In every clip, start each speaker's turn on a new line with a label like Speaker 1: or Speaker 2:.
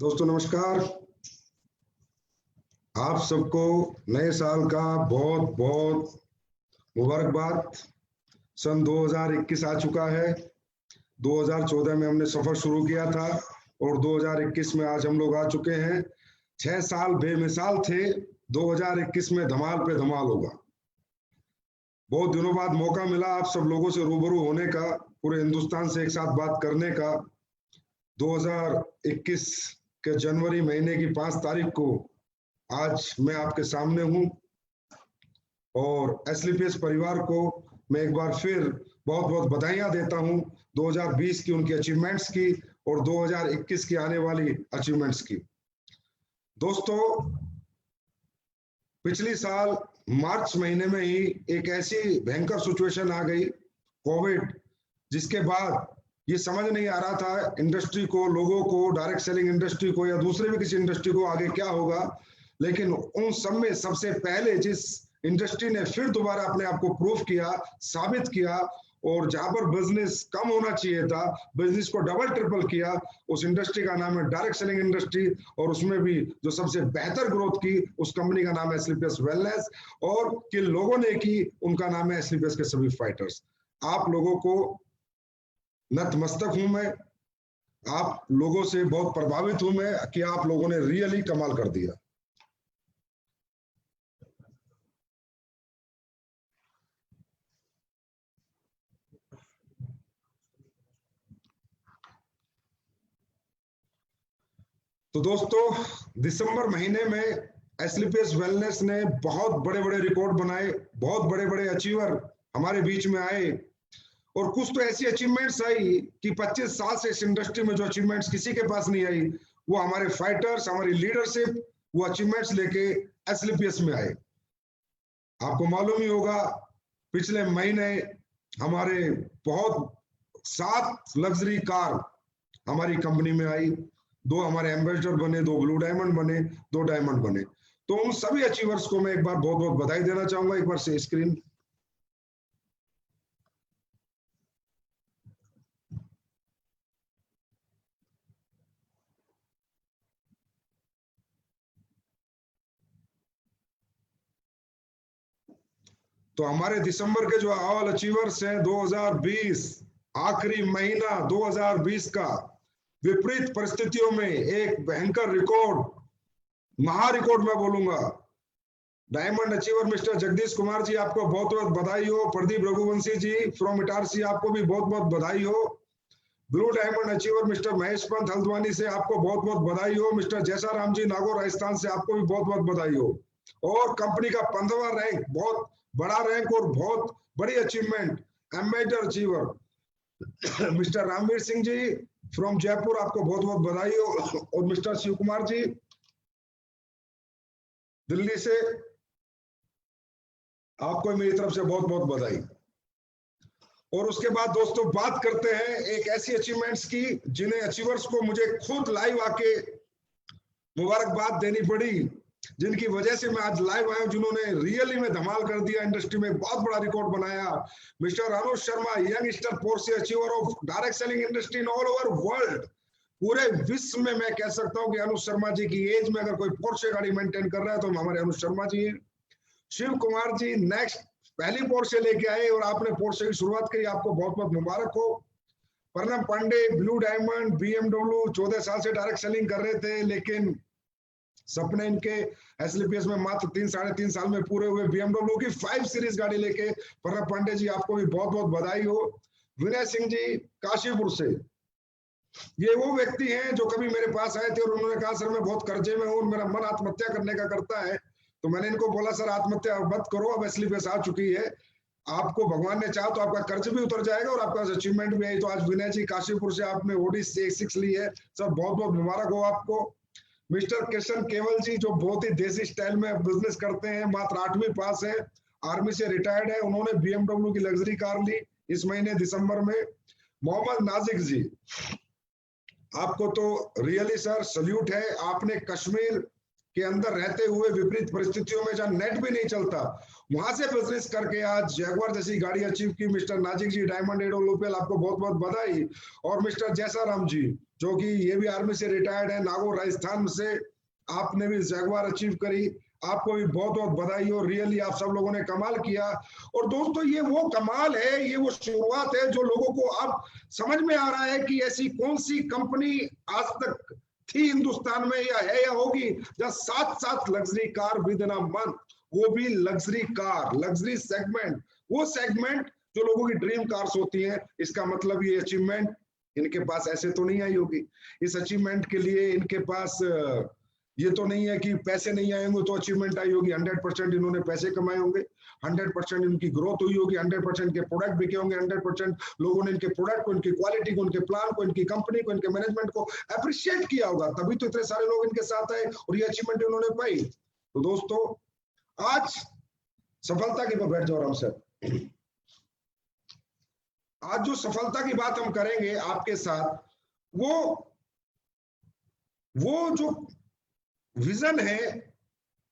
Speaker 1: दोस्तों नमस्कार। आप सबको नए साल का बहुत बहुत मुबारकबाद। सन 2021 आ चुका है। 2014 में हमने सफर शुरू किया था और 2021 में आज हम लोग आ चुके हैं। 6 साल बेमिसाल थे। 2021 में धमाल पे धमाल होगा। बहुत दिनों बाद मौका मिला आप सब लोगों से रूबरू होने का, पूरे हिंदुस्तान से एक साथ बात करने का। 2021 के जनवरी महीने की 5 तारीख को आज मैं आपके सामने हूं और एसलीपीएस परिवार को मैं एक बार फिर बहुत बहुत बधाइयां देता हूं 2020 की उनकी अचीवमेंट्स की और 2021 की आने वाली अचीवमेंट्स की। दोस्तों, पिछली साल मार्च महीने में ही एक ऐसी भयंकर सिचुएशन आ गई, कोविड, जिसके बाद ये समझ नहीं आ रहा था इंडस्ट्री को, लोगों को, डायरेक्ट सेलिंग इंडस्ट्री को या दूसरे भी किसी इंडस्ट्री को आगे क्या होगा। लेकिन उन सब में सबसे पहले जिस इंडस्ट्री ने फिर दोबारा अपने आप को प्रूव किया, साबित किया और जहां पर बिजनेस कम होना चाहिए था बिजनेस को डबल ट्रिपल किया, उस इंडस्ट्री का नाम है डायरेक्ट सेलिंग इंडस्ट्री। और उसमें भी जो सबसे बेहतर ग्रोथ की उस कंपनी का नाम है एसलीपीएस वेलनेस। और किन लोगों ने की उनका नाम है एसलीपीएस के सभी फाइटर्स। आप लोगों को नतमस्तक हूं मैं, आप लोगों से बहुत प्रभावित हूं मैं कि आप लोगों ने रियली कमाल कर दिया। तो दोस्तों, दिसंबर महीने में एसलीपीएस वेलनेस ने बहुत बड़े बड़े रिकॉर्ड बनाए, बहुत बड़े बड़े अचीवर हमारे बीच में आए और कुछ तो ऐसी अचीवमेंट्स आई कि 25 साल से इस इंडस्ट्री में जो अचीवमेंट्स किसी के पास नहीं आई, वो हमारे फाइटर्स, हमारी लीडरशिप वो अचीवमेंट्स लेके एसलीपीएस में आए। आपको मालूम ही होगा, पिछले महीने हमारे बहुत 7 लग्जरी कार हमारी कंपनी में आई। 2 हमारे एम्बेसडर बने, 2 ब्लू डायमंड बने, 2 डायमंड बने। तो उन सभी अचीवर्स को मैं एक बार बहुत बहुत बधाई देना चाहूंगा। एक बार से स्क्रीन तो हमारे दिसंबर के जो ऑल अचीवर्स हैं 2020 आखिरी महीना 2020 का विपरीत परिस्थितियों में एक भयंकर रिकॉर्ड, महा रिकॉर्ड मैं बोलूंगा। Diamond achiever mister Jagdish Kumar ji, आपको बहुत बहुत बधाई हो। प्रदीप रघुवंशी जी फ्रॉम इटारसी, आपको भी बहुत बहुत बधाई हो। Blue diamond achiever mister Mahesh Pant Haldwani से आपको बहुत बहुत बधाई हो। मिस्टर जैसा राम जी नागौर राजस्थान से आपको भी बहुत बहुत बधाई हो। और कंपनी का 15वां रैंक, बहुत बड़ा रैंक और बहुत बड़ी achievement, ambassador achiever mister Ramveer Singh ji from Jaipur, आपको बहुत बहुत बधाई हो। और मिस्टर शिव कुमार जी दिल्ली से, आपको मेरी तरफ से बहुत बहुत बधाई। और उसके बाद दोस्तों बात करते हैं एक ऐसी अचीवमेंट्स की जिन्हें अचीवर्स को मुझे खुद लाइव आके मुबारकबाद देनी पड़ी, जिनकी वजह से मैं आज लाइव आया हूं, जिन्होंने रियली में धमाल कर दिया, इंडस्ट्री में बहुत बड़ा रिकॉर्ड बनाया। Mister Anuj Sharma, youngster Porsche achiever of direct selling industry in all over world. पूरे विश्व में मैं कह सकता हूं कि अनुज शर्मा जी की एज में अगर कोई पोर्शे गाड़ी मेंटेन कर रहा है तो हमारे अनुज शर्मा जी हैं। शिव कुमार जी नेक्स्ट पहली पोर्शे लेके आए और आपने पोर्शे की शुरुआत करी, आपको बहुत बहुत मुबारक हो। परनम पांडे ब्लू डायमंड बीएमडब्ल्यू, 14 साल से डायरेक्ट सेलिंग कर रहे थे, लेकिन सपने इनके एसलीपीएस में मात्र 3-3.5 साल में पूरे हुए। बीएमडब्ल्यू की 5 सीरीज गाड़ी लेके परनम पांडे जी, आपको भी बहुत बहुत बधाई हो। विनय सिंह जी काशीपुर से, ये वो व्यक्ति हैं जो कभी मेरे पास आए थे और उन्होंने कहा सर मैं बहुत कर्जे में हूँ, मेरा मन आत्महत्या करने का करता है। तो मैंने इनको बोला सर आत्महत्या मत करो, अब एसलीपीएस आ चुकी है, आपको भगवान ने चाहा तो आपका कर्ज भी उतर जाएगा और आपका अचीवमेंट भी आई। तो आज विनय जी काशीपुर से आपने ओडी 6 ली है, सर बहुत बहुत मुबारक हो आपको। मिस्टर किशन केवल जी, जो बहुत ही देसी स्टाइल में बिजनेस करते हैं, मात्र 8वीं पास है, आर्मी से रिटायर्ड है, उन्होंने बीएमडब्ल्यू की लग्जरी कार ली इस महीने दिसंबर में। मोहम्मद नाजिक जी, आपको तो रियली सर सल्यूट है, आपने कश्मीर के अंदर रहते हुए विपरीत परिस्थितियों में जहां नेट भी नहीं चलता वहां से बिजनेस करके आज जैगवार जैसी गाड़ी अचीव की। मिस्टर नाजिक जी डायमंड एडोलोपेल, आपको बहुत बहुत बधाई। और मिस्टर जैसा राम जी, जो कि ये भी आर्मी से रिटायर्ड है, नागौर राजस्थान से। आपने भी जगुआर अचीव करी, आपको भी बहुत बहुत बधाई हो। रियली आप सब लोगों ने कमाल किया। और दोस्तों ये वो कमाल है, ये वो शुरुआत है जो लोगों को अब समझ में आ रहा है कि ऐसी कौन सी कंपनी आज तक थी हिंदुस्तान में या है या होगी जहां 7-7 luxury car with in a month, वो भी लग्जरी कार, लग्जरी सेगमेंट, वो सेगमेंट जो लोगों की ड्रीम कार्स होती हैं। इसका मतलब ये अचीवमेंट इनके पास ऐसे तो नहीं आई होगी। इस अचीवमेंट के लिए इनके पास ये तो नहीं है कि पैसे नहीं आएंगे तो अचीवमेंट आई होगी। 100% इन्होंने पैसे कमाए होंगे, 100% इनकी ग्रोथ हुई होगी, 100% के प्रोडक्ट बिके होंगे, 100% लोगों ने इनके प्रोडक्ट को, इनकी क्वालिटी को, इनके प्लान को, इनकी कंपनी को, इनके मैनेजमेंट को अप्रिशिएट किया होगा, तभी तो इतने सारे लोग इनके साथ आए और ये अचीवमेंट उन्होंने पाई। तो दोस्तों आज सफलता की बैठ जाओ आराम से। आज जो सफलता की बात हम करेंगे आपके साथ, वो जो विजन है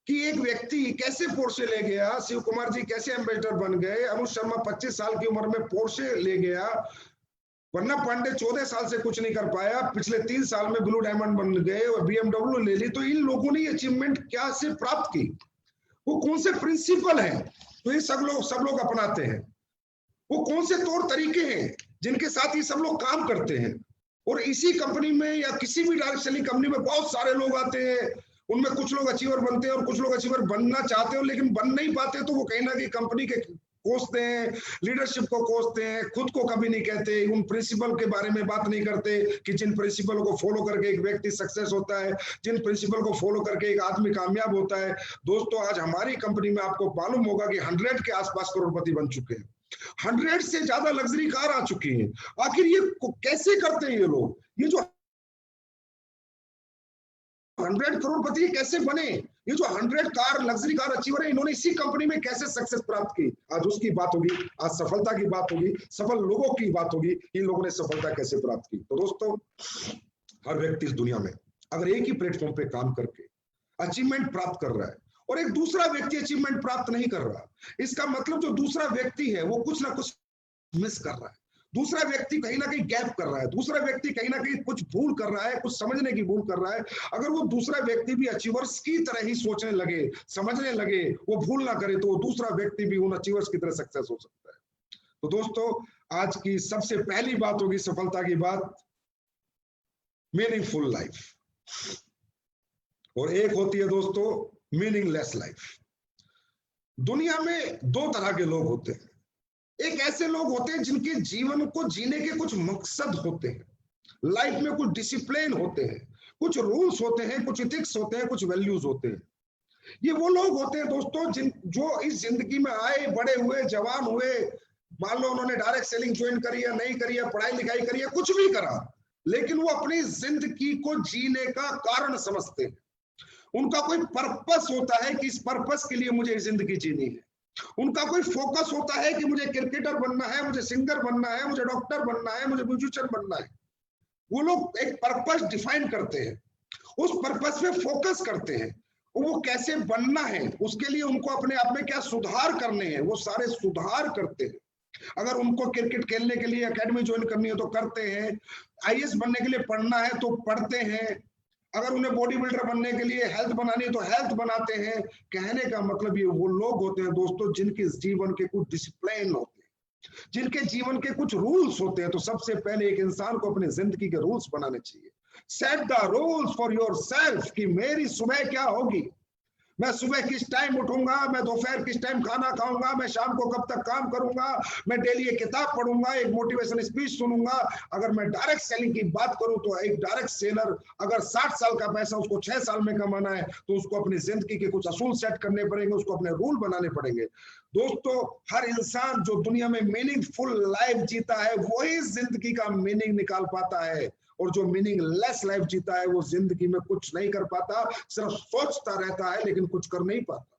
Speaker 1: कि एक व्यक्ति कैसे पोर्शे ले गया, शिव कुमार जी कैसे एम्बेसडर बन गए, अनुज शर्मा 25 साल की उम्र में पोर्शे ले गया, वरना पांडे 14 साल से कुछ नहीं कर पाया, पिछले 3 साल में ब्लू डायमंड बन गए और BMW ले ली। तो इन लोगों ने अचीवमेंट क्या से प्राप्त की, वो कौन से प्रिंसिपल हैं तो ये सब लोग अपनाते हैं, वो कौन से तौर तरीके हैं जिनके साथ ये सब लोग काम करते हैं। और इसी कंपनी में या किसी भी डायरेक्ट सेलिंग कंपनी में बहुत सारे लोग आते हैं, उनमें कुछ लोग अचीवर बनते हैं और कुछ लोग अचीवर बनना चाहते हो लेकिन बन नहीं पाते, तो वो कहीं ना कहीं कंपनी के कोसते हैं, लीडरशिप को कोसते हैं, खुद को कभी नहीं कहते, उन प्रिंसिपल के बारे में बात नहीं करते कि जिन प्रिंसिपल को फॉलो करके एक व्यक्ति सक्सेस होता है, जिन प्रिंसिपल को फॉलो करके एक आदमी कामयाब होता है। दोस्तों आज हमारी कंपनी में आपको मालूम होगा कि 100 के आसपास करोड़पति बन चुके हैं, 100 से ज्यादा लग्जरी कार आ चुकी हैं। आखिर ये कैसे करते हैं ये लोग, ये जो 100 करोड़पति कैसे बने, ये जो 100 कार लग्जरी कार अचीवर है, इन्होंने इसी कंपनी में कैसे सक्सेस प्राप्त की, आज उसकी बात होगी, आज सफलता की बात होगी, सफल लोगों की बात होगी, इन लोगों ने सफलता कैसे प्राप्त की। तो दोस्तों हर व्यक्ति इस दुनिया में अगर एक ही प्लेटफॉर्म पे काम करके अचीवमेंट प्राप्त कर रहा है और एक दूसरा व्यक्ति अचीवमेंट प्राप्त नहीं कर रहा, इसका मतलब जो दूसरा व्यक्ति है वो कुछ ना कुछ मिस कर रहा है, दूसरा व्यक्ति कहीं ना कहीं गैप कर रहा है, दूसरा व्यक्ति कहीं ना कहीं कुछ भूल कर रहा है, कुछ समझने की भूल कर रहा है। अगर वो दूसरा व्यक्ति भी अचीवर्स की तरह ही सोचने लगे, समझने लगे, वो भूल ना करे, तो वो दूसरा व्यक्ति भी उन अचीवर्स की तरह सक्सेस हो सकता है। तो दोस्तों आज की सबसे पहली बात होगी सफलता की बात, मीनिंगफुल लाइफ, और एक होती है दोस्तों मीनिंगलेस लाइफ। दुनिया में 2 तरह के लोग होते हैं, एक ऐसे लोग होते हैं जिनके जीवन को जीने के कुछ मकसद होते हैं, लाइफ में कुछ डिसिप्लिन होते हैं, कुछ रूल्स होते हैं, कुछ इथिक्स होते हैं, कुछ वैल्यूज होते हैं। ये वो लोग होते हैं दोस्तों जो इस जिंदगी में आए, बड़े हुए, जवान हुए, मान लो उन्होंने डायरेक्ट सेलिंग ज्वाइन करी या नहीं करी, पढ़ाई लिखाई करी है, कुछ भी करा, लेकिन वो अपनी जिंदगी को जीने का कारण समझते हैं। उनका कोई पर्पस होता है कि इस पर्पस के लिए मुझे जिंदगी जीनी है, उनका कोई फोकस होता है कि मुझे क्रिकेटर बनना है, मुझे सिंगर बनना है, मुझे डॉक्टर बनना है, मुझे म्यूजिशियन बनना है। वो लोग एक पर्पस डिफाइन करते हैं, उस पर्पस पे फोकस करते हैं, वो कैसे बनना है, उसके लिए उनको अपने आप में क्या सुधार करने हैं, वो सारे सुधार करते हैं। अगर उनको क्रिकेट खेलने के लिए एकेडमी ज्वाइन करनी है तो करते हैं, IAS बनने के लिए पढ़ना है तो पढ़ते हैं, अगर उन्हें बॉडी बिल्डर बनने के लिए हेल्थ बनानी है तो हेल्थ बनाते हैं। कहने का मतलब ये वो लोग होते हैं दोस्तों जिनके जीवन के कुछ डिसिप्लिन होते हैं, जिनके जीवन के कुछ रूल्स होते हैं। तो सबसे पहले एक इंसान को अपनी जिंदगी के रूल्स बनाने चाहिए। Set the rules for yourself कि मेरी सुबह क्या होगी, मैं सुबह किस टाइम उठूंगा, मैं दोपहर किस टाइम खाना खाऊंगा, मैं शाम को कब तक काम करूंगा, मैं डेली एक किताब पढ़ूंगा, एक मोटिवेशन स्पीच सुनूंगा। अगर मैं डायरेक्ट सेलिंग की बात करूं तो एक डायरेक्ट सेलर अगर 60 साल का पैसा उसको 6 साल में कमाना है तो उसको अपनी जिंदगी के कुछ असूल सेट करने पड़ेंगे, उसको अपने रूल बनाने पड़ेंगे। दोस्तों हर इंसान जो दुनिया में मीनिंगफुल लाइफ जीता है वही जिंदगी का मीनिंग निकाल पाता है, और जो मीनिंगलेस लाइफ जीता है वो जिंदगी में कुछ नहीं कर पाता, सिर्फ सोचता रहता है लेकिन कुछ कर नहीं पाता।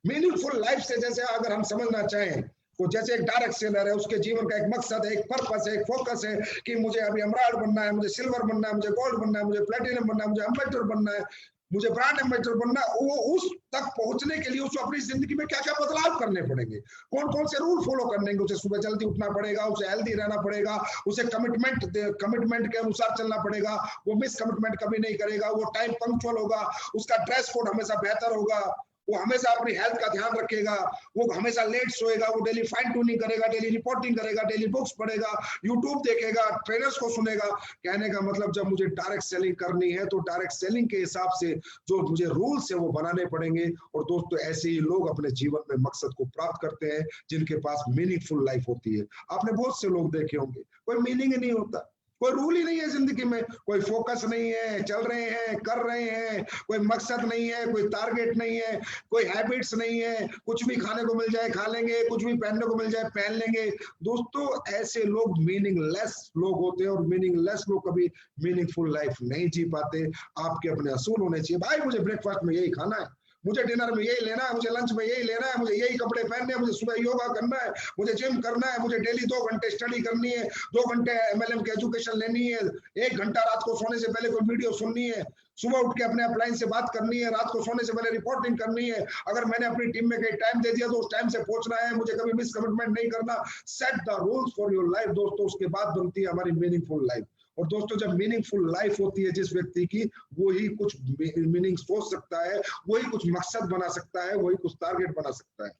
Speaker 1: मीनिंगफुल लाइफ से जैसे अगर हम समझना चाहें तो जैसे एक डायरेक्ट सेलर है, उसके जीवन का एक मकसद है, एक पर्पस है, एक फोकस है कि मुझे अभी एमराल्ड बनना है, मुझे सिल्वर बनना है, मुझे गोल्ड बनना है, मुझे प्लेटिनम बनना है, मुझे एम्बेसडर बनना है। मुझे ब्रांड एम्बेसडर बनना, वो उस तक पहुंचने के लिए उसको अपनी जिंदगी में क्या क्या बदलाव करने पड़ेंगे, कौन कौन से रूल फॉलो करने हैं। उसे सुबह जल्दी उठना पड़ेगा, उसे हेल्दी रहना पड़ेगा, उसे कमिटमेंट के अनुसार चलना पड़ेगा, वो मिस कमिटमेंट कभी नहीं करेगा, वो टाइम पंक्चुअल होगा, उसका ड्रेस कोड हमेशा बेहतर होगा, वो हमेशा अपनी हेल्थ का ध्यान रखेगा, वो हमेशा लेट सोएगा, वो डेली फाइन ट्यूनिंग करेगा, डेली रिपोर्टिंग करेगा, डेली बुक्स पढ़ेगा, यूट्यूब देखेगा, ट्रेनर्स को सुनेगा। कहने का मतलब जब मुझे डायरेक्ट सेलिंग करनी है तो डायरेक्ट सेलिंग के हिसाब से जो मुझे रूल्स है वो बनाने पड़ेंगे। और दोस्तों ऐसे ही लोग अपने जीवन में मकसद को प्राप्त करते हैं जिनके पास मीनिंगफुल लाइफ होती है। आपने बहुत से लोग देखे होंगे, कोई मीनिंग ही नहीं होता, कोई रूल ही नहीं है जिंदगी में, कोई फोकस नहीं है, चल रहे हैं, कर रहे हैं, कोई मकसद नहीं है, कोई टारगेट नहीं है, कोई हैबिट्स नहीं है, कुछ भी खाने को मिल जाए खा लेंगे, कुछ भी पहनने को मिल जाए पहन लेंगे। दोस्तों ऐसे लोग मीनिंगलेस लोग होते हैं और मीनिंगलेस लोग कभी मीनिंगफुल लाइफ नहीं जी पाते। आपके अपने असूल होने चाहिए, भाई मुझे ब्रेकफास्ट में यही खाना है, मुझे डिनर में यही लेना है, मुझे लंच में यही लेना है, मुझे यही कपड़े पहनने हैं, मुझे सुबह योगा करना है, मुझे जिम करना है, मुझे डेली 2 घंटे स्टडी करनी है, 2 घंटे MLM की एजुकेशन लेनी है, 1 घंटा रात को सोने से पहले कोई वीडियो सुननी है, सुबह उठ के अपने अपलाइन से बात करनी है, रात को सोने से पहले रिपोर्टिंग करनी है, अगर मैंने अपनी टीम में कहीं टाइम दे दिया तो उस टाइम से पहुंचना है, मुझे कभी मिस कमिटमेंट नहीं करना। Set the rules for your life दोस्तों, उसके बाद बनती है हमारी मीनिंगफुल लाइफ। और दोस्तों जब मीनिंगफुल लाइफ होती है जिस व्यक्ति की, वो ही कुछ मीनिंग सोच सकता है, वही कुछ मकसद बना सकता है, वही कुछ टारगेट बना सकता है।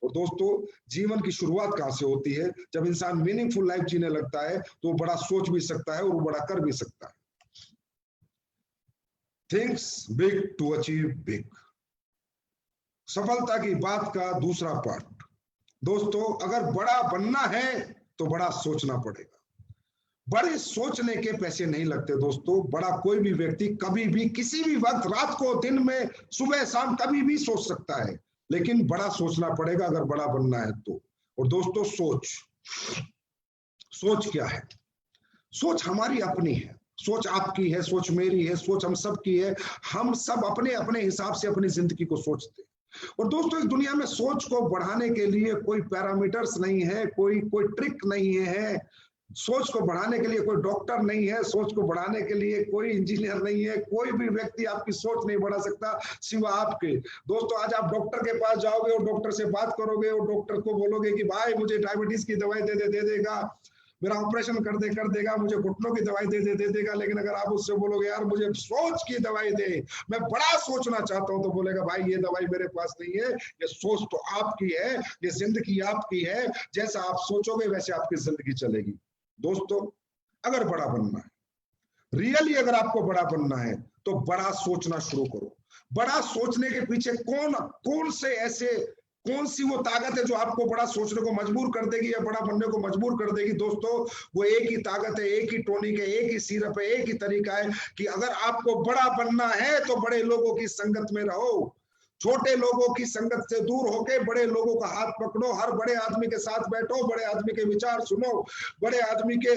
Speaker 1: और दोस्तों जीवन की शुरुआत कहां से होती है? जब इंसान मीनिंगफुल लाइफ जीने लगता है तो वो बड़ा सोच भी सकता है और वो बड़ा कर भी सकता है। Thinks big to achieve big, सफलता की बात का दूसरा पार्ट। दोस्तों अगर बड़ा बनना है तो बड़ा सोचना पड़ेगा। बड़े सोचने के पैसे नहीं लगते दोस्तों। बड़ा कोई भी व्यक्ति कभी भी किसी भी वक्त, रात को, दिन में, सुबह शाम, कभी भी सोच सकता है, लेकिन बड़ा सोचना पड़ेगा अगर बड़ा बनना है तो। और दोस्तों सोच क्या है? सोच हमारी अपनी है, सोच आपकी है, सोच मेरी है, सोच हम सब की है। हम सब अपने अपने हिसाब से अपनी जिंदगी को सोचते हैं। और दोस्तों इस दुनिया में सोच को बढ़ाने के लिए कोई पैरामीटर्स नहीं है, कोई ट्रिक नहीं है। सोच को बढ़ाने के लिए कोई डॉक्टर नहीं है, सोच को बढ़ाने के लिए कोई इंजीनियर नहीं है, कोई भी व्यक्ति आपकी सोच नहीं बढ़ा सकता सिवा आपके। दोस्तों आज आप डॉक्टर के पास जाओगे और डॉक्टर से बात करोगे और डॉक्टर को बोलोगे कि भाई मुझे डायबिटीज की दवाई दे देगा, मेरा ऑपरेशन कर देगा, मुझे घुटनों की दवाई दे देगा। लेकिन अगर आप उससे बोलोगे यार मुझे सोच की दवाई दे, मैं बड़ा सोचना चाहता हूं, तो बोलेगा भाई ये दवाई मेरे पास नहीं है, ये सोच तो आपकी है, ये जिंदगी आपकी है, जैसा आप सोचोगे वैसे आपकी जिंदगी चलेगी। दोस्तों अगर बड़ा बनना है, रियली अगर आपको बड़ा बनना है तो बड़ा सोचना शुरू करो। बड़ा सोचने के पीछे कौन सी वो ताकत है जो आपको बड़ा सोचने को मजबूर कर देगी या बड़ा बनने को मजबूर कर देगी? दोस्तों वो एक ही ताकत है, एक ही टॉनिक है, एक ही सिरप है, एक ही तरीका है कि अगर आपको बड़ा बनना है तो बड़े लोगों की संगत में रहो, छोटे लोगों की संगत से दूर होकर बड़े लोगों का हाथ पकड़ो, हर बड़े आदमी के साथ बैठो, बड़े आदमी के विचार सुनो, बड़े आदमी के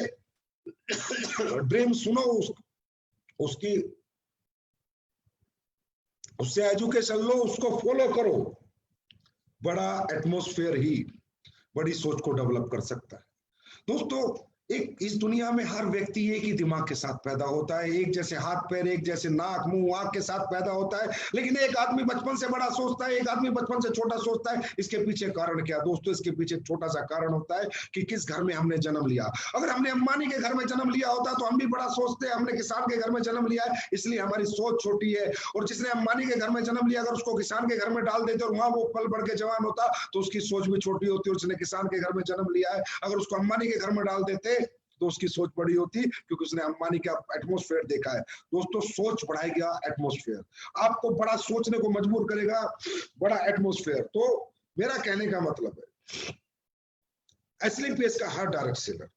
Speaker 1: ड्रीम सुनो, उससे एजुकेशन लो, उसको फॉलो करो। बड़ा एटमॉस्फेयर ही बड़ी सोच को डेवलप कर सकता है। दोस्तों इस दुनिया में हर व्यक्ति एक ही दिमाग के साथ पैदा होता है, एक जैसे हाथ पैर, एक जैसे नाक मुंह आंख के साथ पैदा होता है, लेकिन एक आदमी बचपन से बड़ा सोचता है, एक आदमी बचपन से छोटा सोचता है। इसके पीछे कारण क्या? दोस्तों इसके पीछे छोटा सा कारण होता है कि किस घर में हमने जन्म लिया। अगर हमने अंबानी के घर में जन्म लिया होता तो हम भी बड़ा सोचते हैं, हमने किसान के घर में जन्म लिया है इसलिए हमारी सोच छोटी है। और जिसने अंबानी के घर में जन्म लिया अगर उसको किसान के घर में डाल देते और वहां वो पल बढ़ के जवान होता तो उसकी सोच भी छोटी होती। और जिसने किसान के घर में जन्म लिया है अगर उसको अंबानी के घर में डाल देते तो उसकी सोच बड़ी होती, क्योंकि उसने अंबानी का एटमॉस्फेयर देखा है। दोस्तों सोच बढ़ाएगा एटमॉस्फेयर, आपको बड़ा सोचने को मजबूर करेगा बड़ा एटमॉस्फेयर। तो मेरा कहने का मतलब है एस्लिंग पेस का हर डायरेक्ट सेलर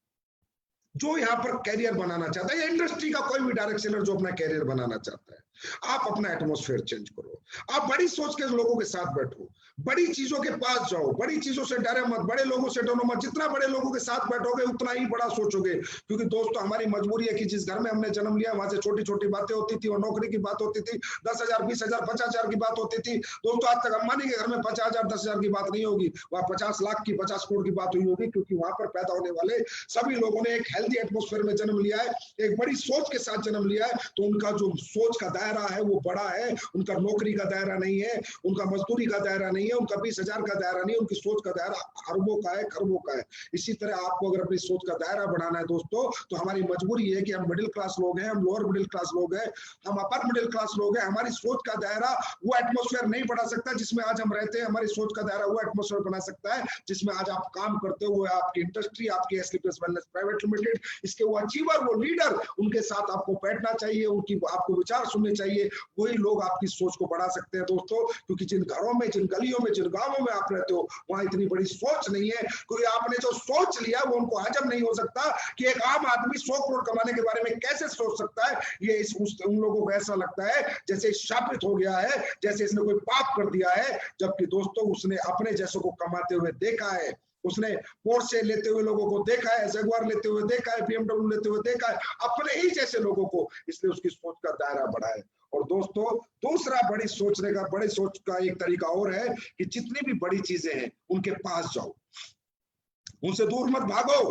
Speaker 1: जो यहाँ पर कैरियर बनाना चाहता है, या इंडस्ट्री का कोई भी डायरेक्ट सेलर जो अपना कैरियर बनाना चाहता है, आप अपना एटमॉस्फेयर चेंज करो। आप बड़ी सोच के लोगों के साथ बैठो, बड़ी चीजों के पास जाओ, बड़ी चीजों से डरे मत, बड़े लोगों से डरो मत। जितना बड़े लोगों के साथ बैठोगे उतना ही बड़ा सोचोगे। क्योंकि दोस्तों हमारी मजबूरी है कि जिस घर में हमने जन्म लिया वहां से छोटी छोटी बातें होती थी और नौकरी की बात होती थी, 10,000 20,000 50,000 की बात होती थी। दोस्तों आज तक अंबानी के घर में 50,000 10,000 की बात नहीं होगी, वहां 50 लाख की 50 करोड़ की बात हुई होगी, क्योंकि वहां पर पैदा होने वाले सभी लोगों ने एक हेल्दी एटमॉस्फेयर में जन्म लिया है, एक बड़ी सोच के साथ जन्म लिया है। तो उनका जो सोच का दायरा दायरा है वो बड़ा है, उनका नौकरी का दायरा नहीं है, उनका मजदूरी का दायरा नहीं है, उनका 20,000 का दायरा नहीं है, उनकी सोच का दायरा अरबों का है, खरबों का है। इसी तरह आपको अगर अपनी सोच का दायरा बढ़ाना है दोस्तों, तो हमारी मजबूरी है कि हम मिडिल क्लास लोग हैं, हम लोअर मिडिल क्लास लोग हैं, हम अपर मिडिल क्लास लोग हैं। हमारी सोच का दायरा वो एटमॉस्फेयर नहीं बढ़ा सकता जिसमें आज हम रहते हैं। हमारी सोच का दायरा वो एटमॉस्फेयर बना सकता है जिसमें आज आप काम करते हो, आपकी इंडस्ट्री, आपकी एसलीपियस वेलनेस प्राइवेट लिमिटेड, इसके वो अचीवर, वो लीडर, उनके साथ आपको बैठना चाहिए, उनकी आपको विचार सुनने चाहिए। वही लोग आपकी सोच को बढ़ा सकते हैं दोस्तों, क्योंकि जिन घरों में, जिन गलियों में, जिन गांवों में आप रहते हो, वहां इतनी बड़ी सोच नहीं है, क्योंकि आपने जो सोच लिया वो उनको हजम नहीं हो सकता कि एक आम आदमी 100 करोड़ कमाने के बारे में कैसे सोच सकता है। ये उन लोगों को ऐसा लगता है जैसे शापित हो गया है, जैसे इसने कोई पाप कर दिया है, जबकि दोस्तों उसने अपने जैसों को कमाते हुए देखा है, उसने पोर्शे लेते हुए लोगों को देखा है, जगुआर लेते हुए देखा है, BMW लेते हुए देखा है, अपने ही जैसे लोगों को, इसलिए उसकी सोच का दायरा बढ़ा है। और दोस्तों दूसरा बड़ी सोच का एक तरीका और है कि जितनी भी बड़ी चीजें हैं उनके पास जाओ, उनसे दूर मत भागो,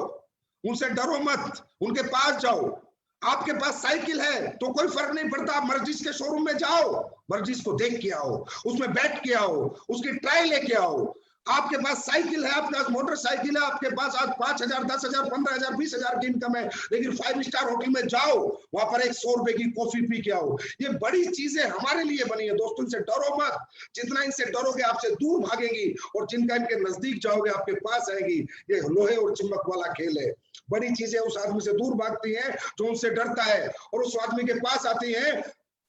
Speaker 1: उनसे डरो मत, उनके पास जाओ। आपके पास साइकिल है तो कोई फर्क नहीं पड़ता, आप मर्जिस के शोरूम में जाओ, मर्जिस को देख के आओ, उसमें बैठ के आओ, उसकी ट्रायल लेके आओ। आपके पास साइकिल है, आपके पास मोटरसाइकिल है, आपके पास आज 5,000, 10,000, 15,000, 20,000 की इनकम है, लेकिन 5 स्टार होटल में जाओ, वहां पर 100 रुपए की कॉफी पी के आओ। ये बड़ी चीजें हमारे लिए बनी है दोस्तों, इनसे डरो मत। जितना इनसे डरोगे आपसे दूर भागेंगी, और जिनका इनके नजदीक जाओगे आपके पास आएगी। ये लोहे और चुंबक वाला खेल है। बड़ी चीजें उस आदमी से दूर भागती हैं जो उनसे डरता है, और उस आदमी के पास आती हैं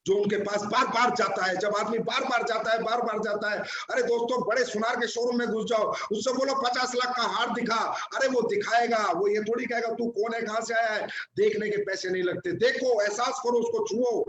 Speaker 1: जो उनके पास बार बार जाता है। जब आदमी बार बार जाता है, अरे दोस्तों बड़े सुनार के शोरूम में घुस जाओ, उससे बोलो 50 लाख का हार दिखा, अरे वो दिखाएगा, वो ये थोड़ी कहेगा तू कौन है, कहां से आया है। देखने के पैसे नहीं लगते, देखो, एहसास करो, उसको छुओ।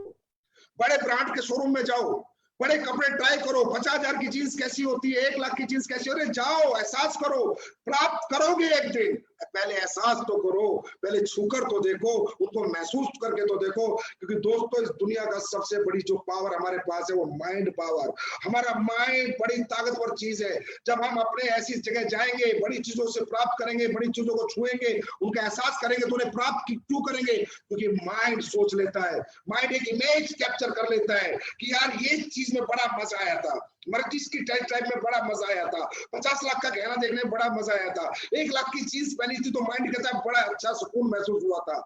Speaker 1: बड़े ब्रांड के शोरूम में जाओ, बड़े कपड़े ट्राई करो, 50,000 की जींस कैसी होती है, 1 लाख की जींस कैसी, अरे जाओ, एहसास करो, प्राप्त करोगे एक दिन। पहले एहसास तो करो, पहले छूकर तो देखो, उनको महसूस करके तो देखो। क्योंकि दोस्तों इस दुनिया का सबसे बड़ी जो पावर हमारे पास है वो माइंड पावर। हमारा माइंड बड़ी ताकतवर चीज है। जब हम अपने ऐसी जगह जाएंगे, बड़ी चीजों से प्राप्त करेंगे, बड़ी चीजों को छुएंगे, उनका एहसास करेंगे, तो उन्हें प्राप्त क्यों करेंगे? क्योंकि माइंड सोच लेता है, माइंड एक इमेज कैप्चर कर लेता है कि यार ये चीज में बड़ा मजा आया था, मर्जिस की टाइप में बड़ा मजा आया था, 50 लाख का गहना देखने में बड़ा मजा आया था, 1 लाख की चीज पहनी थी तो माइंड कहता है बड़ा अच्छा सुकून महसूस हुआ था,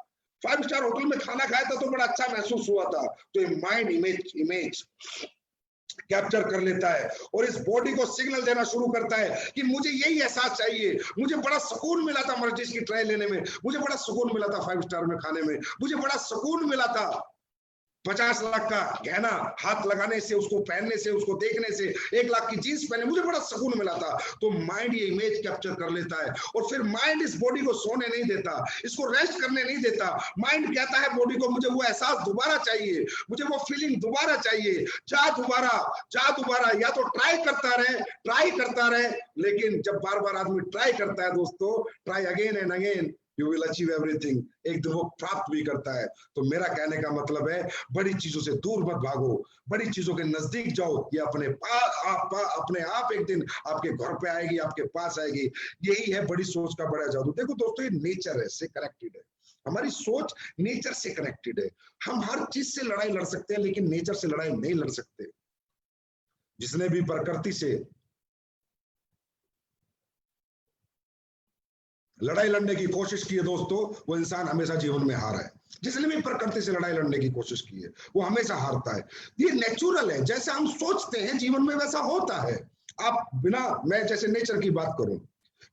Speaker 1: 5 स्टार होटल में खाना खाया था तो बड़ा अच्छा महसूस हुआ था। तो ये माइंड इमेज कैप्चर कर लेता है और इस बॉडी को सिग्नल देना शुरू करता है कि मुझे यही एहसास चाहिए। मुझे बड़ा सुकून मिला था मर्जिस की ट्रायल लेने में, मुझे बड़ा सुकून मिला था 5 स्टार में खाने में, मुझे बड़ा सुकून मिला था 50 लाख का गहना हाथ लगाने से, उसको पहनने से, उसको देखने से, 1 लाख की जींस पहने, मुझे बड़ा सुकून मिला था। तो माइंड ये इमेज कैप्चर कर लेता है और फिर माइंड इस बॉडी को सोने नहीं देता, इसको रेस्ट करने नहीं देता। माइंड कहता है बॉडी को मुझे वो एहसास दोबारा चाहिए, मुझे वो फीलिंग दोबारा चाहिए, जा दोबारा। या तो ट्राई करता रहे, लेकिन जब बार बार आदमी ट्राई करता है दोस्तों, try again and again, you will achieve everything, एक दिन वो प्राप्त भी करता है। तो मेरा कहने का मतलब है बड़ी चीजों से दूर मत भागो, बड़ी चीजों के नजदीक जाओ। ये अपने आप एक दिन आपके घर पे आएगी, आपके पास आएगी। यही है बड़ी सोच का बड़ा जादू। देखो दोस्तों, ये नेचर है से कनेक्टेड है, हमारी सोच नेचर से कनेक्टेड है। हम हर चीज से लड़ाई लड़ सकते हैं लेकिन नेचर से लड़ाई नहीं लड़ सकते। जिसने भी प्रकृति से लड़ाई लड़ने की कोशिश की है दोस्तों, वो इंसान हमेशा जीवन में हारा है। जिसने भी प्रकृति से लड़ाई लड़ने की कोशिश की है वो हमेशा हारता है। ये नेचुरल है, जैसे हम सोचते हैं जीवन में वैसा होता है। आप मैं जैसे नेचर की बात करूं,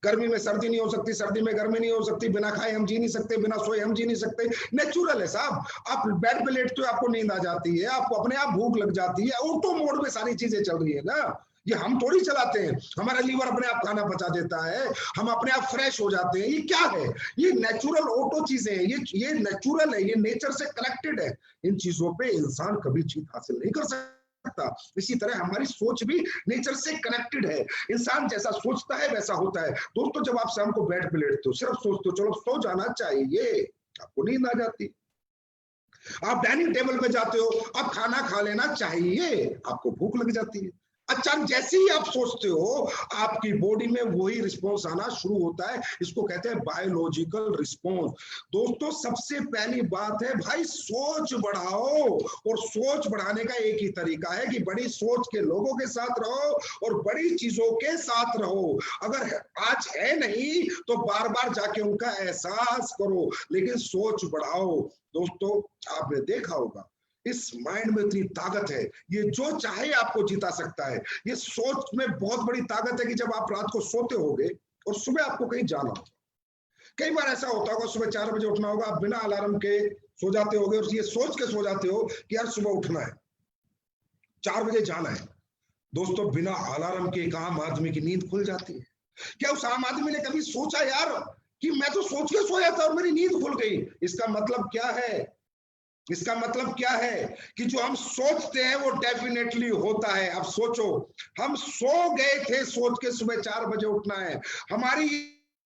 Speaker 1: गर्मी में सर्दी नहीं हो सकती, सर्दी में गर्मी नहीं हो सकती, बिना खाए हम जी नहीं सकते, बिना सोए हम जी नहीं सकते। नेचुरल है साहब। आप बेड पे लेटते हो, आपको नींद आ जाती है, आपको अपने आप भूख लग जाती है, ऑटो मोड में सारी चीजें चल रही है ना। ये हम थोड़ी चलाते हैं, हमारा लीवर अपने आप खाना पचा देता है, हम अपने आप फ्रेश हो जाते हैं। ये क्या है? ये नेचुरल ऑटो चीजें हैं, ये नेचुरल है, ये नेचर से कनेक्टेड है। इन चीजों पे इंसान कभी जीत हासिल नहीं कर सकता। इसी तरह हमारी सोच भी नेचर से कनेक्टेड है। इंसान जैसा सोचता है वैसा होता है। दोस्तों, जब आप शाम को बेड पे लेटते हो, सिर्फ सोचते हो चलो सो जाना चाहिए, आपको नींद आ जाती। आप डाइनिंग टेबल पे जाते हो, अब खाना खा लेना चाहिए, आपको भूख लग जाती है। अच्छा, जैसे ही आप सोचते हो आपकी बॉडी में वही रिस्पॉन्स आना शुरू होता है। इसको कहते हैं बायोलॉजिकल रिस्पॉन्स। दोस्तों, सबसे पहली बात है भाई, सोच बढ़ाओ। और सोच बढ़ाने का एक ही तरीका है कि बड़ी सोच के लोगों के साथ रहो और बड़ी चीजों के साथ रहो। अगर आज है नहीं तो बार बार जाके उनका एहसास करो, लेकिन सोच बढ़ाओ। दोस्तों, आपने देखा होगा इस माइंड में इतनी ताकत है, ये जो चाहे आपको जिता सकता है। ये सोच में बहुत बड़ी ताकत है कि जब आप रात को सोते होगे और सुबह आपको कहीं जाना हो, कई बार ऐसा होता होगा सुबह 4 बजे उठना होगा, आप बिना अलार्म के सो जाते होगे और ये सोच के सो जाते हो कि यार सुबह उठना है, 4 बजे जाना है। दोस्तों, बिना अलार्म के एक आम आदमी की नींद खुल जाती है। क्या उस आम आदमी ने कभी सोचा यार कि मैं तो सोच के सोया था और मेरी नींद खुल गई? इसका मतलब क्या है? इसका मतलब क्या है कि जो हम सोचते हैं वो डेफिनेटली होता है। अब सोचो, हम सो गए थे सोच के सुबह 4 बजे उठना है। हमारी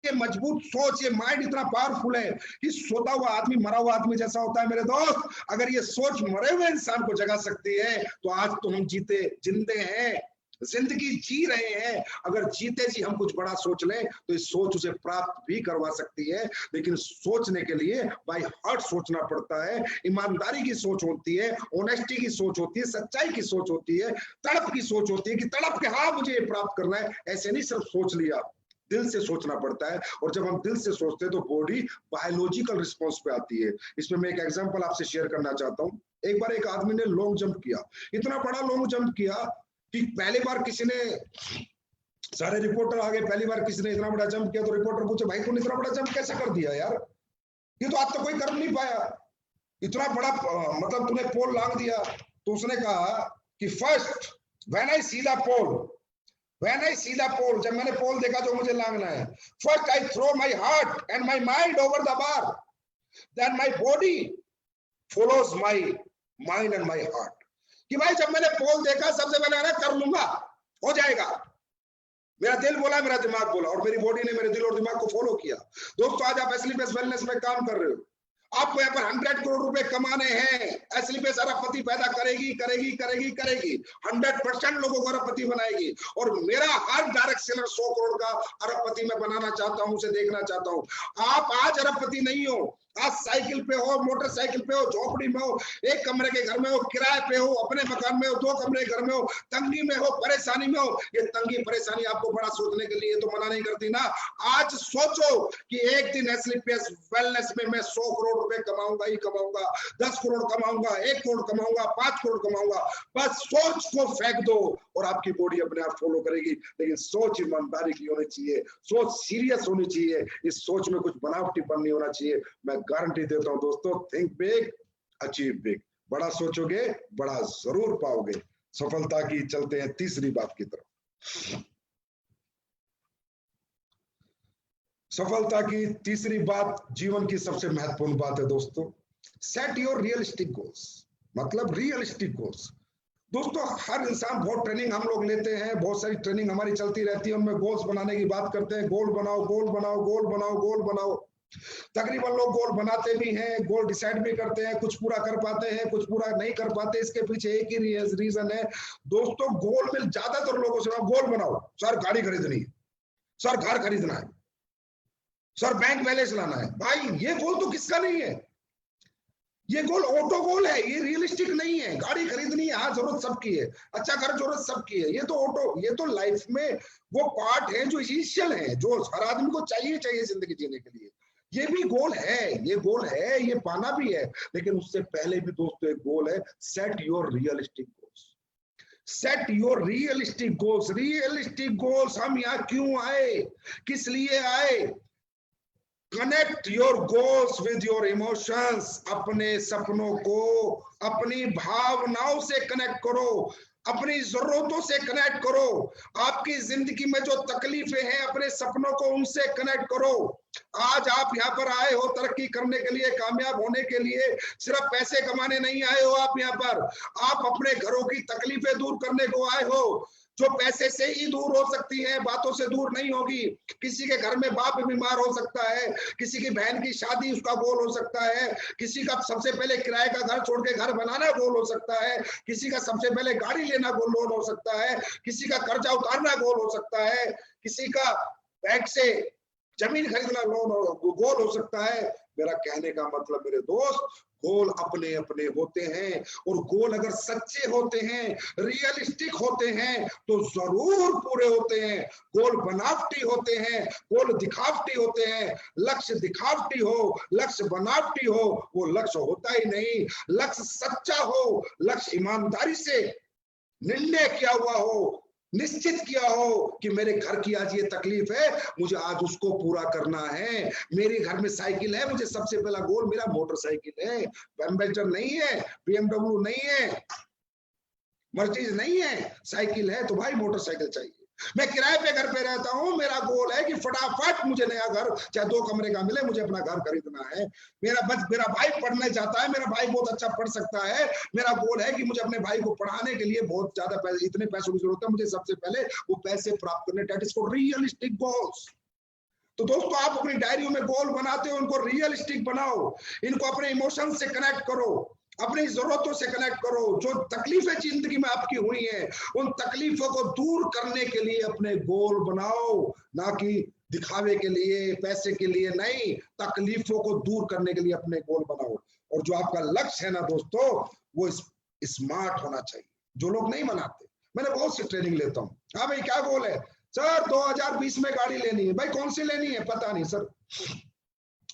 Speaker 1: ये मजबूत सोच, ये माइंड इतना पावरफुल है कि सोता हुआ आदमी मरा हुआ आदमी जैसा होता है। मेरे दोस्त, अगर ये सोच मरे हुए इंसान को जगा सकती है तो आज तो हम जिंदे हैं, जिंदगी जी रहे हैं। अगर जीते जी हम कुछ बड़ा सोच लें तो इस सोच उसे प्राप्त भी करवा सकती है। लेकिन सोचने के लिए बाय हार्ट सोचना पड़ता है। ईमानदारी की सोच होती है, ऑनेस्टी की सोच होती है, सच्चाई की सोच होती है, तड़प की सोच होती है कि तड़प के हाँ मुझे ये प्राप्त करना है। ऐसे नहीं सिर्फ सोच लिया, दिल से सोचना पड़ता है। और जब हम दिल से सोचते हैं तो बॉडी बायोलॉजिकल रिस्पॉन्स पे आती है। इसमें मैं एक एग्जांपल आपसे शेयर करना चाहता हूँ। एक बार एक आदमी ने लॉन्ग जंप किया, इतना बड़ा लॉन्ग जंप किया कि पहली बार किसी ने, सारे रिपोर्टर आ गए, पहली बार किसी ने इतना बड़ा जंप किया। तो रिपोर्टर पूछे, भाई तूने इतना बड़ा जंप कैसे कर दिया यार, ये तो आज तक कोई कर नहीं पाया, इतना बड़ा मतलब तूने पोल लांग दिया। तो उसने कहा कि first when I see the pole, जब मैंने पोल देखा जो मुझे लांगना है, first I throw my heart and my mind over the bar, then my body follows my mind and my heart. कि भाई जब मैंने पोल देखा सबसे पहले ना कर लूंगा, हो जाएगा, मेरा दिल बोला, मेरा दिमाग बोला और मेरी बॉडी ने मेरे दिल और दिमाग को फॉलो किया। दोस्तों, आज आप एस्लीपेस वेलनेस में काम कर रहे हो, आपको यहाँ पर 100 करोड़ रुपए कमाने हैं। एस्लीपेस अरबपति पैदा करेगी करेगी करेगी करेगी, 100% लोगों को अरबपति बनाएगी। और मेरा हर डायरेक्ट सेलर 100 करोड़ का अरबपति मैं बनाना चाहता हूं, उसे देखना चाहता हूं। आप आज अरबपति नहीं हो, आज साइकिल पे हो, मोटरसाइकिल पे हो, झोपड़ी में हो, एक कमरे के घर में हो, किराए पे हो, अपने मकान में हो, 2 कमरे के घर में हो, तंगी में हो, परेशानी में हो, ये तंगी परेशानी आपको बड़ा सोचने के लिए तो मना नहीं करती ना। आज सोचो कि एक दिन एस्लीपेस वेलनेस में मैं 100 करोड़ रुपए कमाऊंगा ही कमाऊंगा, 10 करोड़ कमाऊंगा, 1 करोड़ कमाऊंगा, 5 करोड़ कमाऊंगा। बस सोच को फेंक दो और आपकी बॉडी अपने आप फॉलो करेगी। लेकिन सोच ईमानदारी की होनी चाहिए, सोच सीरियस होनी चाहिए, इस सोच में कुछ बनावटीपन नहीं होना चाहिए। मैं गारंटी देता हूं दोस्तों, थिंक बिग अचीव बिग। बड़ा सोचोगे बड़ा जरूर पाओगे। सफलता की चलते हैं तीसरी बात की तरफ। सफलता की तीसरी बात जीवन की सबसे महत्वपूर्ण बात है दोस्तों, सेट योर रियलिस्टिक गोल्स। मतलब रियलिस्टिक गोल्स। दोस्तों, हर इंसान, बहुत ट्रेनिंग हम लोग लेते हैं, बहुत सारी ट्रेनिंग हमारी चलती रहती है, उनमें गोल्स बनाने की बात करते हैं। गोल बनाओ, गोल बनाओ, गोल बनाओ, गोल बनाओ। तकरीबन लोग गोल बनाते भी हैं, गोल डिसाइड भी करते हैं, कुछ पूरा कर पाते हैं, कुछ पूरा नहीं कर पाते। इसके पीछे एक ही रीजन है दोस्तों, गोल में ज्यादातर लोगों से गोल बनाओ, सर गाड़ी खरीदनी है, सर घर खरीदना है, सर बैंक बैलेंस लाना है। भाई ये गोल तो किसका नहीं है, ये गोल ऑटो गोल है, ये रियलिस्टिक नहीं है। गाड़ी खरीदनी है, हाँ जरूरत सबकी है, अच्छा घर जरूरत सबकी है, ये तो ऑटो, ये तो लाइफ में वो पार्ट है जो इसेंशियल है, जो हर आदमी को चाहिए जिंदगी जीने के लिए। ये भी गोल है, ये गोल है, ये पाना भी है। लेकिन उससे पहले भी दोस्तों एक गोल है, set your realistic goals. Set your realistic goals. Realistic goals, हम यहाँ क्यों आए, किस लिए आए? Connect your goals with your emotions. अपने सपनों को अपनी भावनाओं से कनेक्ट करो, अपनी जरूरतों से कनेक्ट करो। आपकी जिंदगी में जो तकलीफें हैं, अपने सपनों को उनसे कनेक्ट करो। आज आप यहाँ पर आए हो तरक्की करने के लिए, कामयाब होने के लिए, सिर्फ पैसे कमाने नहीं आए हो आप यहाँ पर। आप अपने घरों की तकलीफें दूर करने को आए हो। जो पैसे से ही दूर हो सकती है, बातों से दूर नहीं होगी। किसी के घर में बाप बीमार हो सकता है, किसी की बहन की शादी उसका गोल हो सकता है, किसी का सबसे पहले किराए का घर छोड़ के घर बनाना गोल हो सकता है, किसी का सबसे पहले गाड़ी लेना गोल हो सकता है, किसी का कर्जा उतारना गोल हो सकता है, किसी का बैंक से जमीन खरीदना गोल हो सकता है। मेरा कहने का मतलब मेरे दोस्त, गोल अपने अपने होते हैं, और गोल अगर सच्चे होते हैं, रियलिस्टिक होते हैं, तो जरूर पूरे होते हैं। गोल बनावटी होते हैं, गोल दिखावटी होते हैं। लक्ष्य दिखावटी हो, लक्ष्य बनावटी हो, वो लक्ष्य होता ही नहीं। लक्ष्य सच्चा हो, लक्ष्य ईमानदारी से निर्णय किया हुआ हो, निश्चित किया हो कि मेरे घर की आज ये तकलीफ है, मुझे आज उसको पूरा करना है। मेरे घर में साइकिल है, मुझे सबसे पहला गोल मेरा मोटरसाइकिल है, एम्बेसडर नहीं है, बीएमडब्ल्यू नहीं है, मर्सिडीज नहीं है, साइकिल है तो भाई मोटरसाइकिल चाहिए। मैं किराए पे घर पे रहता हूँ, मेरा गोल है कि फटाफट मुझे नया घर, चाहे 2 कमरे का मिले, मुझे अपना घर खरीदना है। मेरा भाई पढ़ने जाता है, मेरा भाई बहुत अच्छा पढ़ सकता है, मेरा गोल है कि मुझे अपने भाई को पढ़ाने के लिए बहुत ज्यादा पैसे, इतने पैसों की जरूरत है, मुझे सबसे पहले वो पैसे प्राप्त करने। That is for realistic goals. तो दोस्तों, आप अपनी डायरी में गोल बनाते हो, उनको रियलिस्टिक बनाओ, इनको अपने इमोशन से कनेक्ट करो, अपनी जरूरतों से कनेक्ट करो। जो तकलीफें जिंदगी में आपकी हुई हैं, उन तकलीफों को दूर करने के लिए अपने गोल बनाओ, ना कि दिखावे के लिए, पैसे के लिए नहीं। तकलीफों को दूर करने के लिए अपने गोल बनाओ। और जो आपका लक्ष्य है ना दोस्तों, वो स्मार्ट होना चाहिए, जो लोग नहीं बनाते। मैंने बहुत सी ट्रेनिंग लेता हूँ। हाँ भाई, क्या गोल है सर? 2020 में गाड़ी लेनी है। भाई कौन सी लेनी है? पता नहीं सर,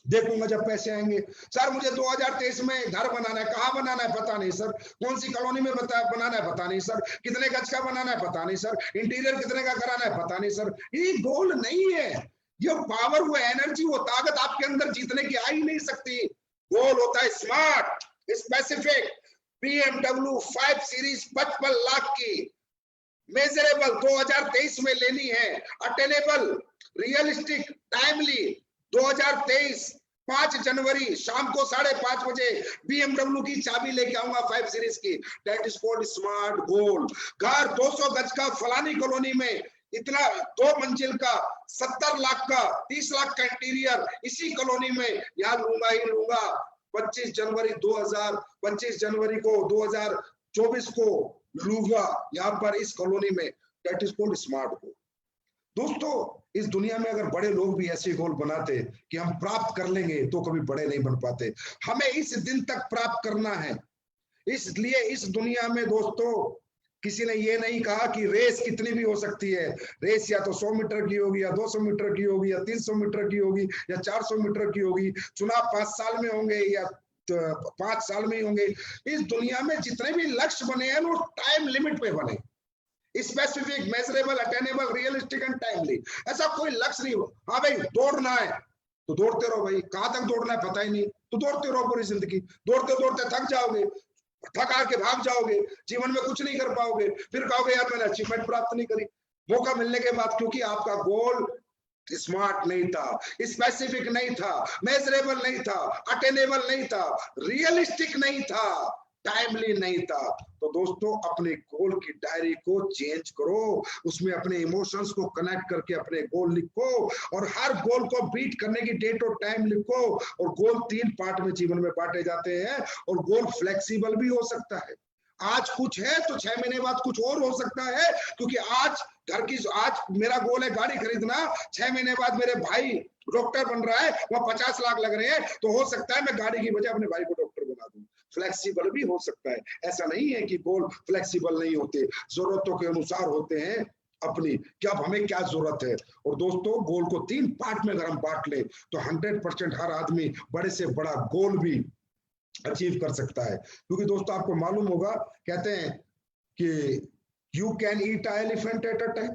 Speaker 1: देखूंगा जब पैसे आएंगे। सर मुझे 2023 में घर बनाना है। कहाँ बनाना है? पता नहीं सर। कौन सी कॉलोनी में बनाना है? पता नहीं सर। कितने गज का बनाना है? पता नहीं सर। इंटीरियर कितने का कराना है? पता नहीं सर। ये गोल नहीं है। ये पावर, वो एनर्जी, वो ताकत आपके अंदर जीतने की आ ही नहीं सकती। गोल होता है smart, specific. BMW 5 series 55 lakh की मेजरेबल 2023 में लेनी है, अटेनेबल, रियलिस्टिक, टाइमली। 2023 5 जनवरी शाम को 5:30 बजे BMW की चाबी लेके आऊंगा 5 सीरीज की। दैट इज कॉल्ड स्मार्ट गोल। घर 200 गज का फलानी कॉलोनी में, इतना 2 मंजिल का, 70 लाख का, 30 लाख का इंटीरियर, इसी कॉलोनी में यहाँ लूंगा ही लूंगा। 25 जनवरी को 2024 को लूंगा यहाँ पर इस कॉलोनी में। दैट इज कॉल्ड स्मार्ट गोल। दोस्तों, इस दुनिया में अगर बड़े लोग भी ऐसे गोल बनाते कि हम प्राप्त कर लेंगे, तो कभी बड़े नहीं बन पाते। हमें इस दिन तक प्राप्त करना है। इसलिए इस दुनिया में दोस्तों, किसी ने ये नहीं कहा कि रेस कितनी भी हो सकती है। रेस या तो 100 मीटर की होगी, या 200 मीटर की होगी, या 300 मीटर की होगी, या 400 मीटर की होगी। चुनाव 5 साल में होंगे या 5 साल में ही होंगे। इस दुनिया में जितने भी लक्ष्य बने हैं, वो टाइम लिमिट पे बने। Specific, measurable, attainable, realistic and timely. ऐसा कोई लक्ष्य नहीं हो। हाँ भाई, दौड़ना है तो दौड़ते रहो भाई। कहाँ तक दौड़ना है पता ही नहीं, तो दौड़ते रहो पूरी जिंदगी। दौड़ते दौड़ते थक जाओगे, थक आके भाग जाओगे, जीवन में कुछ नहीं कर पाओगे। फिर कहोगे यार मैंने अचीवमेंट प्राप्त नहीं करी, मौका मिलने के बाद, क्योंकि आपका गोल स्मार्ट नहीं था, स्पेसिफिक नहीं था, मेजरेबल नहीं था, अटेनेबल नहीं था, रियलिस्टिक नहीं था, टाइमली नहीं था। तो दोस्तों, अपने गोल की डायरी को चेंज करो, उसमें अपने इमोशंस को कनेक्ट करके अपने गोल लिखो, और हर गोल को बीट करने की डेट और टाइम लिखो। और गोल 3 पार्ट में जीवन में बांटे जाते हैं, और गोल फ्लेक्सिबल भी हो सकता है। आज कुछ है तो 6 महीने बाद कुछ और हो सकता है, क्योंकि आज मेरा गोल है गाड़ी खरीदना, 6 महीने बाद मेरे भाई डॉक्टर बन रहा है, वह 50 लाख लग रहे हैं, तो हो सकता है मैं गाड़ी की वजह अपने भाई को डॉक्टर बना दूं। फ्लेक्सिबल भी हो सकता है। ऐसा नहीं है कि गोल फ्लेक्सिबल नहीं होते, जरूरतों के अनुसार होते हैं अपनी, क्या हमें क्या जरूरत है। और दोस्तों, गोल को 3 पार्ट में अगर हम बांट ले, तो 100% हर आदमी बड़े से बड़ा गोल भी अचीव कर सकता है। क्योंकि दोस्तों, आपको मालूम होगा, कहते हैं कि you can eat a elephant at a time.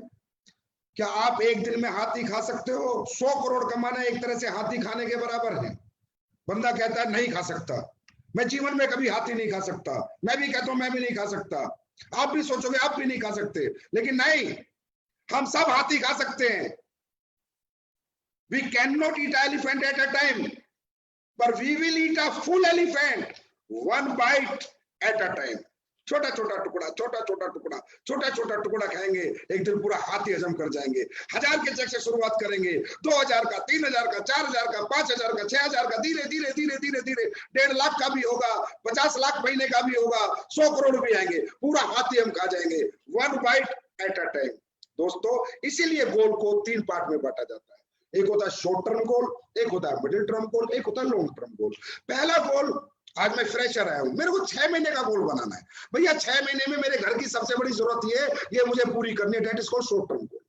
Speaker 1: क्या आप एक दिन में हाथी खा सकते हो? 100 करोड़ कमाना एक तरह से हाथी खाने के बराबर है। बंदा कहता है नहीं खा सकता, मैं जीवन में कभी हाथी नहीं खा सकता। मैं भी कहता हूं मैं भी नहीं खा सकता। आप भी सोचोगे आप भी नहीं खा सकते, लेकिन नहीं, हम सब हाथी खा सकते हैं। We can not eat elephant at a time, but we will eat a full elephant one bite at a time. छोटा छोटा टुकड़ा, छोटा छोटा टुकड़ा, छोटा छोटा टुकड़ा खाएंगे, एक दिन पूरा हाथी हजम कर जाएंगे। 1000 के चेक से शुरुआत करेंगे, 2000 का, 3000 का, 4000 का, 5000 का, 6000 का, धीरे धीरे धीरे धीरे धीरे 1.5 लाख का भी होगा, 50 लाख महीने का भी होगा, 100 करोड़ भी आएंगे, पूरा हाथी हम खा जाएंगे, 1 बाइट एट अ टाइम। दोस्तों, इसीलिए गोल को 3 पार्ट में बांटा जाता है। एक होता है शॉर्ट टर्म गोल, एक होता है मिडिल टर्म गोल, एक होता है लॉन्ग टर्म गोल। पहला गोल, आज मैं फ्रेशर आया हूं, मेरे को 6 महीने का गोल बनाना है। भैया 6 महीने में मेरे घर की सबसे बड़ी जरूरत ये मुझे पूरी करनी है, that is called short term goal.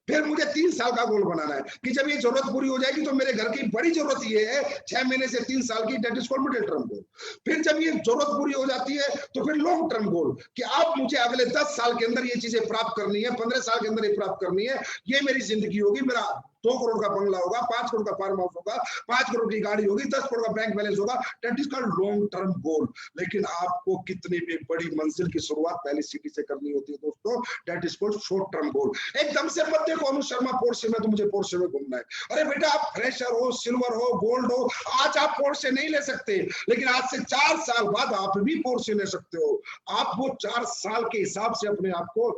Speaker 1: फिर मुझे 3 साल का गोल बनाना है कि जब ये जरूरत पूरी हो जाएगी तो मेरे घर की बड़ी जरूरत ये है 6 महीने से 3 साल की, that is called middle term goal. फिर जब ये जरूरत पूरी हो जाती है तो फिर लॉन्ग टर्म गोल कि अब मुझे अगले 10 साल के अंदर ये चीजें प्राप्त करनी है, 15 साल के अंदर ये प्राप्त करनी है, ये मेरी जिंदगी होगी, मेरा 2 करोड़ का बंगला होगा, 5 करोड़ का फार्म हाउस होगा, 5 करोड़ की गाड़ी होगी, 10 करोड़ का बैंक बैलेंस होगा, that is called long term goal. लेकिन आपको कितनी भी बड़ी मंजिल की शुरुआत पहली सीढ़ी से करनी होती है दोस्तों, that is called short term goal. एकदम से मत देखो अनुज शर्मा पोर्शे में, तो मुझे पोर्शे में घूमना है। अरे बेटा, आप फ्रेशर हो, सिल्वर हो, गोल्ड हो, आज आप पोर्शे नहीं ले सकते, लेकिन आज से 4 साल बाद आप भी पोर्शे ले सकते हो। आप वो 4 साल के हिसाब से अपने आप को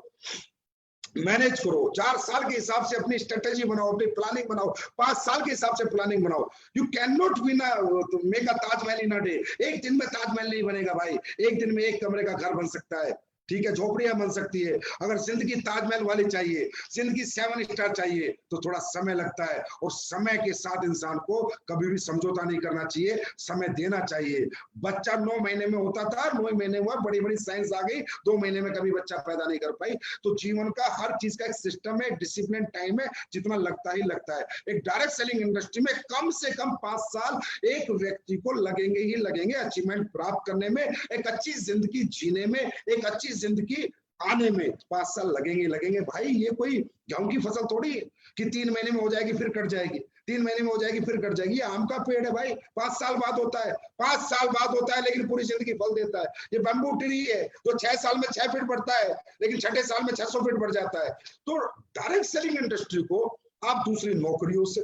Speaker 1: मैनेज करो, 4 साल के हिसाब से अपनी स्ट्रेटेजी बनाओ, अपनी प्लानिंग बनाओ, 5 साल के हिसाब से प्लानिंग बनाओ। You can not make a Taj Mahal in a day. एक दिन में ताजमहल नहीं बनेगा भाई, एक दिन में एक कमरे का घर बन सकता है, ठीक है, झोपड़ियां बन सकती है। अगर जिंदगी ताजमहल वाली चाहिए, जिंदगी 7 स्टार चाहिए, तो थोड़ा समय लगता है, और समय के साथ इंसान को कभी भी समझौता नहीं करना चाहिए, समय देना चाहिए। बच्चा 9 महीने में होता था, 9 महीने हुआ, बड़ी बड़ी साइंस आ गई, 2 महीने में कभी बच्चा पैदा नहीं कर पाई। तो जीवन का हर चीज का एक सिस्टम है, डिसिप्लिन टाइम है, जितना लगता ही लगता है। एक डायरेक्ट सेलिंग इंडस्ट्री में कम से कम 5 साल एक व्यक्ति को लगेंगे ही लगेंगे अचीवमेंट प्राप्त करने में, एक अच्छी जिंदगी जीने में, एक अच्छी जिंदगी आने में 5 साल लगेंगे भाई। ये कोई गेहूं की फसल थोड़ी कि 3 महीने में हो जाएगी फिर कट जाएगी, 3 महीने में हो जाएगी फिर कट जाएगी। ये आम का पेड़ है भाई, 5 साल बाद होता है, 5 साल बाद होता है, लेकिन पूरी जिंदगी फल देता है। ये बैम्बू ट्री है तो 6 साल में 6 फीट बढ़ता है, लेकिन 6ठे साल में 600 फीट बढ़ जाता है। तो डायरेक्ट सेलिंग इंडस्ट्री को आप दूसरी नौकरियों से,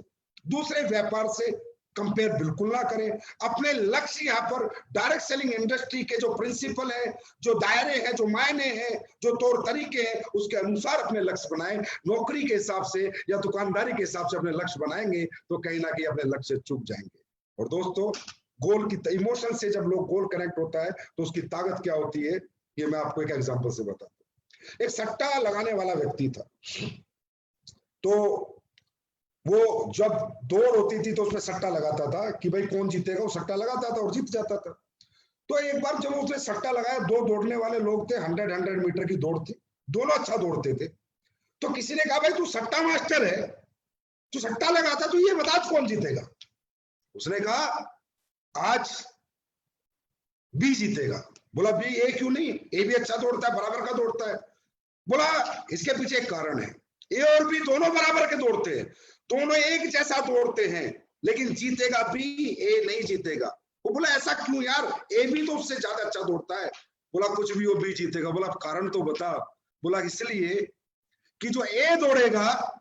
Speaker 1: दूसरे व्यापार से कंपेयर बिल्कुल ना करें। अपने लक्ष्य यहाँ पर डायरेक्ट सेलिंग इंडस्ट्री के जो प्रिंसिपल है, जो दायरे हैं, जो मायने हैं, जो तौर तरीके हैं, उसके अनुसार अपने लक्ष्य बनाएं। नौकरी के हिसाब से या दुकानदारी के हिसाब से अपने लक्ष्य बनाएंगे तो कहीं ना कहीं अपने लक्ष्य चूक जाएंगे। और दोस्तों, गोल की इमोशन से जब लोग गोल कनेक्ट होता है तो उसकी ताकत क्या होती है, ये मैं आपको एक एग्जाम्पल से बताता हूँ। एक सट्टा लगाने वाला व्यक्ति था, तो वो जब दौड़ होती थी तो उसमें सट्टा लगाता था कि भाई कौन जीतेगा, वो सट्टा लगाता था और जीत जाता था। तो एक बार जब उसने सट्टा लगाया, 2 दौड़ने वाले लोग थे, 100 मीटर की दौड़ थी, दोनों अच्छा दौड़ते थे। तो किसी ने कहा भाई तू सट्टा मास्टर है, तू सट्टा लगाता, तो ये बता कौन जीतेगा। उसने कहा आज बी जीतेगा। बोला बी, ए क्यों नहीं, ए भी अच्छा दौड़ता है, बराबर का दौड़ता है। बोला इसके पीछे एक कारण है, ए और बी दोनों बराबर के दौड़ते हैं, दोनों एक जैसा दौड़ते हैं, लेकिन जीतेगा बी, ए नहीं जीतेगा। वो बोला ऐसा क्यों यार, ए भी तो उससे ज्यादा अच्छा दौड़ता है। बोला कुछ भी हो, बी जीतेगा। बोला कारण तो बता। बोला इसलिए कि जो ए दौड़ेगा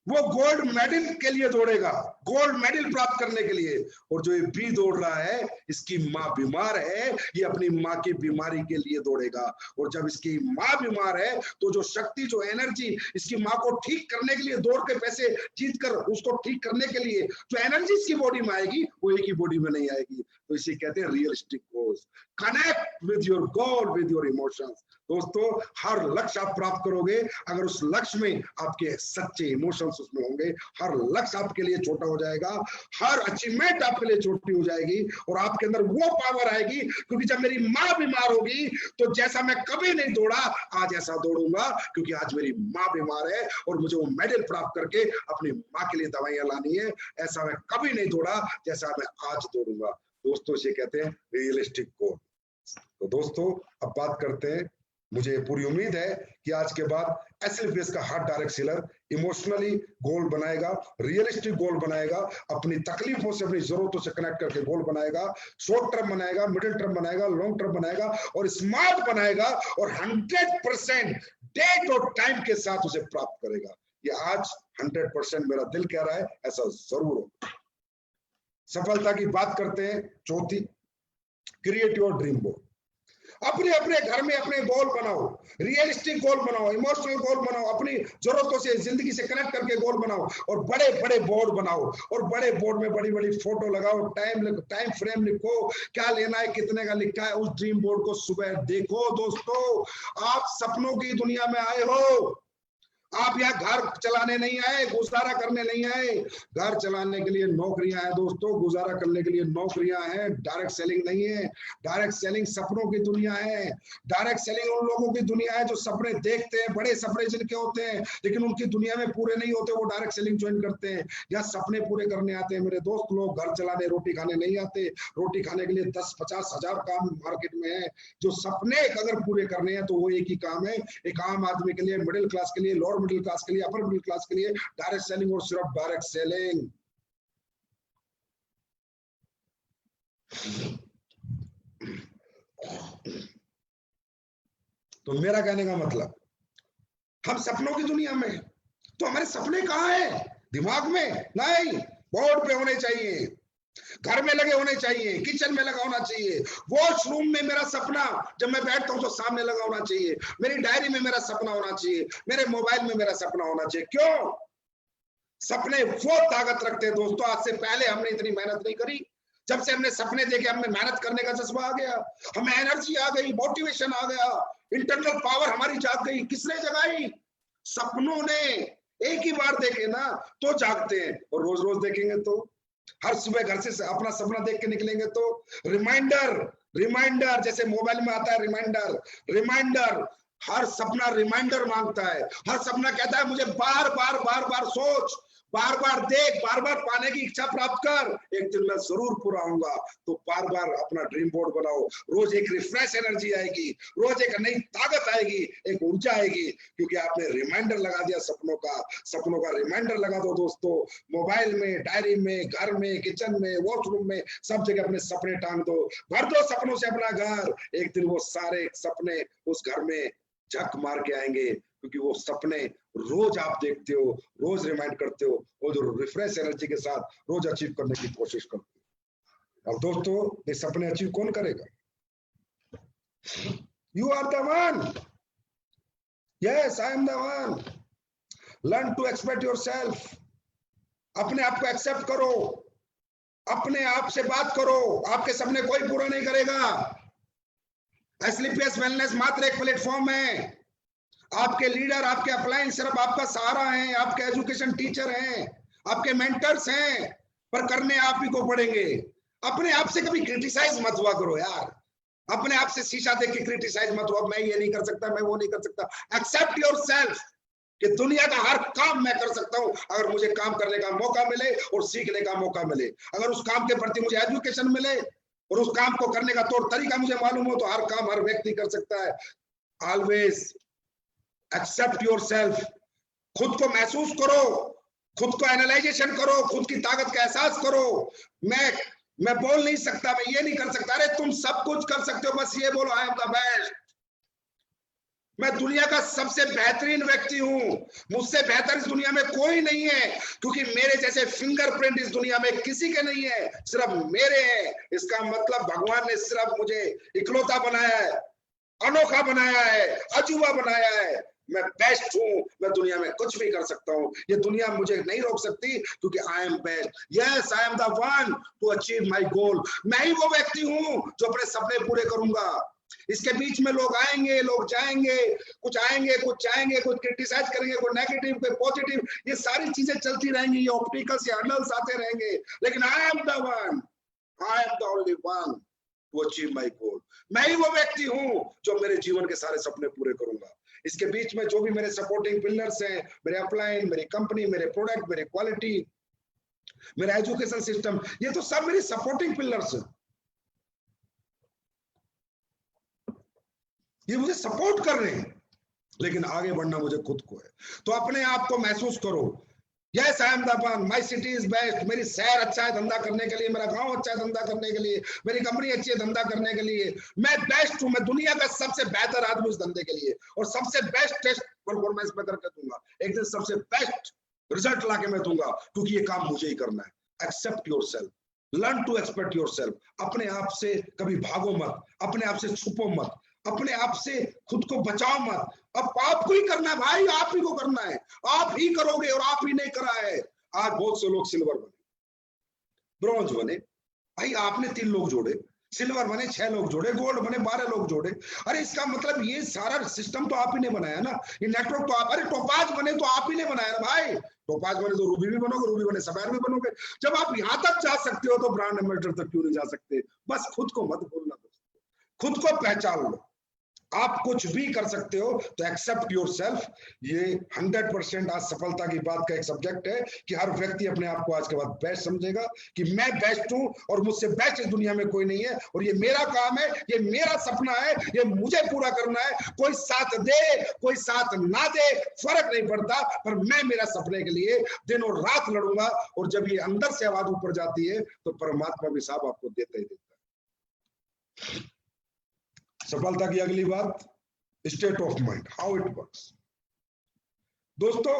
Speaker 1: वो गोल्ड मेडल के लिए दौड़ेगा, गोल्ड मेडल प्राप्त करने के लिए, और जो ये बी दौड़ रहा है, इसकी माँ बीमार है, ये अपनी माँ की बीमारी के लिए दौड़ेगा। और जब इसकी माँ बीमार है तो जो शक्ति, जो एनर्जी इसकी माँ को ठीक करने के लिए, दौड़ के पैसे जीत कर उसको ठीक करने के लिए जो एनर्जी इसकी बॉडी में आएगी, वो एक ही बॉडी में नहीं आएगी। तो इसे कहते हैं realistic goals. Connect with your goal, with your emotions. दोस्तों, हर लक्ष्य आप प्राप्त करोगे अगर उस लक्ष्य में आपके सच्चे इमोशंस उसमें होंगे। हर लक्ष्य आपके लिए छोटा हो जाएगा, हर अचीवमेंट आपके लिए छोटी हो जाएगी, और आपके अंदर वो पावर आएगी, क्योंकि जब मेरी माँ बीमार होगी तो जैसा मैं कभी नहीं दौड़ा, आज ऐसा दौड़ूंगा, क्योंकि आज मेरी माँ बीमार है और मुझे वो मेडल प्राप्त करके अपनी माँ के लिए दवाइयां लानी है। ऐसा मैं कभी नहीं दौड़ा जैसा मैं आज दौड़ूंगा। दोस्तों, इसे कहते हैं रियलिस्टिक गोल। तो दोस्तों, अब बात करते हैं, मुझे पूरी उम्मीद है कि आज के बाद एसएलपीएस का हर डायरेक्ट सेलर इमोशनली गोल बनाएगा, रियलिस्टिक गोल बनाएगा, अपनी तकलीफों से, अपनी जरूरतों से कनेक्ट करके गोल बनाएगा, शॉर्ट टर्म बनाएगा, मिडिल टर्म बनाएगा, लॉन्ग टर्म बनाएगा, और स्मार्ट बनाएगा, और 100% डेट और टाइम के साथ उसे प्राप्त करेगा। ये आज 100% मेरा दिल कह रहा है ऐसा जरूर हो। सफलता की बात करते हैं, चौथी, क्रिएट योर ड्रीम बोर्ड। अपने अपने घर में अपने गोल बनाओ, रियलिस्टिक गोल बनाओ, इमोशनल गोल बनाओ, अपनी जरूरतों से जिंदगी से कनेक्ट करके गोल बनाओ, और बड़े बड़े बोर्ड बनाओ, और बड़े बोर्ड में बड़ी बड़ी फोटो लगाओ, टाइम फ्रेम लिखो, क्या लेना है, कितने का लिखा है, उस ड्रीम बोर्ड को सुबह देखो। दोस्तों, आप सपनों की दुनिया में आए हो, आप यहाँ घर चलाने नहीं आए, गुजारा करने नहीं आए। घर चलाने के लिए नौकरियां हैं दोस्तों, गुजारा करने के लिए नौकरियां हैं, डायरेक्ट सेलिंग नहीं है। डायरेक्ट सेलिंग सपनों की दुनिया है। डायरेक्ट सेलिंग उन लोगों की दुनिया है जो सपने देखते हैं, बड़े सपने जिनके होते हैं, लेकिन उनकी दुनिया में पूरे नहीं होते, वो डायरेक्ट सेलिंग ज्वाइन करते हैं। या सपने पूरे करने आते हैं मेरे दोस्त लोग, घर चलाने रोटी खाने नहीं आते। रोटी खाने के लिए 10-50 हजार काम मार्केट में है। जो सपने अगर पूरे करने हैं तो वो एक ही काम है, एक आम आदमी के लिए, मिडिल क्लास के लिए, लोअर मिडिल क्लास के लिए, अपर मिडिल क्लास के लिए, डायरेक्ट सेलिंग और सिर्फ डायरेक्ट सेलिंग। तो मेरा कहने का मतलब, हम सपनों की दुनिया में, तो हमारे सपने कहां हैं? दिमाग में नहीं, बोर्ड पे होने चाहिए, घर में लगे होने चाहिए, किचन में लगा होना चाहिए, वॉशरूम में मेरा सपना जब मैं बैठता हूं तो सामने लगा होना चाहिए, मेरी डायरी में मेरा सपना होना चाहिए, मेरे मोबाइल में मेरा सपना होना चाहिए। क्यों? सपने वो ताकत रखते हैं दोस्तों। आज से पहले हमने इतनी मेहनत नहीं करी, जब से हमने सपने देखे हमें मेहनत करने का जज्बा आ गया, हमें एनर्जी आ गई, मोटिवेशन आ गया, इंटरनल पावर हमारी जाग गई। किसने जगाई? सपनों ने। एक ही बार देखे ना तो जागते हैं, और रोज रोज देखेंगे तो, हर सुबह घर से अपना सपना देख के निकलेंगे तो रिमाइंडर जैसे मोबाइल में आता है रिमाइंडर, हर सपना रिमाइंडर मांगता है। हर सपना कहता है मुझे बार बार सोच, बार बार देख, बार बार पाने की इच्छा प्राप्त कर, एक दिन मैं जरूर पूरा होऊंगा। तो बार बार अपना ड्रीम बोर्ड बनाओ, रोज एक रिफ्रेश एनर्जी आएगी, रोज एक नई ताकत आएगी, एक ऊर्जा आएगी, क्योंकि आपने रिमाइंडर लगा दिया सपनों का रिमाइंडर लगा दो दोस्तों। मोबाइल में, डायरी में, घर में, किचन में, वॉशरूम में, सब जगह अपने सपने टांग दो, भर दो सपनों से अपना घर। एक दिन वो सारे सपने उस घर में झक मार के आएंगे, क्योंकि वो सपने रोज आप देखते हो, रोज रिमाइंड करते हो, वो जो रिफ्रेश एनर्जी के साथ रोज अचीव करने की कोशिश करते हो। और दोस्तों, ये सपने अचीव कौन करेगा? You are the one. Yes, I am the one. Learn to expect yourself. अपने आप को एक्सेप्ट करो, अपने आप से बात करो, आपके सपने कोई पूरा नहीं करेगा। एसलीपीएस वेलनेस मात्र एक प्लेटफॉर्म है। आपके लीडर, आपके अपलाइन सिर्फ आपका सहारा हैं, आपके एजुकेशन टीचर हैं, आपके मेंटर्स हैं, पर करने आप ही को पड़ेंगे। अपने आप से कभी क्रिटिसाइज मत हुआ करो यार। अपने आप से शीशा देख के क्रिटिसाइज मत हुआ, मैं ये नहीं कर सकता, मैं वो नहीं कर सकता। एक्सेप्ट योरसेल्फ कि दुनिया का हर काम मैं कर सकता हूं, अगर मुझे काम करने का मौका मिले और सीखने का मौका मिले, अगर उस काम के प्रति मुझे एजुकेशन मिले और उस काम को करने का तौर तरीका मुझे मालूम हो, तो हर काम हर व्यक्ति कर सकता है। Always accept yourself. खुद को महसूस करो, खुद को एनालाइजेशन करो, खुद की ताकत का एहसास करो। मैं बोल नहीं सकता, मैं ये नहीं कर सकता, अरे तुम सब कुछ कर सकते हो, बस ये बोलो आई एम द बेस्ट। मैं दुनिया का सबसे बेहतरीन व्यक्ति हूं, मुझसे बेहतर इस दुनिया में कोई नहीं है, क्योंकि मेरे जैसे फिंगरप्रिंट इस दुनिया में किसी के नहीं है, सिर्फ मेरे हैं। इसका मतलब भगवान ने सिर्फ मुझे इकलौता बनाया है, अनोखा बनाया है, अजूबा बनाया है। मैं बेस्ट हूं, मैं दुनिया में कुछ भी कर सकता हूं, ये दुनिया मुझे नहीं रोक सकती, क्योंकि I am best. Yes, I am the one two achieve my goal. मैं ही वो व्यक्ति हूं जो अपने सपने पूरे करूंगा। इसके बीच में लोग आएंगे, लोग जाएंगे, कुछ आएंगे, कुछ जाएंगे, कुछ क्रिटिसाइज करेंगे, कोई नेगेटिव, कोई पॉजिटिव, ये सारी चीजें चलती रहेंगी, ये ऑप्टिकल्स, ये हर्डल्स आते रहेंगे, लेकिन आई am the one, I am the only one two achieve my goal. मैं ही वो व्यक्ति हूं जो मेरे जीवन के सारे सपने पूरे करूंगा। इसके बीच में जो भी मेरे सपोर्टिंग पिलर्स हैं, मेरे अपलाइन, मेरी कंपनी, मेरे प्रोडक्ट, मेरे क्वालिटी, मेरा एजुकेशन सिस्टम, ये तो सब मेरी सपोर्टिंग पिलर्स हैं, ये मुझे सपोर्ट कर रहे हैं, लेकिन आगे बढ़ना मुझे खुद को है। तो अपने आप को महसूस करो, yes I am the one, my city is best. मेरी शहर अच्छा है धंधा करने के लिए, मेरा गांव अच्छा है धंधा करने के लिए, मेरी कंपनी अच्छी है धंधा करने के लिए। मैं बेस्ट हूं, मैं दुनिया का सबसे बेहतर आदमी उस धंधे के लिए, और सबसे बेस्ट टेस्ट परफॉर्मेंस में करके दूंगा। एक दिन सबसे बेस्ट रिजल्ट लाके मैं दूंगा, क्योंकि ये काम मुझे ही करना है। Accept yourself, learn to expect yourself. अपने आप से कभी भागो मत, अपने आप से छुपो मत, अपने आप से खुद को बचाओ मत। अब आपको ही करना है भाई, आप ही को करना है, आप ही करोगे और आप ही ने करा है। आज बहुत से लोग सिल्वर बने, ब्रॉन्ज बने, भाई आपने 3 लोग जोड़े, सिल्वर बने 6 लोग जोड़े, गोल्ड बने 12 लोग जोड़े। अरे इसका मतलब ये सारा सिस्टम तो आप ही ने बनाया ना, ये नेटवर्क तो आप, अरे टोपाज बने तो आप ही ने बनाया ना भाई, टोपाज बने तो रूबी भी बनोगे, रूबी बने सफेद भी बनोगे। जब आप यहां तक जा सकते हो तो ब्रांड एम्बेसडर तक क्यों नहीं जा सकते? बस खुद को मत भूलना, खुद को पहचान लो। आप कुछ भी कर सकते हो तो एक्सेप्ट योर सेल्फ। ये 100% आज सफलता की बात का एक सब्जेक्ट है कि हर व्यक्ति अपने आप को आज के बाद बेस्ट समझेगा कि मैं बेस्ट हूं और मुझसे बेस्ट इस दुनिया में कोई नहीं है, और ये मेरा काम है, ये मेरा सपना है, ये मुझे पूरा करना है। कोई साथ दे कोई साथ ना दे फर्क नहीं पड़ता, पर मैं मेरा सपने के लिए दिन और रात लड़ूंगा। और जब ये अंदर से आवाज ऊपर जाती है तो परमात्मा भी साहब आपको देता ही देता है। सफलता की अगली बात, state of mind, how it works. दोस्तों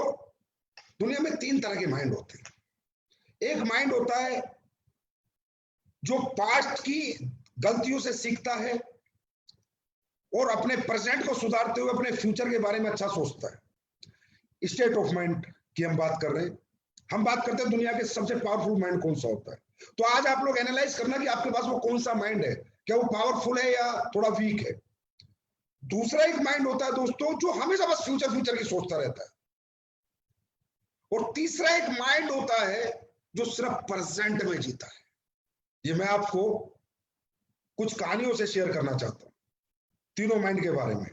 Speaker 1: दुनिया में 3 तरह के माइंड होते हैं। एक माइंड होता है जो पास्ट की गलतियों से सीखता है और अपने प्रेजेंट को सुधारते हुए अपने फ्यूचर के बारे में अच्छा सोचता है। स्टेट ऑफ माइंड की हम बात कर रहे हैं। हम बात करते हैं दुनिया के सबसे पावरफुल माइंड कौन सा होता है। तो आज आप लोग एनालाइज करना कि आपके पास वो कौन सा माइंड है, क्या वो पावरफुल है या थोड़ा वीक है। दूसरा एक माइंड होता है दोस्तों जो हमेशा बस फ्यूचर फ्यूचर की सोचता रहता है। और तीसरा एक माइंड होता है जो सिर्फ प्रेजेंट में जीता है। ये मैं आपको कुछ कहानियों से शेयर करना चाहता हूं तीनों माइंड के बारे में।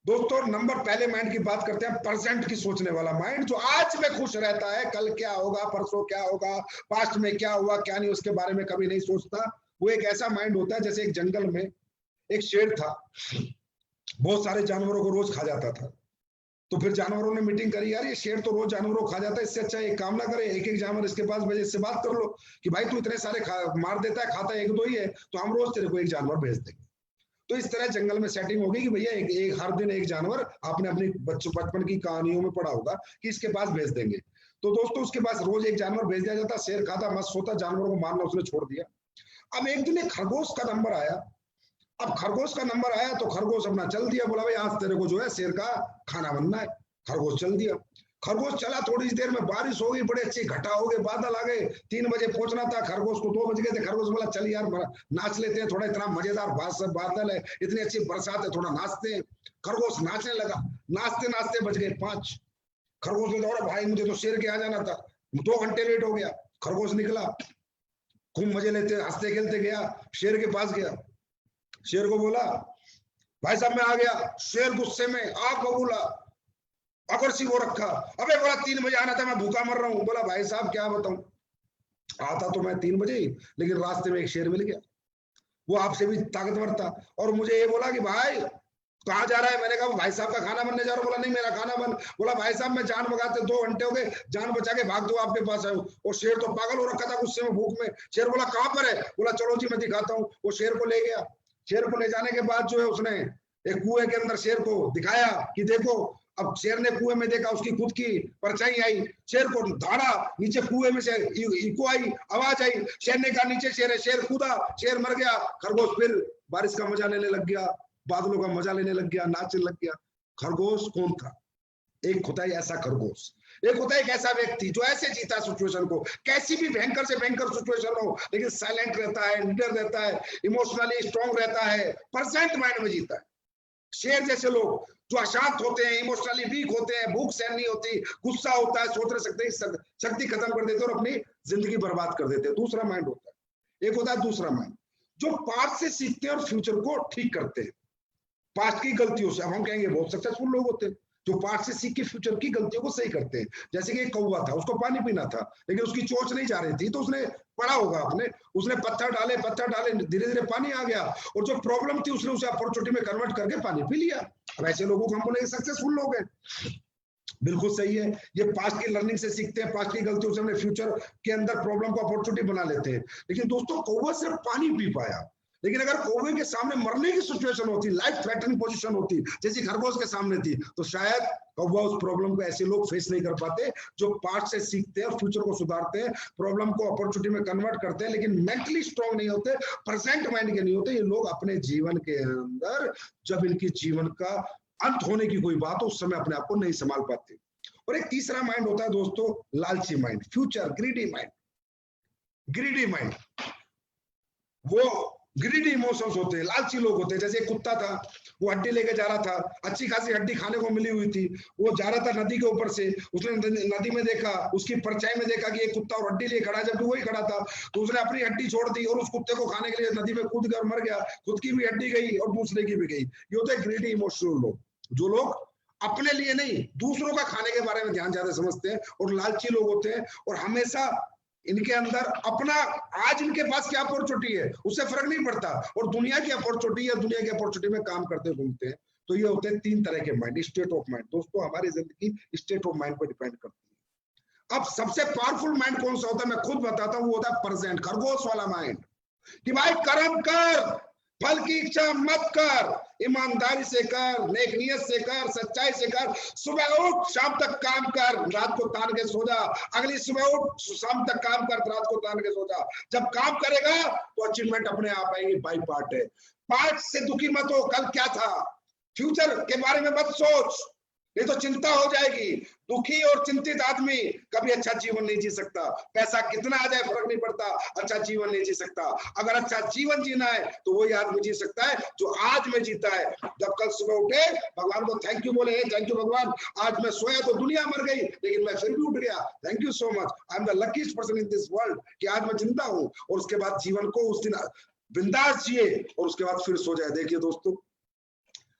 Speaker 1: दोस्तों नंबर पहले माइंड की बात करते हैं, प्रेजेंट की सोचने वाला माइंड, जो आज में खुश रहता है, कल क्या होगा, परसों क्या होगा, पास्ट में क्या हुआ क्या नहीं, उसके बारे में कभी नहीं सोचता। वो एक ऐसा माइंड होता है जैसे एक जंगल में एक शेर था, बहुत सारे जानवरों को रोज खा जाता था। तो फिर जानवरों ने मीटिंग करी, यार ये शेर तो रोज जानवरों को खा जाता है, इससे अच्छा एक काम ना करे, एक एक जानवर इसके पास भेजे, इससे बात कर लो कि भाई तू इतने सारे मार देता है, खाता है एक दो ही है, तो हम रोज तेरे को एक जानवर भेज देंगे। तो इस तरह जंगल में सेटिंग होगी कि भैया एक हर दिन एक जानवर, आपने अपनी बचपन की कहानियों में पढ़ा होगा कि इसके पास भेज देंगे। तो दोस्तों उसके पास रोज एक जानवर भेज दिया जाता, शेर खाता मस्त सोता, जानवरों को मारना उसने छोड़ दिया। अब एक दिन एक खरगोश का नंबर आया। अब खरगोश का नंबर आया तो खरगोश अपना चल दिया, बोला भाई आज तेरे को जो है शेर का खाना बनना है। खरगोश चल दिया, खरगोश चला, थोड़ी देर में बारिश हो गई, बड़े अच्छे घटा हो गए, बादल आ गए, 3 बजे पहुंचना था, खरगोश को 2 बज गए थे। खरगोश बोला चल यार नाच लेते हैं थोड़ा, इतना मजेदार बादल है, इतनी अच्छी बरसात है, थोड़ा नाचते हैं। खरगोश नाचने लगा, नाचते नाचते बज गए 5। खरगोश ने दौड़ा, भाई मुझे तो शेर के आ जाना था, 2 घंटे लेट हो गया। खरगोश निकला, खूब मजे लेते हंसते खेलते गया, शेर के पास गया, शेर को बोला भाई साहब मैं आ गया। शेर गुस्से में आग बबूला, अग्रेसिव हो रखा, अबे बोला 3 बजे आना था, मैं भूखा मर रहा हूं। बोला भाई साहब क्या बताऊं, आता तो मैं 3 बजे ही, लेकिन रास्ते में एक शेर मिल गया, वो आपसे भी ताकतवर था, और मुझे ये बोला कि भाई कहाँ जा रहा है। मैंने कहा भाई साहब का खाना बनने जा रहा हूँ। बोला नहीं मेरा खाना बन। बोला भाई साहब मैं जान बचाते 2 घंटे हो गए, जान बचा के भाग दो आपके पास आया। और शेर तो पागल हो रखा था गुस्से में, भूख में। शेर बोला कहाँ पर है। बोला चलो जी मैं दिखाता हूँ। वो शेर को ले गया। शेर को ले जाने के बाद जो है उसने एक कुएं के अंदर शेर को दिखाया कि देखो। अब शेर ने कुएं में देखा, उसकी खुद की परछाई आई, शेर को धारा, नीचे कुएं में से इको आई, आवाज आई, शेर ने कहा नीचे शेर है, शेर कूदा, शेर मर गया। खरगोश फिर बारिश का मजा लेने लग गया, बादलों का मजा लेने लग गया, नाचने लग गया। खरगोश कौन था? एक होता है ऐसा खरगोश, एक होता है एक ऐसा व्यक्ति जो ऐसे जीता सिचुएशन को, कैसी भी भयंकर से भयंकर सिचुएशन हो, लेकिन साइलेंट रहता है, लीडर रहता है, इमोशनली स्ट्रांग रहता है, प्रेजेंट माइंड में जीता है। शेर जैसे लोग जो अशांत होते हैं, इमोशनली वीक होते हैं, भूख सहन नहीं होती, गुस्सा होता है, सोच नहीं सकते, शक्ति खत्म कर देते और अपनी जिंदगी बर्बाद कर देते हैं। दूसरा माइंड होता है, एक होता है दूसरा माइंड जो पास्ट से सीखते हैं और फ्यूचर को ठीक करते हैं पास्ट की गलतियों से। अब हम कहेंगे बहुत सक्सेसफुल लोग होते हैं जो पास्ट से सीख के फ्यूचर की गलतियों को सही करते हैं। जैसे कि एक कौवा था, उसको पानी पीना था, लेकिन उसकी चोंच नहीं जा रही थी, तो उसने पढ़ा होगा आपने, उसने पत्थर डाले, धीरे धीरे पानी आ गया, और जो प्रॉब्लम थी उसने उसे अपॉर्चुनिटी में कन्वर्ट करके पानी पी लिया। अब ऐसे लोगों को हम बोलेंगे सक्सेसफुल लोग हैं। बिल्कुल सही है, ये पास्ट की लर्निंग से सीखते हैं, पास्ट की गलतियों से अपने फ्यूचर के अंदर प्रॉब्लम को अपॉर्चुनिटी बना लेते हैं। लेकिन दोस्तों कौवा सिर्फ पानी पी पाया, लेकिन अगर कौवे के सामने मरने की सिचुएशन होती, लाइफ थ्रेटनिंग पोजीशन होती, जैसी खरगोश के सामने थी, तो शायद कौवा उस प्रॉब्लम को ऐसे लोग फेस नहीं कर पाते जो पास्ट से सीखते हैं, फ्यूचर को सुधारते हैं, प्रॉब्लम को अपॉर्चुनिटी में कन्वर्ट करते हैं, लेकिन मेंटली स्ट्रांग नहीं होते, प्रेजेंट माइंड के नहीं होते। ये लोग अपने जीवन के अंदर जब इनकी जीवन का अंत होने की कोई बात हो, उस समय अपने आप को नहीं संभाल पाते। और एक तीसरा माइंड होता है दोस्तों, लालची mind, future greedy mind. Greedy mind, वो ग्रीडी इमोशंस होते हैं, लालची लोग होते हैं। जैसे एक कुत्ता था, वो हड्डी लेके जा रहा था, अच्छी खासी हड्डी खाने को मिली हुई थी, वो जा रहा था नदी के ऊपर से, उसने नदी में देखा, उसकी परछाई में देखा कि एक कुत्ता और हड्डी लिए खड़ा है, जबकि वही खड़ा था, तो उसने अपनी हड्डी छोड़ दी और उस कुत्ते को खाने के लिए नदी में कूद कर मर गया। खुद की भी हड्डी गई और दूसरे की भी गई। ये होते हैं ग्रीडी इमोशनल लोग, जो लोग अपने लिए नहीं, दूसरों का खाने के बारे में ध्यान ज्यादा समझते हैं और लालची लोग होते हैं। और हमेशा इनके अंदर अपना, आज इनके पास क्या अपॉर्चुनिटी है उससे फर्क नहीं पड़ता, और दुनिया की अपॉर्चुनिटी या दुनिया की अपॉर्चुनिटी में काम करते घूमते हैं। तो ये होते हैं तीन तरह के माइंड, स्टेट ऑफ माइंड। दोस्तों हमारी जिंदगी स्टेट ऑफ माइंड पर डिपेंड करती है। अब सबसे पावरफुल माइंड कौन सा होता है, मैं खुद बताता हूँ, वो होता है प्रेजेंट, खरगोश वाला माइंड, कि भाई कर्म कर, फल की इच्छा मत कर, ईमानदारी से कर, नेक नियत से कर, सच्चाई से कर, सुबह उठ शाम तक काम कर, रात को तान के सो जा, अगली सुबह उठ शाम तक काम कर, रात को तान के सो जा। जब काम करेगा तो अचीवमेंट अपने आप आएगी, बाई पार्ट है। पार्ट से दुखी मत हो, कल क्या था, फ्यूचर के बारे में मत सोच, नहीं तो चिंता हो जाएगी। दुखी और चिंतित आदमी कभी अच्छा जीवन नहीं जी सकता। पैसा कितना आ जाए फर्क नहीं पड़ता, अच्छा जीवन नहीं जी सकता। अगर अच्छा जीवन जीना है तो वही आदमी जी सकता है जो आज में जीता है। जब कल सुबह उठे, भगवान को थैंक यू बोले, थैंक यू भगवान, आज मैं सोया तो दुनिया मर गई लेकिन मैं फिर भी उठ गया, thank you so much, I am the luckiest person in this world, कि आज मैं जिंदा हूँ। और उसके बाद जीवन को उस दिन बिंदास जिए और उसके बाद फिर सो जाए। देखिए दोस्तों,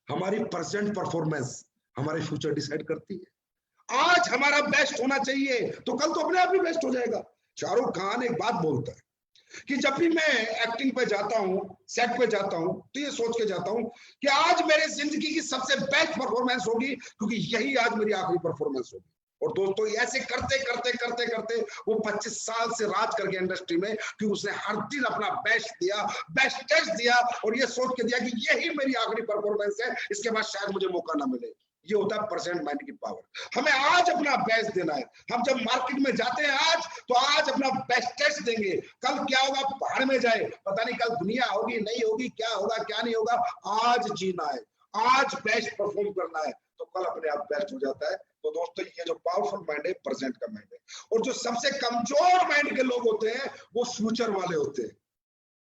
Speaker 1: हमारी प्रेजेंट परफॉर्मेंस हमारे फ्यूचर डिसाइड करती है। आज हमारा बेस्ट होना चाहिए तो कल तो अपने आप ही बेस्ट हो जाएगा। शाहरुख खान एक बात बोलता है कि जब भी मैं एक्टिंग पे जाता हूं, सेट पे जाता हूं, तो ये सोच के जाता हूं कि आज मेरे जिंदगी की सबसे बेस्ट परफॉर्मेंस होगी, क्योंकि यही आज मेरी आखिरी परफॉर्मेंस होगी। और दोस्तों ऐसे करते करते करते करते वो 25 साल से राज करके इंडस्ट्री में, कि उसने हर दिन अपना बेस्ट दिया, बेस्ट टेस्ट दिया, और ये सोच के दिया कि यही मेरी आखिरी परफॉर्मेंस है, इसके बाद शायद मुझे मौका ना मिले। ये होता है प्रेजेंट माइंड की पावर। हमें आज अपना बेस्ट देना है। हम जब मार्केट में जाते हैं आज, तो आज अपना बेस्ट टेस्ट देंगे। कल क्या होगा पहाड़ में जाए, पता नहीं कल दुनिया होगी नहीं होगी, क्या होगा क्या नहीं होगा। आज जीना है, आज बेस्ट परफॉर्म करना है, तो कल अपने आप बेस्ट हो जाता है। तो दोस्तों ये जो पावरफुल माइंड है, प्रेजेंट का माइंड है। और जो सबसे कमजोर माइंड के लोग होते हैं वो फ्यूचर वाले होते हैं।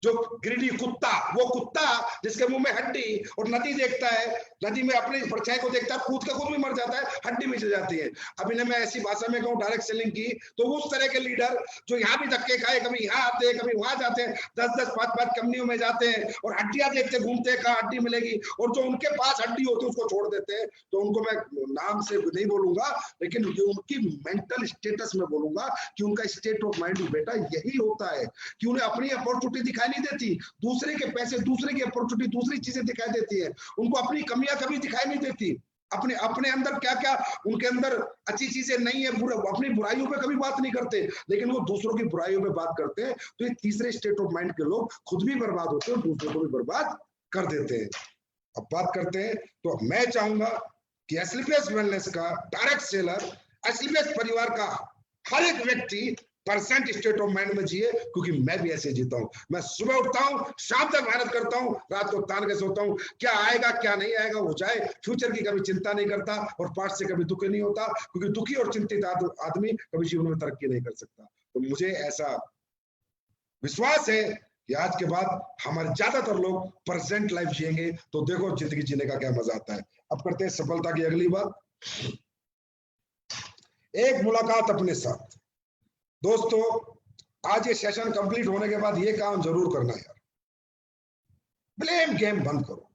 Speaker 1: जो ग्रीडी कुत्ता, वो कुत्ता जिसके मुंह में हड्डी और नदी देखता है, नदी में अपनी परछाई को देखता है, कूद के खुद भी मर जाता है, हड्डी मिल जाती है। अभी ने मैं ऐसी भाषा में कहूँ डायरेक्ट सेलिंग की, तो उस तरह के लीडर जो यहाँ भी धक्के खाए, कभी यहाँ आते हैं कभी वहां जाते हैं, 10-10, 5-5 कंपनियों में जाते हैं और हड्डियां देखते घूमते हैं, कहाँ हड्डी मिलेगी, और जो उनके पास हड्डी होती है उसको छोड़ देते हैं। तो उनको मैं नाम से नहीं बोलूंगा, लेकिन उनकी मेंटल स्टेटस में बोलूंगा कि उनका स्टेट ऑफ माइंड बेटा यही होता है कि उन्हें अपनी अपॉर्चुनिटी दिखाई नहीं देती, दूसरे के पैसे, दूसरे की अपॉर्चुनिटी, दूसरी चीजें दिखाई देती है। उनको अपनी कमियां कभी दिखाई नहीं देती, अपने अपने अंदर क्या क्या उनके अंदर अच्छी चीजें नहीं है, अपनी बुराइयों पे कभी बात नहीं करते, लेकिन वो दूसरों की बुराइयों पे बात करते हैं। तो ये तीसरे स्टेट ऑफ माइंड के लोग खुद भी बर्बाद होते हैं और दूसरों को भी बर्बाद कर देते हैं। अब बात करते हैं, तो मैं चाहूंगा कि एसलीपीएस वेलनेस का डायरेक्ट सेलर, एसलीपीएस परिवार का हर एक व्यक्ति परसेंट स्टेट ऑफ माइंड में जिए, क्योंकि मैं भी ऐसे जीता हूं। मैं सुबह उठता हूं, शाम तक मेहनत करता हूं, रात को तान के सोता हूं, क्या आएगा क्या नहीं आएगा हो जाए, फ्यूचर की कभी चिंता नहीं करता और पास्ट से कभी दुखी नहीं होता, क्योंकि दुखी और चिंतित आदमी कभी जीवन में तरक्की नहीं कर सकता। तो मुझे ऐसा विश्वास है कि आज के बाद हमारे ज्यादातर लोग प्रेजेंट लाइफ जिएंगे, तो देखो जिंदगी जीने का क्या मजा आता है। अब करते हैं सफलता की अगली बात, एक मुलाकात अपने साथ। दोस्तों आज ये सेशन कंप्लीट होने के बाद ये काम जरूर करना यार, ब्लेम गेम बंद करो।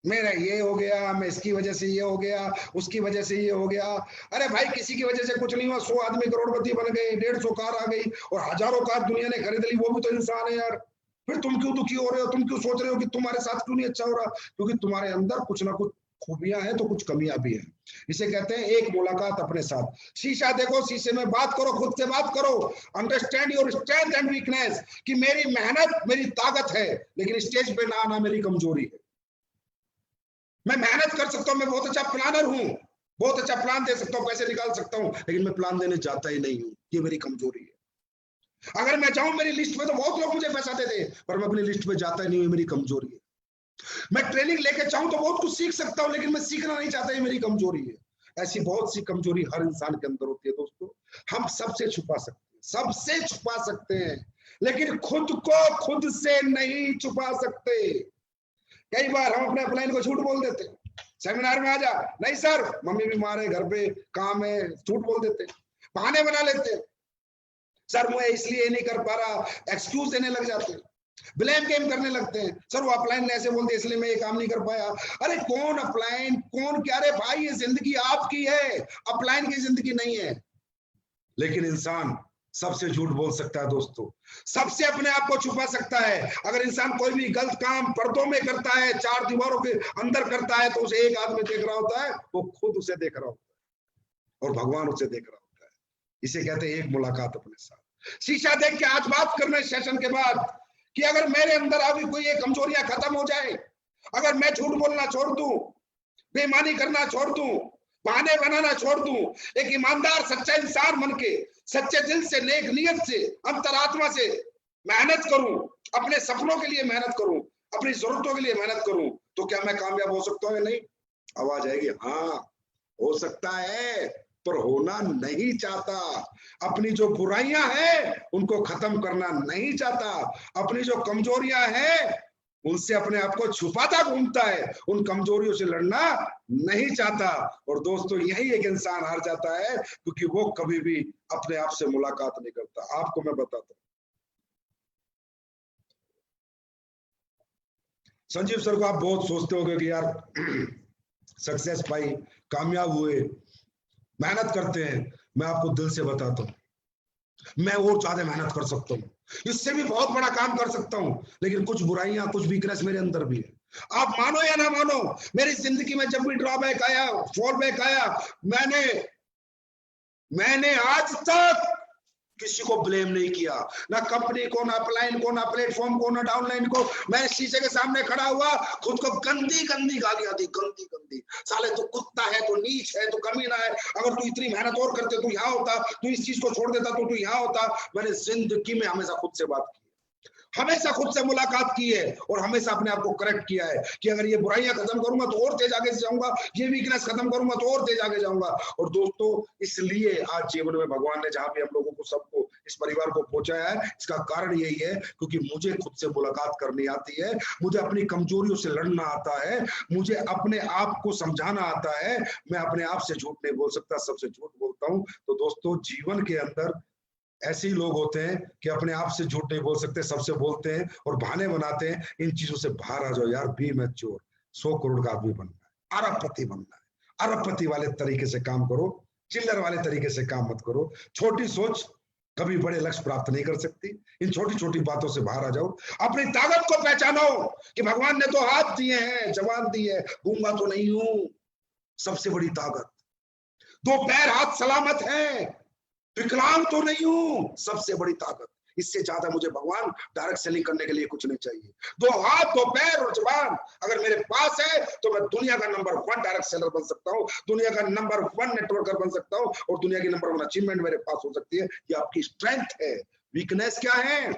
Speaker 1: मेरा ये हो गया, मैं इसकी वजह से ये हो गया, उसकी वजह से ये हो गया। अरे भाई किसी की वजह से कुछ नहीं हुआ, 100 आदमी करोड़पति बन गए, 150 कार आ गई और हजारों कार दुनिया ने खरीद ली, वो भी तो इंसान है यार। फिर तुम क्यों दुखी हो रहे हो, तुम क्यों सोच रहे हो कि तुम्हारे साथ क्यों नहीं अच्छा हो रहा, क्योंकि तुम्हारे अंदर कुछ ना कुछ खूबियां हैं तो कुछ कमियां भी हैं। इसे कहते हैं एक मुलाकात अपने साथ। शीशा देखो, शीशे में बात करो, खुद से बात करो। Understand your strength and weakness, कि मेरी मेहनत मेरी ताकत है, लेकिन स्टेज पे ना आना मेरी कमजोरी है। मैं मेहनत कर सकता हूं, मैं बहुत अच्छा प्लानर हूं, बहुत अच्छा प्लान दे सकता हूं, पैसे निकाल सकता हूं, लेकिन मैं प्लान देने जाता ही नहीं हूं, ये मेरी कमजोरी है। अगर मैं चाहूं मेरी लिस्ट में तो बहुत लोग मुझे पैसा दे दे, पर मैं अपनी लिस्ट में जाता ही नहीं हूं, मेरी कमजोरी है। मैं ट्रेनिंग लेके चाहूं तो बहुत कुछ सीख सकता हूं, लेकिन मैं सीखना नहीं चाहता, ये मेरी कमजोरी है। ऐसी बहुत सी कमजोरी हर इंसान के अंदर होती है दोस्तों। हम सबसे छुपा सकते हैं, सबसे छुपा सकते हैं, लेकिन खुद को खुद से नहीं छुपा सकते। कई बार हम अपने अपलाइन को झूठ बोल देते हैं, सेमिनार में आ जा, नहीं सर मम्मी बीमार है, घर पे काम है, झूठ बोल देते, बहाने बना लेते, सर मैं इसलिए नहीं कर पा रहा, एक्सक्यूज देने लग जाते हैं, ब्लेम गेम करने लगते हैं, सर वो अपलाइन ने ऐसे बोल दिया इसलिए मैं ये काम नहीं कर पाया। अरे कौन अपलाइन, कौन क्या, अरे भाई ये जिंदगी आपकी है, अपलाइन की जिंदगी नहीं है। लेकिन इंसान सबसे झूठ बोल सकता है दोस्तों, सबसे अपने आप को छुपा सकता है। अगर इंसान कोई भी गलत काम पर्दों में करता है, चार दीवारों के अंदर करता है, तो उसे एक आदमी देख रहा होता है, वो खुद उसे देख रहा होता है और भगवान उसे देख रहा होता है। इसे कहते हैं एक मुलाकात अपने साथ। शीशा देख के आज बात करने सेशन के बाद कि अगर मेरे अंदर अभी कोई ये कमजोरियां खत्म हो जाए, अगर मैं झूठ बोलना छोड़ दूं, बेईमानी करना छोड़ दूं, बहाने बनाना छोड़ दूं, एक ईमानदार सच्चा इंसान बन के सच्चे दिल से, नेक नियत से, अंतरात्मा से मेहनत करूं, अपने सपनों के लिए मेहनत करूं, अपनी जरूरतों के लिए मेहनत करूं, तो क्या मैं कामयाब हो सकता हूं या नहीं? आवाज आएगी हाँ हो सकता है, पर होना नहीं चाहता। अपनी जो बुराइयां हैं उनको खत्म करना नहीं चाहता, अपनी जो कमजोरियां हैं उनसे अपने आप को छुपाता घूमता है, उन कमजोरियों से लड़ना नहीं चाहता। और दोस्तों यही एक इंसान हार जाता है, क्योंकि वो कभी भी अपने आप से मुलाकात नहीं करता। आपको मैं बताता हूं, संजीव सर को आप बहुत सोचते होंगे कि यार सक्सेस पाई, कामयाब हुए, मेहनत करते हैं। मैं आपको दिल से बताता हूं, मैं और ज्यादा मेहनत कर सकता हूँ, इससे भी बहुत बड़ा काम कर सकता हूँ, लेकिन कुछ बुराइयां, कुछ वीकनेस मेरे अंदर भी है। आप मानो या ना मानो, मेरी जिंदगी में जब भी ड्रॉबैक आया, फॉलबैक आया, मैंने आज तक किसी को ब्लेम नहीं किया, ना कंपनी को, ना अपलाइन को, ना प्लेटफॉर्म को, ना डाउनलाइन को। मैं शीशे के सामने खड़ा हुआ, खुद को गंदी गंदी गालियां दी, गंदी गंदी, साले तू कुत्ता है, तू नीच है, तू कमीना है, अगर तू इतनी मेहनत और करते तू यहाँ होता, तू इस चीज को छोड़ देता तो तू यहाँ होता। मैंने जिंदगी में हमेशा खुद से बात की, हमेशा खुद से मुलाकात की है, और हमेशा अपने आप को करेक्ट किया है कि अगर ये बुराइयां खत्म करूंगा तो और तेज आगे जाऊंगा, ये वीकनेस खत्म करूंगा तो और तेज आगे जाऊंगा। और दोस्तों इसलिए आज जीवन में भगवान ने जहां भी हम लोगों को, सबको, इस परिवार को पहुंचाया है, इसका कारण यही है क्योंकि मुझे खुद से मुलाकात करनी आती है, मुझे अपनी कमजोरियों से लड़ना आता है, मुझे अपने आप को समझाना आता है। मैं अपने आप से झूठ नहीं बोल सकता, सबसे झूठ बोलता हूं। तो दोस्तों जीवन के अंदर ऐसे ही लोग होते हैं कि अपने आप से झूठ नहीं बोल सकते, सबसे बोलते हैं और बहाने बनाते हैं। इन चीजों से बाहर आ जाओ यार, बी मैच्योर, 100 करोड़ का आदमी बनना है, अरबपति बनना है, अरबपति वाले तरीके से काम करो, चिल्लर वाले तरीके से काम मत करो। छोटी सोच कभी बड़े लक्ष्य प्राप्त नहीं कर सकती। इन छोटी छोटी बातों से बाहर आ जाओ, अपनी ताकत को पहचानो कि भगवान ने तो हाथ दिए हैं, जवान दी है, गूंगा तो नहीं हूं, सबसे बड़ी ताकत। 2 पैर हाथ सलामत हैं, विकलांग तो नहीं हूं, सबसे बड़ी ताकत। इससे ज्यादा मुझे भगवान डायरेक्ट सेलिंग करने के लिए कुछ नहीं चाहिए। 2 हाथ, 2 पैर और जबान अगर मेरे पास है तो मैं दुनिया का नंबर 1 डायरेक्ट सेलर बन सकता हूं, दुनिया का नंबर 1 नेटवर्कर बन सकता हूं, और दुनिया की नंबर 1 अचीवमेंट मेरे पास हो सकती है। ये आपकी स्ट्रेंथ है। वीकनेस क्या है?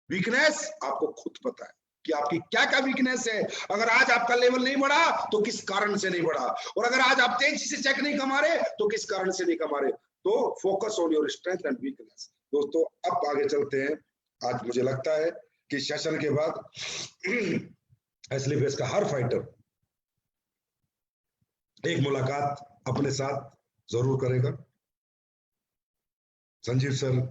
Speaker 1: वीकनेस आपको खुद पता है कि आपकी क्या क्या वीकनेस है। अगर आज आपका लेवल नहीं बढ़ा तो किस कारण से नहीं बढ़ा, और अगर आज आप तेजी से चेक नहीं कमा रहे तो किस कारण से नहीं कमा रहे। तो focus on your strength and weakness. दोस्तों अब आगे चलते हैं। आज मुझे लगता है कि सेशन के बाद एसली बेस का हर फाइटर एक मुलाकात अपने साथ जरूर करेगा। संजीव सर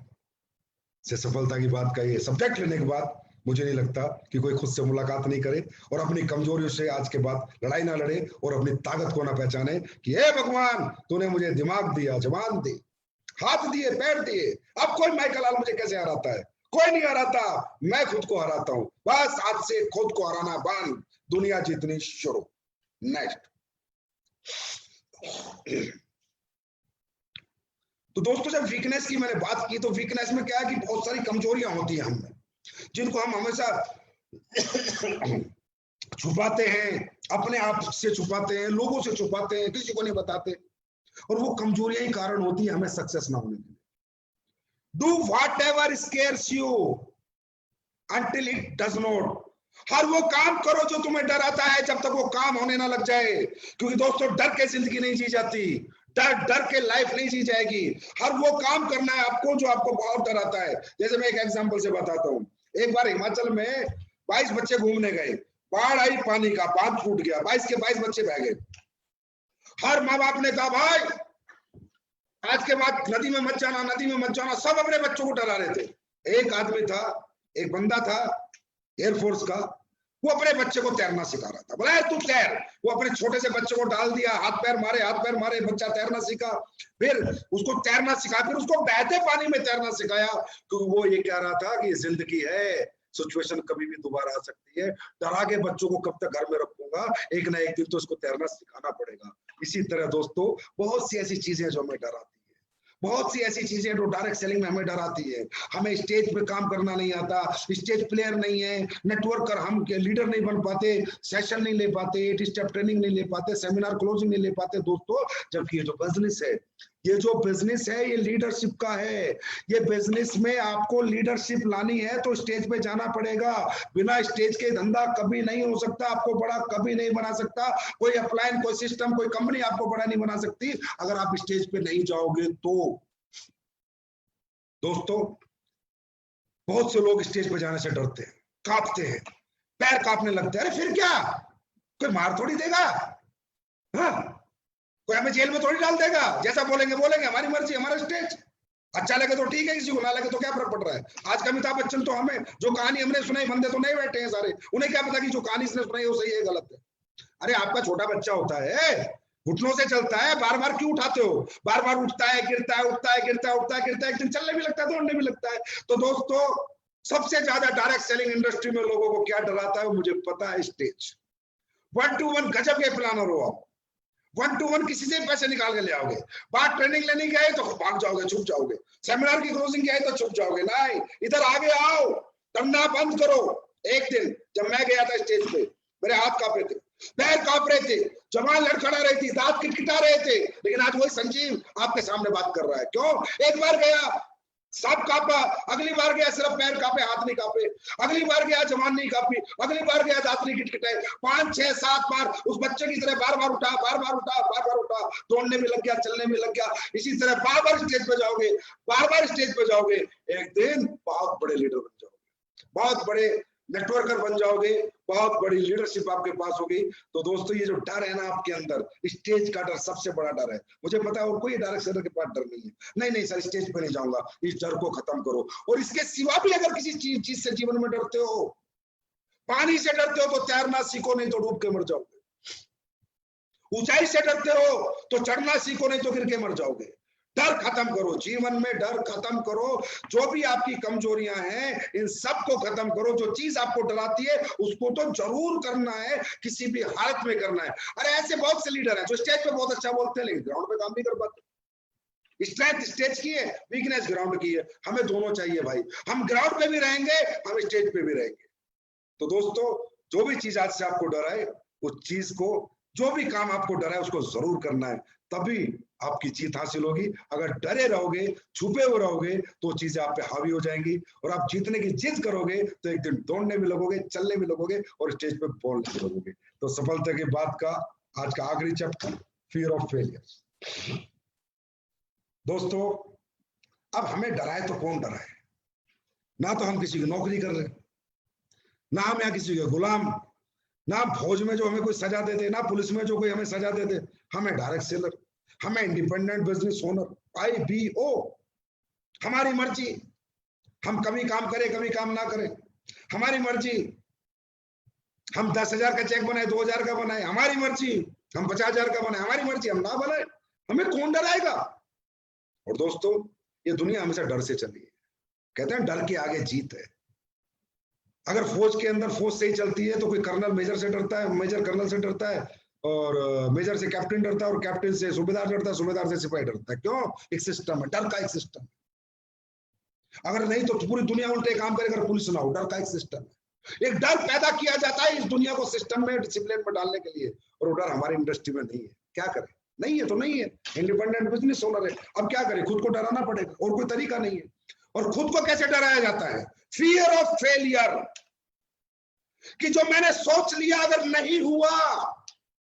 Speaker 1: से सफलता की बात का ये सब्जेक्ट लेने के बाद मुझे नहीं लगता कि कोई खुद से मुलाकात नहीं करे और अपनी कमजोरियों से आज के बाद लड़ाई ना लड़े और अपनी ताकत को ना पहचाने कि हे भगवान तूने मुझे दिमाग दिया, जवान दी, हाथ दिए, पैर दिए, अब कोई माइकल आल मुझे कैसे हराता है? कोई नहीं हराता, मैं खुद को हराता हूं। बस आज से खुद को हराना बंद, दुनिया जीतनी शुरू। नेक्स्ट। तो दोस्तों जब वीकनेस की मैंने बात की, तो वीकनेस में क्या है कि बहुत सारी कमजोरियां होती हैं हम में, जिनको हम हमेशा छुपाते हैं, अपने आप से छुपाते हैं, लोगों से छुपाते हैं, किसी को नहीं बताते, और वो कमजोरियां ही कारण होती है हमें सक्सेस ना होने के लिए। Do whatever scares you until it does not. हर वो काम करो जो तुम्हें डर आता है, जब तक वो काम होने ना लग जाए। क्योंकि दोस्तों डर के जिंदगी नहीं जी जाती, डर के लाइफ नहीं जी जाएगी। हर वो काम करना है आपको जो आपको बहुत डर आता है। जैसे मैं एक एग्जांपल से बताता हूँ। एक बार हिमाचल में 22 बच्चे घूमने गए, बाढ़ आई, पानी का बांध फूट गया, 22 के 22 बच्चे बह गए। हर माँ बाप ने कहा भाई आज के बाद नदी में मत जाना, नदी में मत जाना। सब अपने बच्चों को डरा रहे थे। एक आदमी था, एक बंदा था एयरफोर्स का, वो अपने बच्चे को तैरना सिखा रहा था। बोला तू तैर। वो अपने छोटे से बच्चे को डाल दिया, हाथ पैर मारे, बच्चा तैरना सीखा। फिर उसको तैरना सिखा, फिर उसको बहते पानी में तैरना सिखाया, क्योंकि वो ये कह रहा था कि जिंदगी है, सिचुएशन कभी भी दोबारा आ सकती है। डरा के बच्चों को कब तक घर में रखूंगा, एक ना एक दिन तो इसको तैरना सिखाना पड़ेगा। इसी तरह दोस्तों बहुत सी ऐसी चीजें जो हमें डराती है, बहुत सी ऐसी चीजें जो डायरेक्ट सेलिंग में हमें डराती है। हमें स्टेज पे काम करना नहीं आता, स्टेज प्लेयर नहीं है, नेटवर्कर, हम लीडर नहीं बन पाते, सेशन नहीं ले पाते, 8 स्टेप ट्रेनिंग नहीं ले पाते, सेमिनार क्लोजिंग नहीं ले पाते दोस्तों। जबकि ये जो बिजनेस है, ये जो बिजनेस है, ये लीडरशिप का है। ये बिजनेस में आपको लीडरशिप लानी है तो स्टेज पे जाना पड़ेगा। बिना स्टेज के धंधा कभी नहीं हो सकता, आपको बड़ा कभी नहीं बना सकता कोई अपलाइन, कोई सिस्टम, कोई कंपनी आपको बड़ा नहीं बना सकती अगर आप स्टेज पे नहीं जाओगे तो। दोस्तों बहुत से लोग स्टेज पे जाने से डरते हैं, कांपते हैं, पैर कांपने लगते हैं। अरे फिर क्या, कोई मार थोड़ी देगा, हाँ? कोई हमें जेल में थोड़ी डाल देगा। जैसा बोलेंगे बोलेंगे, हमारी मर्जी, हमारा स्टेज। अच्छा लगे तो ठीक है, किसी को ना लगे तो क्या फर्क पड़ रहा है। आज का अमिताभ बच्चन तो हमें जो कहानी हमने सुनाई, बंदे तो नहीं बैठे हैं सारे, उन्हें क्या पता कि जो कहानी इसने सुनाई वो सही है गलत है। अरे आपका छोटा बच्चा होता है, घुटनों से चलता है, बार बार क्यों उठाते हो? बार बार उठता है, गिरता है, उठता है, गिरता है, उठता है, गिरता है, एक दिन चलने भी लगता है, दौड़ने भी लगता है। तो दोस्तों सबसे ज्यादा डायरेक्ट सेलिंग इंडस्ट्री में लोगों को क्या डराता है, मुझे पता है, स्टेज। 1 to 1 गजब के प्लानर हो आप, 1 to 1 किसी से पैसे निकाल के ले आओगे। बात ट्रेनिंग लेने की आई तो भाग जाओगे, छुप जाओगे। सेमिनार की क्लोजिंग की आई तो छुप जाओगे। नहीं, इधर आगे आओ, डरना बंद करो। एक दिन जब मैं गया था स्टेज पे, मेरे हाथ कांप रहे थे, पैर कांप रहे थे, जबान लड़खड़ा रही थी, दांत किटकिटा रहे थे, लेकिन आज वही संजीव आपके सामने बात कर रहा है। क्यों? एक बार गया, सब कांपा, अगली बार गया सिर्फ पैर कांपे, हाथ नहीं कांपे, अगली बार गया जवान नहीं कांपी, अगली बार गया दांत नहीं किटकिटाए। 5, 6, 7 बार उस बच्चे की तरह बार बार उठा, बार बार उठा, बार बार उठा, दौड़ने में लग गया, चलने में लग गया। इसी तरह बार बार स्टेज पे जाओगे, बार बार स्टेज पे जाओगे, एक दिन बहुत बड़े लीडर बन जाओगे, बहुत बड़े नेटवर्कर बन जाओगे, बहुत बड़ी लीडरशिप आपके पास होगी। तो दोस्तों ये जो डर है ना आपके अंदर, स्टेज का डर सबसे बड़ा डर है। मुझे पता है और कोई डायरेक्ट सेलर के पास डर नहीं है। नहीं सर स्टेज पे नहीं जाऊंगा, इस डर को खत्म करो। और इसके सिवा भी अगर किसी चीज से जीवन में डरते हो, पानी से डरते हो तो तैरना सीखो, नहीं तो डूब के मर जाओगे। ऊंचाई से डरते हो तो चढ़ना सीखो, नहीं तो गिर के मर जाओगे। डर खत्म करो, जीवन में डर खत्म करो। जो भी आपकी कमजोरियां हैं इन सब को खत्म करो। जो चीज आपको डराती है उसको तो जरूर करना है, किसी भी हालत में करना है। अरे ऐसे बहुत से लीडर हैं जो स्टेज पे बहुत अच्छा बोलते हैं लेकिन ग्राउंड पे काम नहीं कर पाते। स्ट्रेंथ स्टेज की है, वीकनेस ग्राउंड की है। हमें दोनों चाहिए भाई, हम ग्राउंड पे भी रहेंगे, हम स्टेज पे भी रहेंगे। तो दोस्तों जो भी चीज आज से आपको डराए, उस चीज को, जो भी काम आपको डराए उसको जरूर करना है, तभी आपकी जीत हासिल होगी। अगर डरे रहोगे, छुपे हुए रहोगे तो चीजें आप पे हावी हो जाएंगी और आप जीतने की जिद करोगे तो एक दिन दौड़ने भी लगोगे, चलने भी लगोगे और स्टेज पे बोलने भी लगोगे। तो सफलता की बात का आज का आखिरी चैप्टर, फियर ऑफ फेलियर। दोस्तों अब हमें डराए तो कौन डराए? ना तो हम किसी की नौकरी कर रहे, ना हम यहाँ किसी के गुलाम, ना फौज में जो हमें कोई सजा देते, ना पुलिस में जो कोई हमें सजा देते। हमें डायरेक्ट सेलर, हमें इंडिपेंडेंट बिजनेस ओनर, IBO, हमारी मर्जी। हम कभी काम करें, कभी काम ना करें, हमारी मर्जी। हम 10,000 का चेक बनाए, 2,000 का बनाए, हमारी मर्जी। हम 50,000 का बनाए, हमारी मर्जी। हम ना बनाए, हमें कौन डराएगा? और दोस्तों ये दुनिया हमेशा डर से चली है। कहते हैं डर के आगे जीत है। अगर फौज के अंदर फौज सही चलती है तो कोई कर्नल मेजर से डरता है, मेजर कर्नल से डरता है, और मेजर से कैप्टन डरता है, और कैप्टन से सूबेदार डरता है, सूबेदार से सिपाही डरता है। क्यों? एक सिस्टम है, डर का एक सिस्टम। अगर नहीं तो पूरी दुनिया उल्टे काम करे अगर पुलिस ना हो। डर का एक सिस्टम है, एक डर पैदा किया जाता है इस दुनिया को सिस्टम में, डिसिप्लिन में डालने के लिए, और वो डर हमारी इंडस्ट्री में नहीं है। क्या करें? नहीं है तो नहीं है, इंडिपेंडेंट बिजनेस ओनर है, अब क्या करें? खुद को डराना पड़ेगा, और कोई तरीका नहीं है। और खुद को कैसे डराया जाता है? फियर ऑफ फेलियर, कि जो मैंने सोच लिया अगर नहीं हुआ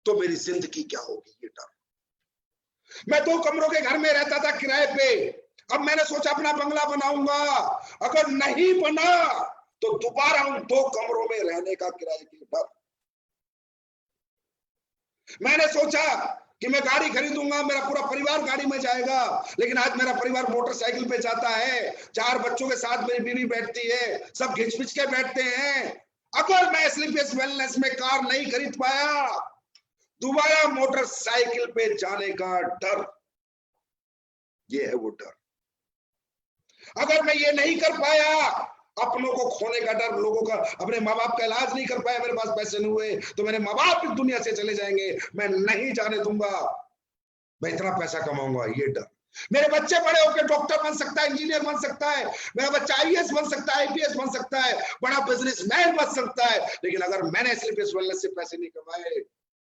Speaker 1: तो मेरी जिंदगी क्या होगी, ये डर। मैं 2 कमरों के घर में रहता था किराए पे, अब मैंने सोचा अपना बंगला बनाऊंगा, अगर नहीं बना तो दोबारा उन 2 कमरों में रहने का किराए की डर। मैंने सोचा कि मैं गाड़ी खरीदूंगा, मेरा पूरा परिवार गाड़ी में जाएगा, लेकिन आज मेरा परिवार मोटरसाइकिल पे जाता है, 4 बच्चों के साथ मेरी बीवी बैठती है, सब घिच पिच के बैठते हैं। अगर मैं स्लीपलेस वेलनेस में कार नहीं खरीद पाया, दोबारा मोटरसाइकिल पे जाने का डर, ये है वो डर। अगर मैं ये नहीं कर पाया, अपनों को खोने का डर, लोगों का, अपने माँ बाप का इलाज नहीं कर पाया, मेरे पास पैसे नहीं हुए तो मेरे माँ बाप इस दुनिया से चले जाएंगे, मैं नहीं जाने दूंगा, मैं इतना पैसा कमाऊंगा, ये डर। मेरे बच्चे बड़े होकर डॉक्टर बन सकता है, इंजीनियर बन सकता है, मेरा बच्चा आईएएस बन सकता है, आईपीएस बन सकता है, बड़ा बिजनेसमैन बन सकता है, लेकिन अगर मैंने स्लीपलेस वेलनेस से पैसे नहीं कमाए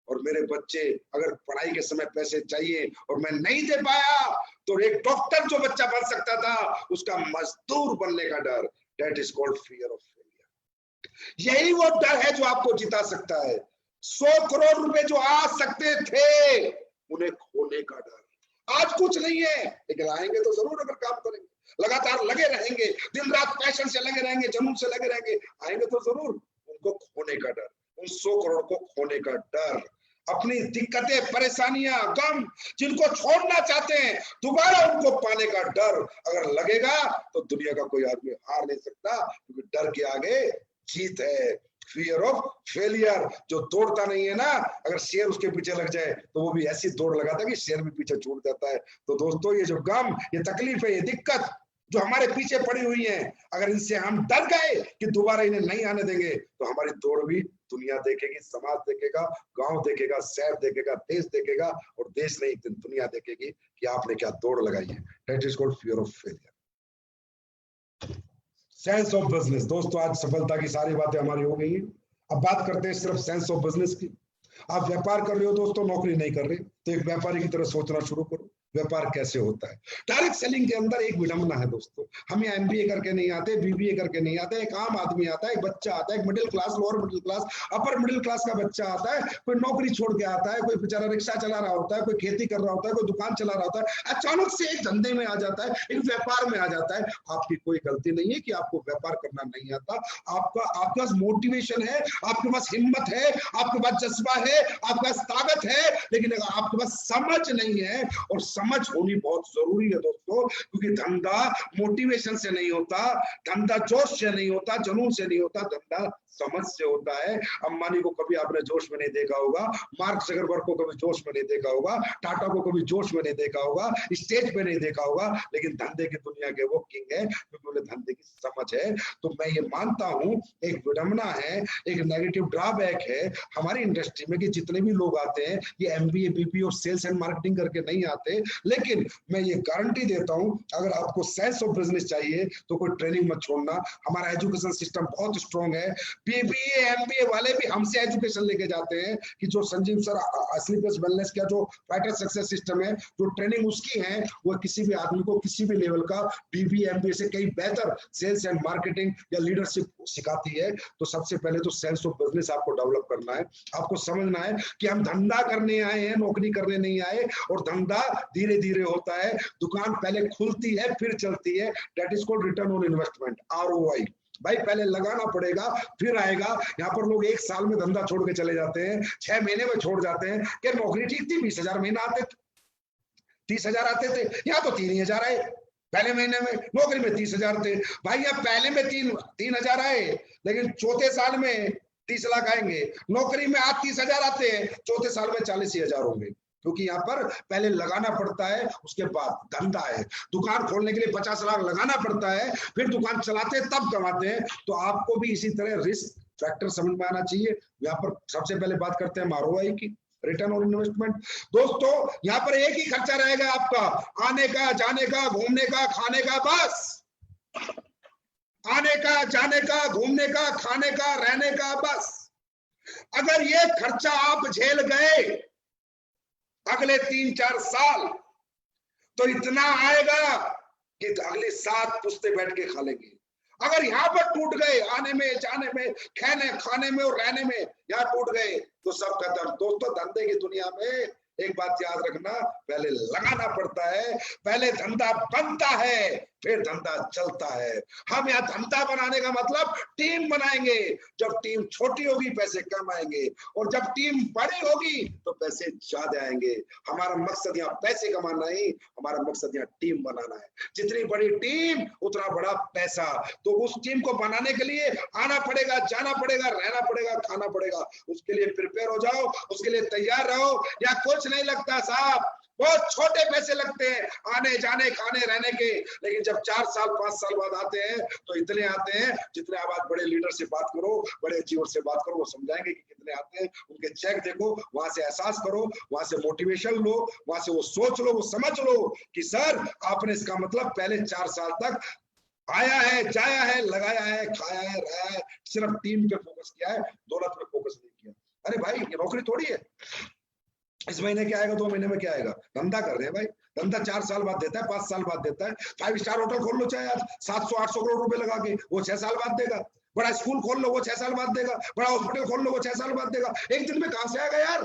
Speaker 1: और मेरे बच्चे अगर पढ़ाई के समय पैसे चाहिए और मैं नहीं दे पाया, तो एक डॉक्टर जो बच्चा बन सकता था उसका मजदूर बनने का डर, that is called fear of failure. यही वो डर है जो आपको जिता सकता है। 100 करोड़ रुपए जो आ सकते थे, उन्हें खोने का डर। आज कुछ नहीं है, लेकिन आएंगे तो जरूर अगर काम करेंगे, लगातार लगे रहेंगे, दिन रात पैशन से लगे रहेंगे, जुनून से लगे रहेंगे, आएंगे तो जरूर। उनको खोने का डर, उन 100 करोड़ को खोने का डर, अपनी दिक्कतें, परेशानियां, गम जिनको छोड़ना चाहते हैं, दोबारा उनको पाने का डर अगर लगेगा तो दुनिया का कोई आदमी हार नहीं सकता, क्योंकि डर के आगे जीत है। फियर ऑफ फेलियर, जो दौड़ता नहीं है ना, अगर शेर उसके पीछे लग जाए तो वो भी ऐसी दौड़ लगाता है कि शेर भी पीछे छूट जाता है। तो दोस्तों, ये जो गम, ये तकलीफ है, ये दिक्कत जो हमारे पीछे पड़ी हुई है, अगर इनसे हम डर गए कि दोबारा इन्हें नहीं आने देंगे, तो हमारी दौड़ भी दुनिया देखेगी, समाज देखेगा, गांव देखेगा, शहर देखेगा, देश देखेगा, और देश नहीं, एक दिन दुनिया देखेगी कि आपने क्या दौड़ लगाई है। That is called fear of failure. Sense of business. दोस्तों, आज सफलता की सारी बातें हमारी हो गई हैं, अब बात करते हैं सिर्फ सेंस ऑफ बिजनेस की। आप व्यापार कर रहे हो दोस्तों, नौकरी नहीं कर रहे, तो एक व्यापारी की तरह सोचना शुरू करो। व्यापार कैसे होता है? डायरेक्ट सेलिंग के अंदर एक विडंबना है दोस्तों। हम यहाँ एमबीए करके नहीं आते, बीबीए करके नहीं आते, एक आम आदमी आता है, एक बच्चा आता है, एक middle class, lower middle class, upper middle class का बच्चा आता है, कोई नौकरी छोड़ के आता है, कोई बेचारा रिक्शा चला रहा होता है, कोई खेती कर रहा होता है, कोई दुकान चला रहा होता है, अचानक से एक धंधे में आ जाता है, एक व्यापार में आ जाता है। आपकी कोई गलती नहीं है कि आपको व्यापार करना नहीं आता, आपके पास मोटिवेशन है, आपके पास हिम्मत है, आपके पास जज्बा है, आपके पास ताकत है, लेकिन आपके पास समझ नहीं है, और समझ होनी बहुत जरूरी है दोस्तों, क्योंकि धंधा मोटिवेशन से नहीं होता, धंधा जोश से नहीं होता, जुनून से नहीं होता, धंधा समझ से होता है। अंबानी को कभी आपने जोश में नहीं देखा होगा, मार्क जकरबर्ग को कभी जोश में नहीं देखा होगा, टाटा को कभी जोश में नहीं देखा होगा, स्टेज पे नहीं देखा होगा, लेकिन धंधे की दुनिया के वो किंग है, क्योंकि उन्हें धंधे की समझ है। तो मैं ये मानता हूं, एक विडंबना है, एक नेगेटिव ड्रॉबैक है हमारी इंडस्ट्री में, कि जितने भी लोग आते हैं ये एमबीए, बीपीए और सेल्स एंड मार्केटिंग करके नहीं आते। लेकिन मैं ये गारंटी देता हूं, अगर आपको सेंस ऑफ बिजनेस चाहिए तो कोई ट्रेनिंग मत छोड़ना। हमारा एजुकेशन सिस्टम बहुत स्ट्रॉन्ग है, बीबीए एमबीए वाले भी हमसे एजुकेशन लेके जाते हैं, कि जो संजीव सर स्लीपलेस वेलनेस का जो फाइटर सक्सेस सिस्टम है, जो ट्रेनिंग उसकी है, वो किसी भी आदमी को किसी भी लेवल का बीबीए एमबीए से कई बेहतर सेल्स एंड मार्केटिंग या लीडरशिप सिखाती है। तो सबसे पहले तो सेंस ऑफ बिजनेस आपको डेवलप करना है, आपको समझना है कि हम धंधा करने आए हैं, नौकरी करने नहीं आए, और धंधा धीरे धीरे होता है, दुकान पहले खुलती है फिर चलती है। That is called return on investment, ROI। भाई पहले लगाना पड़ेगा फिर आएगा। यहाँ पर लोग 1 साल में धंधा छोड़ के चले जाते हैं, 6 महीने में छोड़ जाते हैं, कि नौकरी ठीक थी, 20,000 महीना आते थे, 30,000 आते थे, यहाँ तो 3,000 आए। पहले महीने में नौकरी में 30,000 थे, भाई यहाँ पहले में 3,000 आए, लेकिन चौथे साल में 30 लाख आएंगे। नौकरी में आज 30,000 आते हैं, चौथे साल में 40,000 होंगे, क्योंकि यहाँ पर पहले लगाना पड़ता है, उसके बाद धंधा है। दुकान खोलने के लिए 50 लाख लगाना पड़ता है, फिर दुकान चलाते हैं तब कमाते हैं। तो आपको भी इसी तरह रिस्क फैक्टर समझ में आना चाहिए। यहाँ पर सबसे पहले बात करते हैं ROI की, रिटर्न ऑन इन्वेस्टमेंट। दोस्तों यहाँ पर एक ही खर्चा रहेगा आपका, आने का, जाने का, घूमने का, खाने का, बस। आने का, जाने का, घूमने का, खाने का, रहने का, बस। अगर ये खर्चा आप झेल गए अगले 3-4 साल, तो इतना आएगा कि अगली 7 पुश्ते बैठ के खा लेंगे। अगर यहाँ पर टूट गए, आने में, जाने में, खाने में और रहने में, यहाँ टूट गए तो सब खत्म। दोस्तों धंधे की दुनिया में एक बात याद रखना, पहले लगाना पड़ता है, पहले धंधा बनता है, फिर धंधा चलता है। हम यहाँ धंधा बनाने का मतलब टीम बनाएंगे। जब टीम छोटी होगी पैसे कम आएंगे, और जब टीम बड़ी होगी तो पैसे ज्यादा आएंगे। हमारा मकसद यहाँ पैसे कमाना नहीं, हमारा मकसद यहाँ टीम बनाना है। जितनी बड़ी टीम उतना बड़ा पैसा। तो उस टीम को बनाने के लिए आना पड़ेगा, जाना पड़ेगा, रहना पड़ेगा, खाना पड़ेगा। उसके लिए प्रिपेयर हो जाओ, उसके लिए तैयार रहो। या कुछ नहीं लगता साहब, बहुत छोटे पैसे लगते हैं आने, जाने, खाने, रहने के, लेकिन जब 4 साल 5 साल बाद आते हैं तो इतने आते हैं जितने। आप बड़े लीडर से बात करो, बड़े अचीवर से बात करो, वो समझाएंगे कि कितने आते हैं। उनके चेक देखो, वहां से एहसास करो, वहां से मोटिवेशन लो, वहां से वो सोच लो, वो समझ लो कि सर आपने इसका मतलब पहले 4 साल तक आया है, जाया है, लगाया है, खाया है, रहा है, सिर्फ टीम पे फोकस किया है, दौलत पे फोकस नहीं किया। अरे भाई ये नौकरी थोड़ी है, इस महीने क्या आएगा, 2 महीने में क्या आएगा। धंधा कर रहे हैं भाई, धंधा 4 साल बाद देता है, 5 साल बाद देता है। 5 स्टार होटल खोल लो चाहे आज 700-800 करोड़ रुपए लगा के, वो 6 साल बाद देगा। बड़ा स्कूल खोल लो, वो 6 साल बाद देगा। बड़ा हॉस्पिटल खोल लो, वो 6 साल बाद देगा। एक दिन में कहां से आएगा यार।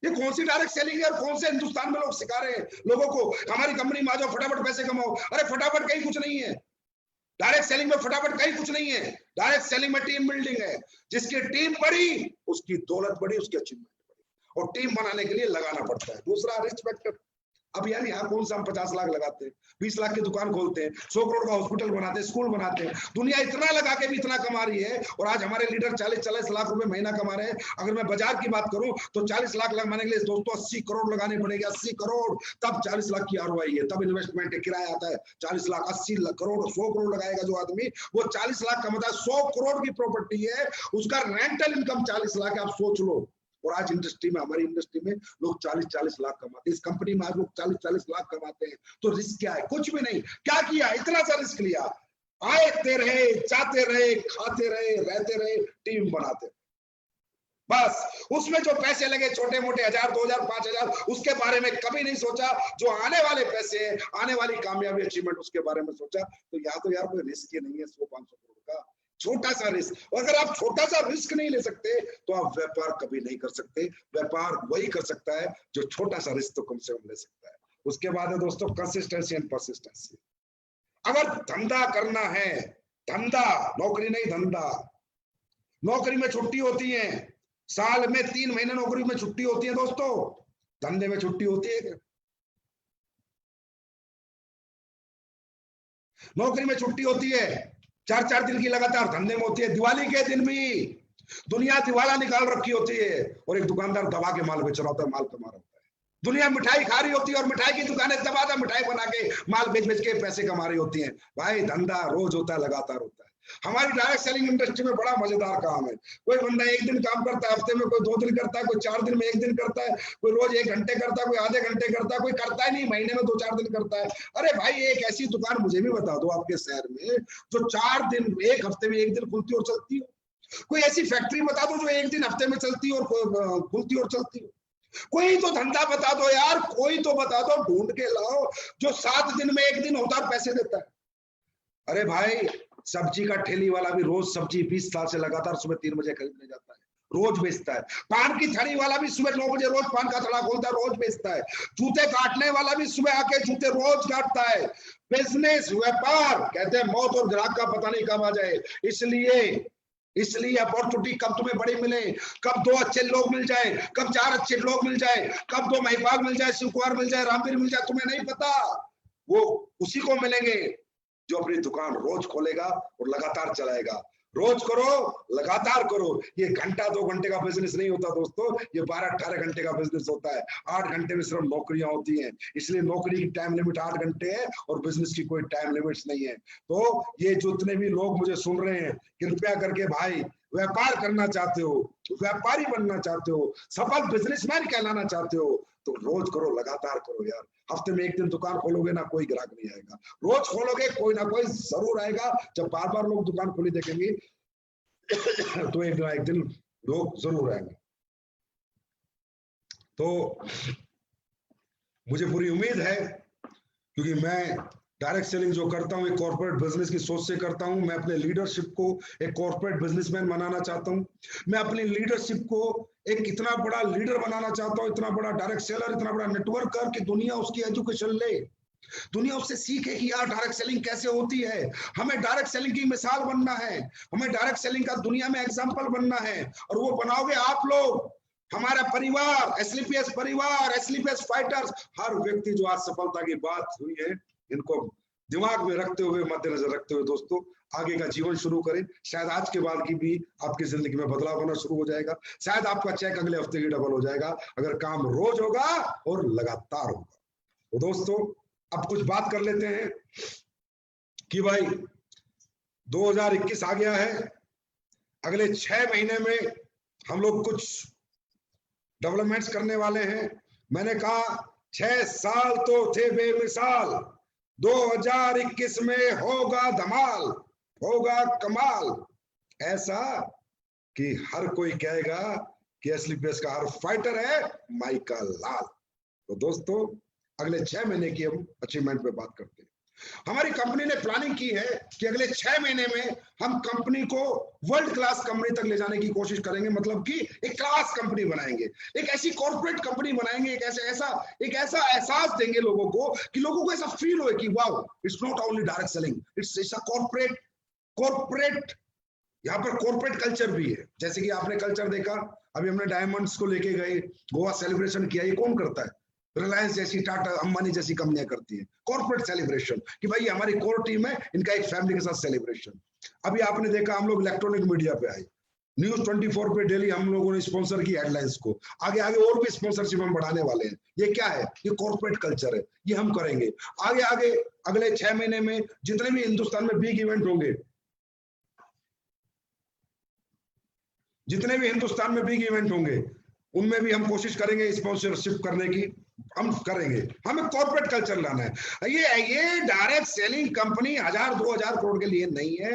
Speaker 1: ये कौन सी डायरेक्ट सेलिंग है और कौन से हिंदुस्तान में लोग सिखा रहे हैं लोगों को, हमारी कंपनी में आ जाओ, फटाफट पैसे कमाओ। अरे फटाफट कहीं कुछ नहीं है, डायरेक्ट सेलिंग में फटाफट कहीं कुछ नहीं है। डायरेक्ट सेलिंग में टीम बिल्डिंग है। जिसकी टीम बड़ी उसकी दौलत बड़ी, उसकी अचीवमेंट बड़ी, और टीम बनाने के लिए लगाना पड़ता है। दूसरा रिस्क फैक्टर। अब यार यहाँ कौन सा हम 50 लाख लगाते हैं, 20 लाख की दुकान खोलते हैं, 100 करोड़ का हॉस्पिटल बनाते हैं, स्कूल बनाते हैं। दुनिया इतना लगा के भी इतना कमा रही है, और आज हमारे लीडर 40-40 लाख रुपए महीना कमा रहे हैं। अगर मैं बाजार की बात करूं तो 40 लाख लगाने के लिए दोस्तों 80 करोड़ लगाने पड़ेंगे। 80 करोड़, तब 40 लाख की ROI है, तब इन्वेस्टमेंट किराया आता है। 40 लाख, 80 करोड़, 100 करोड़ लगाएगा जो आदमी, वो 40 लाख कमाता है। 100 करोड़ की प्रॉपर्टी है, उसका रेंटल इनकम 40 लाख है। आप सोच लो। और आज इंडस्ट्री में, हमारी इंडस्ट्री में लोग 40-40 लाख कमाते हैं। इस कंपनी में आज लोग 40-40 लाख कमाते हैं। तो रिस्क क्या है? कुछ भी नहीं। क्या किया? इतना सा रिस्क लिया, आते रहे, जाते रहे, खाते रहे, रहते रहे, टीम बनाते रहे। बस उसमें जो पैसे लगे छोटे मोटे 1000, 2000, 5000, उसके बारे में कभी नहीं सोचा। जो आने वाले पैसे हैं, आने वाली कामयाबी, अचीवमेंट, उसके बारे में सोचा। तो यहाँ तो यार कोई रिस्क ही नहीं है 100-500 करोड़ का। छोटा सा रिस्क। अगर आप छोटा सा रिस्क नहीं ले सकते तो आप व्यापार कभी नहीं कर सकते। व्यापार वही कर सकता है जो छोटा सा रिस्क तो कम से कम ले सकता है। उसके बाद है दोस्तों कंसिस्टेंसी एंड परसिस्टेंसी। अगर धंधा करना है, धंधा, नौकरी नहीं, धंधा। नौकरी में छुट्टी होती है, साल में 3 महीने नौकरी में छुट्टी होती है दोस्तों, धंधे में छुट्टी होती है? नौकरी में छुट्टी होती है 4-4 दिन की लगातार, धंधे में होती है दिवाली के दिन भी। दुनिया दिवाला निकाल रखी होती है और एक दुकानदार दबा के माल बेच रहा होता है, माल कमा रहा होता है। दुनिया मिठाई खा रही होती है और मिठाई की दुकानें दबा मिठाई बना के माल बेच बेच के पैसे कमा रही होती हैं। भाई धंधा रोज होता है, लगातार होता है। हमारी डायरेक्ट सेलिंग इंडस्ट्री में बड़ा मजेदार काम है। कोई बंदा 1 दिन काम करता है हफ्ते में, कोई 2 दिन करता है, कोई 4 दिन में 1 दिन करता है, कोई रोज 1 घंटे करता है, कोई आधे घंटे करता है, कोई करता ही नहीं, महीने में 2-4 दिन करता है। अरे भाई एक ऐसी दुकान मुझे भी बता दो आपके शहर में जो 4 दिन, 1 हफ्ते में 1 दिन खुलती और चलती हो। कोई ऐसी फैक्ट्री बता दो जो 1 दिन हफ्ते में चलती और खुलती और चलती हो। कोई तो धंधा बता दो यार, कोई तो बता दो, ढूंढ के लाओ जो 7 दिन में 1 दिन होता और पैसे देता है। अरे भाई सब्जी का ठेली वाला भी रोज सब्जी 20 साल से लगातार सुबह 3 बजे खरीदने जाता है, रोज बेचता है। पान की थड़ी वाला भी सुबह 9 बजे रोज पान का थड़ा खोलता है, रोज बेचता है। जूते काटने वाला भी सुबह आके जूते रोज काटता है। बिजनेस, व्यापार, कहते हैं मौत और ग्राहक का पता नहीं कब आ जाए। इसलिए अपॉर्चुनिटी कब तुम्हें बड़ी मिले, कब 2 अच्छे लोग मिल जाए, कब 4 अच्छे लोग मिल जाए, कब 2 महिपाल मिल जाए, शिवकुमार मिल जाए, रामवीर मिल जाए, तुम्हें नहीं पता। वो उसी को मिलेंगे जो अपनी दुकान रोज खोलेगा और लगातार चलाएगा। रोज करो, लगातार करो। ये 1-2 घंटे का बिजनेस नहीं होता दोस्तों, ये 12-18 घंटे का बिजनेस होता है। 8 घंटे में सिर्फ नौकरियां होती हैं, इसलिए नौकरी की टाइम लिमिट 8 घंटे है और बिजनेस की कोई टाइम लिमिट नहीं है। तो ये जितने भी लोग मुझे सुन रहे हैं, कृपया करके भाई व्यापार करना चाहते हो, व्यापारी बनना चाहते हो, सफल बिजनेसमैन कहलाना चाहते हो, तो रोज करो, लगातार करो यार। हफ्ते में एक दिन दुकान खोलोगे ना, कोई ग्राहक नहीं आएगा। रोज खोलोगे, कोई ना कोई जरूर आएगा। जब बार बार लोग दुकान खोली देखेंगे तो एक दिन लोग जरूर आएंगे। तो मुझे पूरी उम्मीद है, क्योंकि मैं डायरेक्ट सेलिंग जो करता हूँ एक कॉर्पोरेट बिजनेस की सोच से करता हूँ। मैं अपने लीडरशिप को एक कॉर्पोरेट बिजनेसमैन बनाना चाहता हूँ। मैं अपनी लीडरशिप को एक इतना बड़ा लीडर बनाना चाहता हूँ, इतना बड़ा डायरेक्ट सेलर, इतना बड़ा नेटवर्क कर कि दुनिया उसकी एजुकेशन ले, दुनिया उससे सीखे कि यार डायरेक्ट सेलिंग कैसे होती है। हमें डायरेक्ट सेलिंग की मिसाल बनना है, हमें डायरेक्ट सेलिंग का दुनिया में एग्जाम्पल बनना है, और वो बनाओगे आप लोग, हमारा परिवार, एसलीपीएस परिवार, एसलीपीएस फाइटर्स। हर व्यक्ति जो आज सफलता की बात हुई है, इनको दिमाग में रखते हुए, मद्देनजर रखते हुए दोस्तों आगे का जीवन शुरू करें। शायद आज के बाद की भी आपकी जिंदगी में बदलाव होना शुरू हो जाएगा। शायद आपका चेक अगले हफ्ते की डबल हो जाएगा, अगर काम रोज होगा और लगातार होगा। तो दोस्तों अब कुछ बात कर लेते हैं कि भाई 2021 आ गया है, अगले 6 महीने में हम लोग कुछ डेवलपमेंट्स करने वाले हैं। मैंने कहा 6 साल तो थे बेमिसाल, 2021 में होगा धमाल, होगा कमाल, ऐसा कि हर कोई कहेगा कि एसलीपीएस का हर फाइटर है माइकल लाल। तो दोस्तों अगले 6 महीने की हम अचीवमेंट पे बात करते हैं। हमारी कंपनी ने प्लानिंग की है कि अगले 6 महीने में हम कंपनी को वर्ल्ड क्लास कंपनी तक ले जाने की कोशिश करेंगे। मतलब कि एक क्लास कंपनी बनाएंगे, एक ऐसी कॉर्पोरेट कंपनी बनाएंगे, एक ऐसा एहसास देंगे लोगों को कि लोगों को ऐसा फील हो कि wow, it's not only direct selling, it's a corporate. यहाँ पर कॉर्पोरेट कल्चर भी है। जैसे कि आपने कल्चर देखा, अभी हमने डायमंड्स को लेके गए, गोवा सेलिब्रेशन किया। ये कौन करता है? रिलायंस जैसी, टाटा, अंबानी जैसी कंपनियां करती हैं कॉर्पोरेट सेलिब्रेशन, कि भाई हमारी कोर टीम है, इनका एक फैमिली के साथ सेलिब्रेशन। अभी आपने देखा हम लोग इलेक्ट्रॉनिक मीडिया पे आए, न्यूज 24 पे डेली हम लोगों ने स्पॉन्सर की हेडलाइंस को। आगे आगे और भी स्पॉन्सरशिप हम बढ़ाने वाले हैं। ये क्या है? ये कॉर्पोरेट कल्चर है, ये हम करेंगे। आगे आगे अगले 6 महीने में जितने भी हिंदुस्तान में बिग इवेंट होंगे, जितने भी हिंदुस्तान में बिग इवेंट होंगे, उनमें भी हम कोशिश करेंगे स्पॉन्सरशिप करने की, हम करेंगे। हमें कॉर्पोरेट कल्चर लाना है। ये डायरेक्ट सेलिंग कंपनी 1000-2000 करोड़ के लिए नहीं है।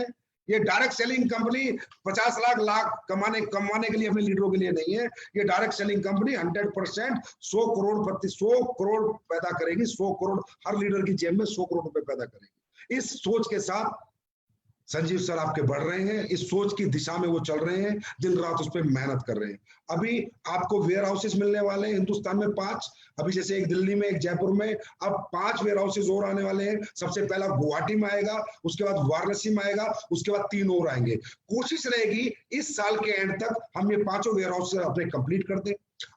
Speaker 1: ये डायरेक्ट सेलिंग कंपनी 50 लाख कमाने के लिए अपने लीडरों के लिए नहीं है। ये डायरेक्ट सेलिंग कंपनी 100% 100 करोड़ पैदा करेगी। 100 करोड़ हर लीडर की जेब में 100 करोड़ रुपए पैदा करेगी। इस सोच के साथ संजीव सर आपके बढ़ रहे हैं, इस सोच की दिशा में वो चल रहे हैं, दिन रात उस पर मेहनत कर रहे हैं। अभी आपको वेयर हाउसेस मिलने वाले हैं हिंदुस्तान में 5। अभी जैसे एक दिल्ली में, एक जयपुर में, अब 5 वेयर हाउसेस और आने वाले हैं। सबसे पहला गुवाहाटी में आएगा, उसके बाद वाराणसी में आएगा, उसके बाद 3 और आएंगे। कोशिश रहेगी इस साल के एंड तक हम ये 5 वेयर हाउस अपने कंप्लीट कर दें।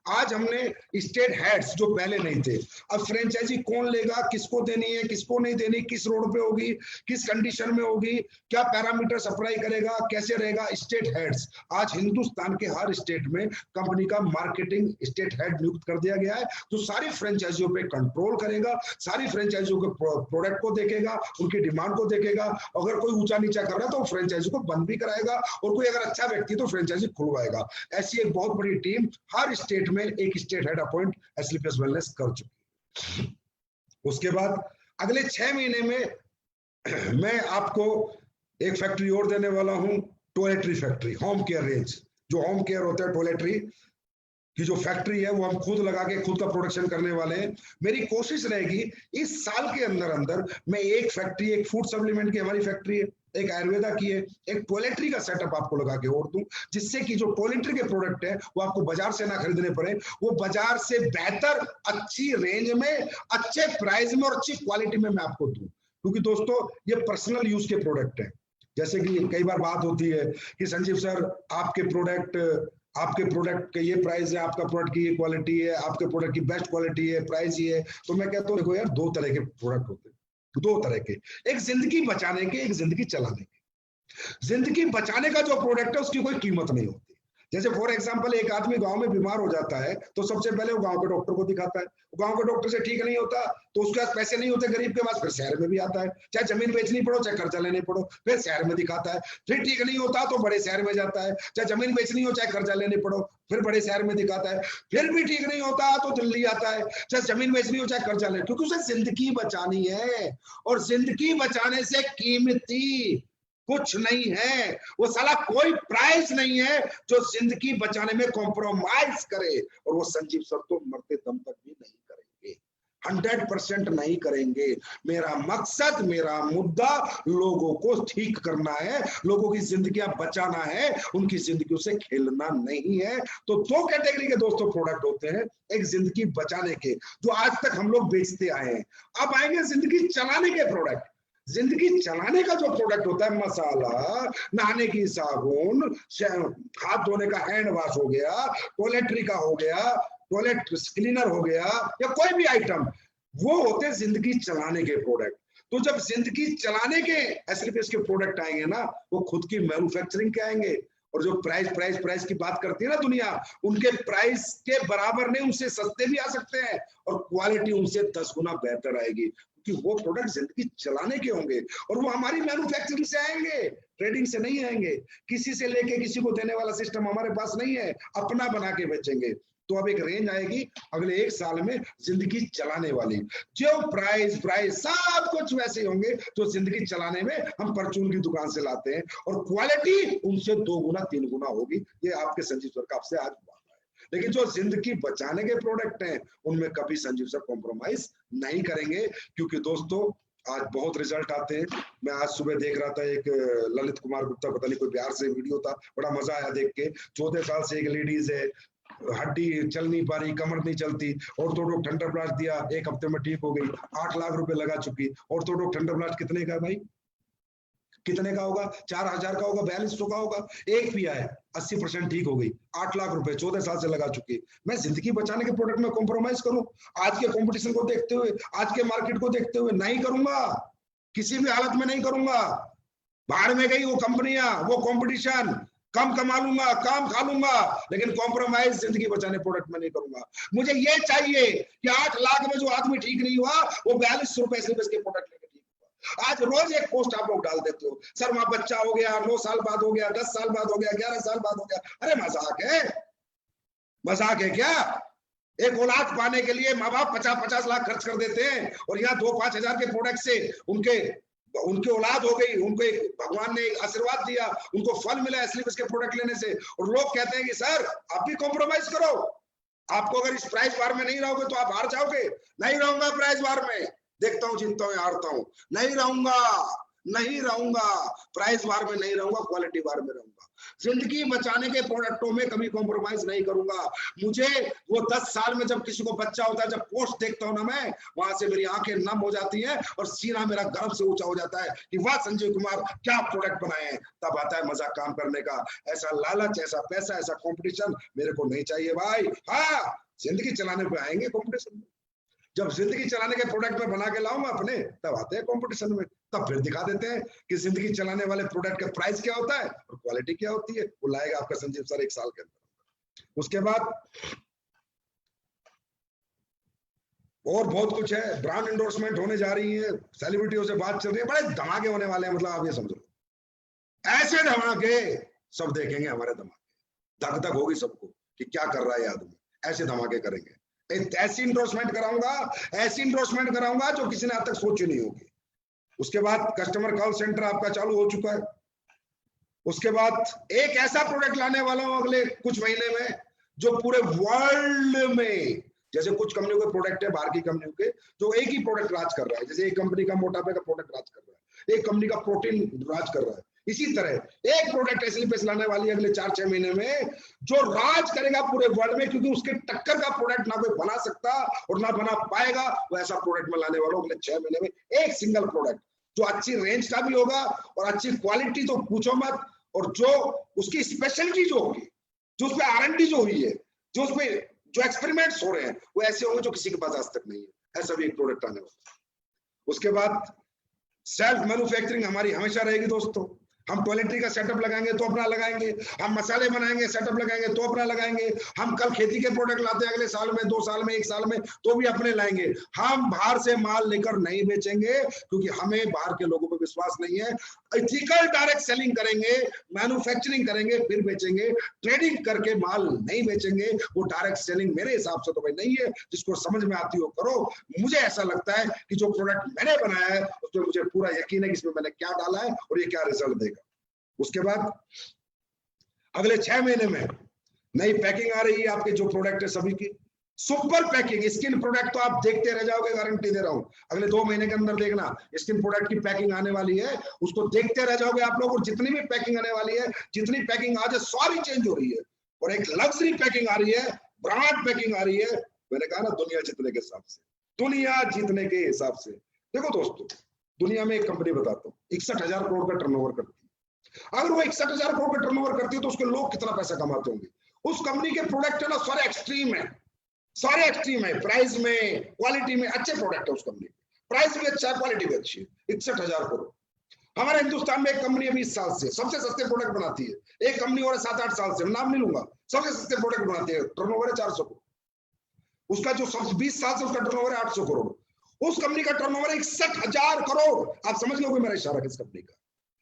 Speaker 1: आज हमने स्टेट हेड्स जो पहले नहीं थे, अब फ्रेंचाइजी कौन लेगा, किसको देनी है, किसको नहीं देनी, किस रोड पे होगी, किस कंडीशन में होगी, क्या पैरामीटर अप्लाई करेगा, कैसे रहेगा, स्टेट हेड्स। आज हिंदुस्तान के हर स्टेट में कंपनी का मार्केटिंग स्टेट हेड नियुक्त कर दिया गया है, जो सारी फ्रेंचाइजियों पे कंट्रोल करेगा, सारी फ्रेंचाइजियों के प्रोडक्ट को देखेगा, उनकी डिमांड को देखेगा। अगर कोई ऊंचा नीचा कर रहा है तो फ्रेंचाइजी को बंद भी कराएगा, और कोई अगर अच्छा व्यक्ति तो फ्रेंचाइजी खुलवाएगा। ऐसी एक बहुत बड़ी टीम हर स्टेट में एक स्टेट हेड अपॉइंट एसलीपीएस वेलनेस कर चुकी है। उसके बाद अगले 6 महीने में मैं आपको एक फैक्ट्री और देने वाला हूं, toiletry factory, home care range. जो होम केयर होता है, टॉयलेटरी की जो फैक्ट्री है, वो हम खुद लगा के खुद का प्रोडक्शन करने वाले हैं। मेरी कोशिश रहेगी इस साल के अंदर मैं एक फैक्ट्री, एक फूड सप्लीमेंट की हमारी फैक्ट्री है, एक आयुर्वेदा की है, एक टॉयलेटरी का सेटअप आपको लगा के और दूं, जिससे कि जो टॉयलेटरी के प्रोडक्ट है वो आपको बाजार से ना खरीदने पड़े, वो बाजार से बेहतर, अच्छी रेंज में, अच्छे प्राइस में और अच्छी क्वालिटी में मैं आपको दूं। क्योंकि दोस्तों ये पर्सनल यूज के प्रोडक्ट है। जैसे कि कई बार बात होती है कि संजीव सर आपके प्रोडक्ट के ये प्राइस है, आपका प्रोडक्ट की ये क्वालिटी है, आपके प्रोडक्ट की बेस्ट क्वालिटी है, प्राइस ये है। तो मैं कहता हूँ देखो यार, 2 तरह के प्रोडक्ट होते हैं, 2 तरह के, एक जिंदगी बचाने के, एक जिंदगी चलाने के। जिंदगी बचाने का जो प्रोडक्ट है उसकी कोई कीमत नहीं होती, जैसे फॉर एग्जांपल एक आदमी गांव में बीमार हो जाता है तो सबसे पहले वो गांव के डॉक्टर को दिखाता है, गांव के डॉक्टर से ठीक नहीं होता तो उसके पास पैसे नहीं होते गरीब के पास, फिर शहर में भी आता है, चाहे जमीन बेचनी पड़ो चाहे कर्जा लेने पड़ो, फिर शहर में दिखाता है, फिर ठीक नहीं होता तो बड़े शहर में जाता है, चाहे जमीन बेचनी हो चाहे कर्जा लेने पड़ो, फिर बड़े शहर में दिखाता है, फिर भी ठीक नहीं होता तो दिल्ली आता है, चाहे जमीन बेचनी हो चाहे कर्जा लेने, क्योंकि उसे जिंदगी बचानी है और जिंदगी बचाने से कीमती कुछ नहीं है, वो साला कोई प्राइस नहीं है जो जिंदगी बचाने में कॉम्प्रोमाइज करे, और वो संजीव सर तो मरते दम तक भी नहीं करेंगे, 100% नहीं करेंगे। मेरा मकसद, मेरा मुद्दा लोगों को ठीक करना है, लोगों की जिंदगियां बचाना है, उनकी जिंदगियों से खेलना नहीं है। तो दो कैटेगरी के दोस्तों प्रोडक्ट होते हैं, एक जिंदगी बचाने के जो आज तक हम लोग बेचते आए हैं, अब आएंगे जिंदगी चलाने के प्रोडक्ट। जिंदगी चलाने का जो प्रोडक्ट होता है, मसाला, नहाने की साबुन, हाथ धोने का हैंड वॉश हो गया, टॉयलेटरी का हो गया, टॉयलेट क्लीनर हो गया, या कोई भी आइटम, वो होते हैं जिंदगी चलाने के प्रोडक्ट। तो जब जिंदगी चलाने के एसएलपीएस के प्रोडक्ट आएंगे ना, वो खुद की मैन्युफैक्चरिंग के आएंगे, और जो प्राइस की बात करती है ना दुनिया, उनके प्राइस के बराबर नहीं, उनसे सस्ते भी आ सकते हैं, और क्वालिटी उनसे 10 गुना बेहतर आएगी, क्योंकि वो प्रोडक्ट जिंदगी चलाने के होंगे, और वो हमारी मैन्युफैक्चरिंग से आएंगे, ट्रेडिंग से नहीं आएंगे। किसी से लेके किसी को देने वाला सिस्टम हमारे पास नहीं है, अपना बना के बेचेंगे। तो अब एक रेंज आएगी अगले 1 साल में जिंदगी चलाने वाली, जो प्राइस सब कुछ वैसे होंगे जो जिंदगी चलाने में हम परचून की दुकान से लाते हैं, और क्वालिटी उनसे 2 गुना 3 गुना होगी। ये आपके संजीव सर का आपसे आज बात है। लेकिन जो जिंदगी बचाने के प्रोडक्ट हैं, उनमें कभी संजीव सर कॉम्प्रोमाइज नहीं करेंगे, क्योंकि दोस्तों आज बहुत रिजल्ट आते हैं। मैं आज सुबह देख रहा था, एक ललित कुमार गुप्ता, पता नहीं कोई बिहार से वीडियो था, बड़ा मजा आया देख के। 14 साल से एक लेडीज है, हड्डी चल नहीं पा रही, कमर नहीं चलती, ऑर्थोडॉक ठंडा ब्लास्ट दिया, 1 हफ्ते में ठीक हो गई, 8 लाख रुपए लगा चुकी। ऑर्थोडॉक ठंडा ब्लास्ट कितने का है भाई, कितने का होगा? 4000 का होगा, 4200 का होगा। एक पिया है, 80% ठीक हो गई, 8 लाख रुपए 14 साल से लगा चुकी। मैं जिंदगी बचाने के प्रोडक्ट में कॉम्प्रोमाइज करूं? आज के कंपटीशन को देखते हुए, आज के मार्केट को देखते हुए नहीं करूंगा, किसी भी हालत में नहीं करूंगा। बाहर में गई वो कंपनियां, वो कंपटीशन, कम कमा लूंगा, काम खा लूंगा, लेकिन कॉम्प्रोमाइज जिंदगी बचाने प्रोडक्ट में नहीं करूंगा। मुझे ये चाहिए कि 8 लाख में जो आदमी ठीक नहीं हुआ, वो 4200 रुपए से के प्रोडक्ट लेके ठीक हुआ। आज रोज एक पोस्ट आप लोग डाल देते हो, सर वहां बच्चा हो गया, 9 साल बाद हो गया, 10 साल बाद हो गया, 11 साल बाद हो गया। अरे मजाक है, मजाक है क्या? एक औलाद पाने के लिए माँ बाप 50-50 लाख खर्च कर देते हैं, और यहाँ 2-5 हजार के प्रोडक्ट से उनके औलाद हो गई, उनको भगवान ने आशीर्वाद दिया, उनको फल मिला एसएलपीएस के प्रोडक्ट लेने से। और लोग कहते हैं कि सर आप भी कॉम्प्रोमाइज करो, आपको अगर इस प्राइस बार में नहीं रहोगे तो आप हार जाओगे। नहीं रहूंगा प्राइस बार में, देखता हूं, जीतता हूं, हारता हूं, नहीं रहूंगा प्राइस बार में, नहीं रहूंगा क्वालिटी बार में रहूंगा। जिंदगी बचाने के प्रोडक्टों में कभी कॉम्प्रोमाइज नहीं करूंगा। मुझे वो 10 साल में जब किसी को बच्चा होता है, जब पोस्ट देखता हूं ना, मैं वहां से मेरी आंखें नम हो जाती हैं और सीना मेरा गर्व से ऊंचा हो जाता है कि वाह संजीव कुमार क्या प्रोडक्ट बनाए हैं। तब आता है मजा काम करने का। ऐसा लालच, ऐसा पैसा, ऐसा कॉम्पिटिशन मेरे को नहीं चाहिए भाई। हाँ, जिंदगी चलाने पे आएंगे कॉम्पिटिशन में, जब जिंदगी चलाने के प्रोडक्ट में बना के लाऊंगा अपने, तब आते हैं कंपटीशन में, तब फिर दिखा देते हैं कि जिंदगी चलाने वाले प्रोडक्ट का प्राइस क्या होता है और क्वालिटी क्या होती है। वो लाएगा आपका संजीव सर 1 साल के अंदर। उसके बाद और बहुत कुछ है, ब्रांड एंडोर्समेंट होने जा रही है, सेलिब्रिटियों से बात चल रही है, बड़े धमाके होने वाले हैं। मतलब आप ये समझो, ऐसे धमाके सब देखेंगे, हमारे धमाके, धक धक होगी सबको कि क्या कर रहा है आदमी। ऐसे धमाके करेंगे, ऐसी इंडोर्समेंट कराऊंगा जो किसी ने आज तक सोची नहीं होगी। उसके बाद कस्टमर कॉल सेंटर आपका चालू हो चुका है। उसके बाद एक ऐसा प्रोडक्ट लाने वाला हूं अगले कुछ महीने में जो पूरे वर्ल्ड में, जैसे कुछ कंपनियों के प्रोडक्ट है बाहर की कंपनियों के, जो एक ही प्रोडक्ट राज कर रहा है। जैसे एक कंपनी का मोटापे का प्रोडक्ट राज कर रहा है, एक कंपनी का प्रोटीन राज कर रहा है, इसी तरह एक प्रोडक्ट एसएलपीएस लाने वाली है अगले 4-6 महीने में जो राज करेगा पूरे वर्ल्ड में, क्योंकि उसके टक्कर का प्रोडक्ट ना कोई बना सकता और ना बना पाएगा। वो ऐसा प्रोडक्ट में लाने वाला हूं अगले 6 महीने में, एक सिंगल प्रोडक्ट जो अच्छी रेंज का भी होगा और अच्छी क्वालिटी तो पूछो मत, और जो उसकी स्पेशलिटी जो होगी, जो उसमें R&D जो हुई है, जो उसमें जो एक्सपेरिमेंट्स हो रहे हैं, वो ऐसे होंगे जो किसी के पास आज तक नहीं है। ऐसा भी एक प्रोडक्ट आने वाला है। उसके बाद सेल्फ मैन्युफैक्चरिंग हमारी हमेशा रहेगी दोस्तों। हम टॉयलेटरी का सेटअप लगाएंगे तो अपना लगाएंगे, हम मसाले बनाएंगे सेटअप लगाएंगे तो अपना लगाएंगे, हम कल खेती के प्रोडक्ट लाते हैं अगले साल में, 2 साल में, 1 साल में, तो भी अपने लाएंगे। हम बाहर से माल लेकर नहीं बेचेंगे, क्योंकि हमें बाहर के लोगों पर विश्वास नहीं है। एथिकल डायरेक्ट सेलिंग करेंगे, मैन्युफैक्चरिंग करेंगे, फिर बेचेंगे। ट्रेडिंग करके माल नहीं बेचेंगे। वो डायरेक्ट सेलिंग मेरे हिसाब से तो भाई नहीं है। जिसको समझ में आती हो करो। मुझे ऐसा लगता है कि जो प्रोडक्ट मैंने बनाया है उसमें मुझे पूरा यकीन है कि इसमें मैंने क्या डाला है और ये क्या रिजल्ट देगा। उसके बाद अगले 6 महीने में नई पैकिंग आ रही है आपके जो प्रोडक्ट है सभी की, सुपर पैकिंग। स्किन प्रोडक्ट तो आप देखते रह जाओगे, गारंटी दे रहा हूं। अगले 2 महीने के अंदर देखना स्किन प्रोडक्ट की पैकिंग आने वाली है, उसको देखते रह जाओगे आप लोग। और जितनी भी पैकिंग आने वाली है, जितनी पैकिंग आज है सारी चेंज हो रही है। और एक लग्जरी पैकिंग आ रही है, ब्रांड पैकिंग आ रही है। मैंने कहा ना, दुनिया जीतने के हिसाब से, दुनिया जीतने के हिसाब से। देखो दोस्तों, दुनिया में एक कंपनी बताता हूँ 61,000 करोड़ का टर्नओवर करती है। अगर वो 61,000 करोड़ का टर्नओवर करती है तो उसके लोग कितना पैसा कमाते होंगे। उस कंपनी के प्रोडक्ट है ना, सारे एक्सट्रीम है, सारे एक्सट्रीम है। प्राइस में, क्वालिटी में अच्छे प्रोडक्ट है उस कंपनी। प्राइस भी अच्छा है, क्वालिटी भी अच्छी है। 61,000 करोड़। हमारे हिंदुस्तान में एक कंपनी है 20 साल से सबसे सस्ते प्रोडक्ट बनाती है। एक कंपनी और 7-8 साल से, नाम नहीं लूंगा, सबसे सस्ते प्रोडक्ट बनाती है। टर्नओवर है 400 करोड़। उसका जो 20 साल से उसका टर्नओवर है 800 करोड़। उस कंपनी का टर्नओवर है 61,000 करोड़। आप समझ लोगे मेरा इशारा किस कंपनी का।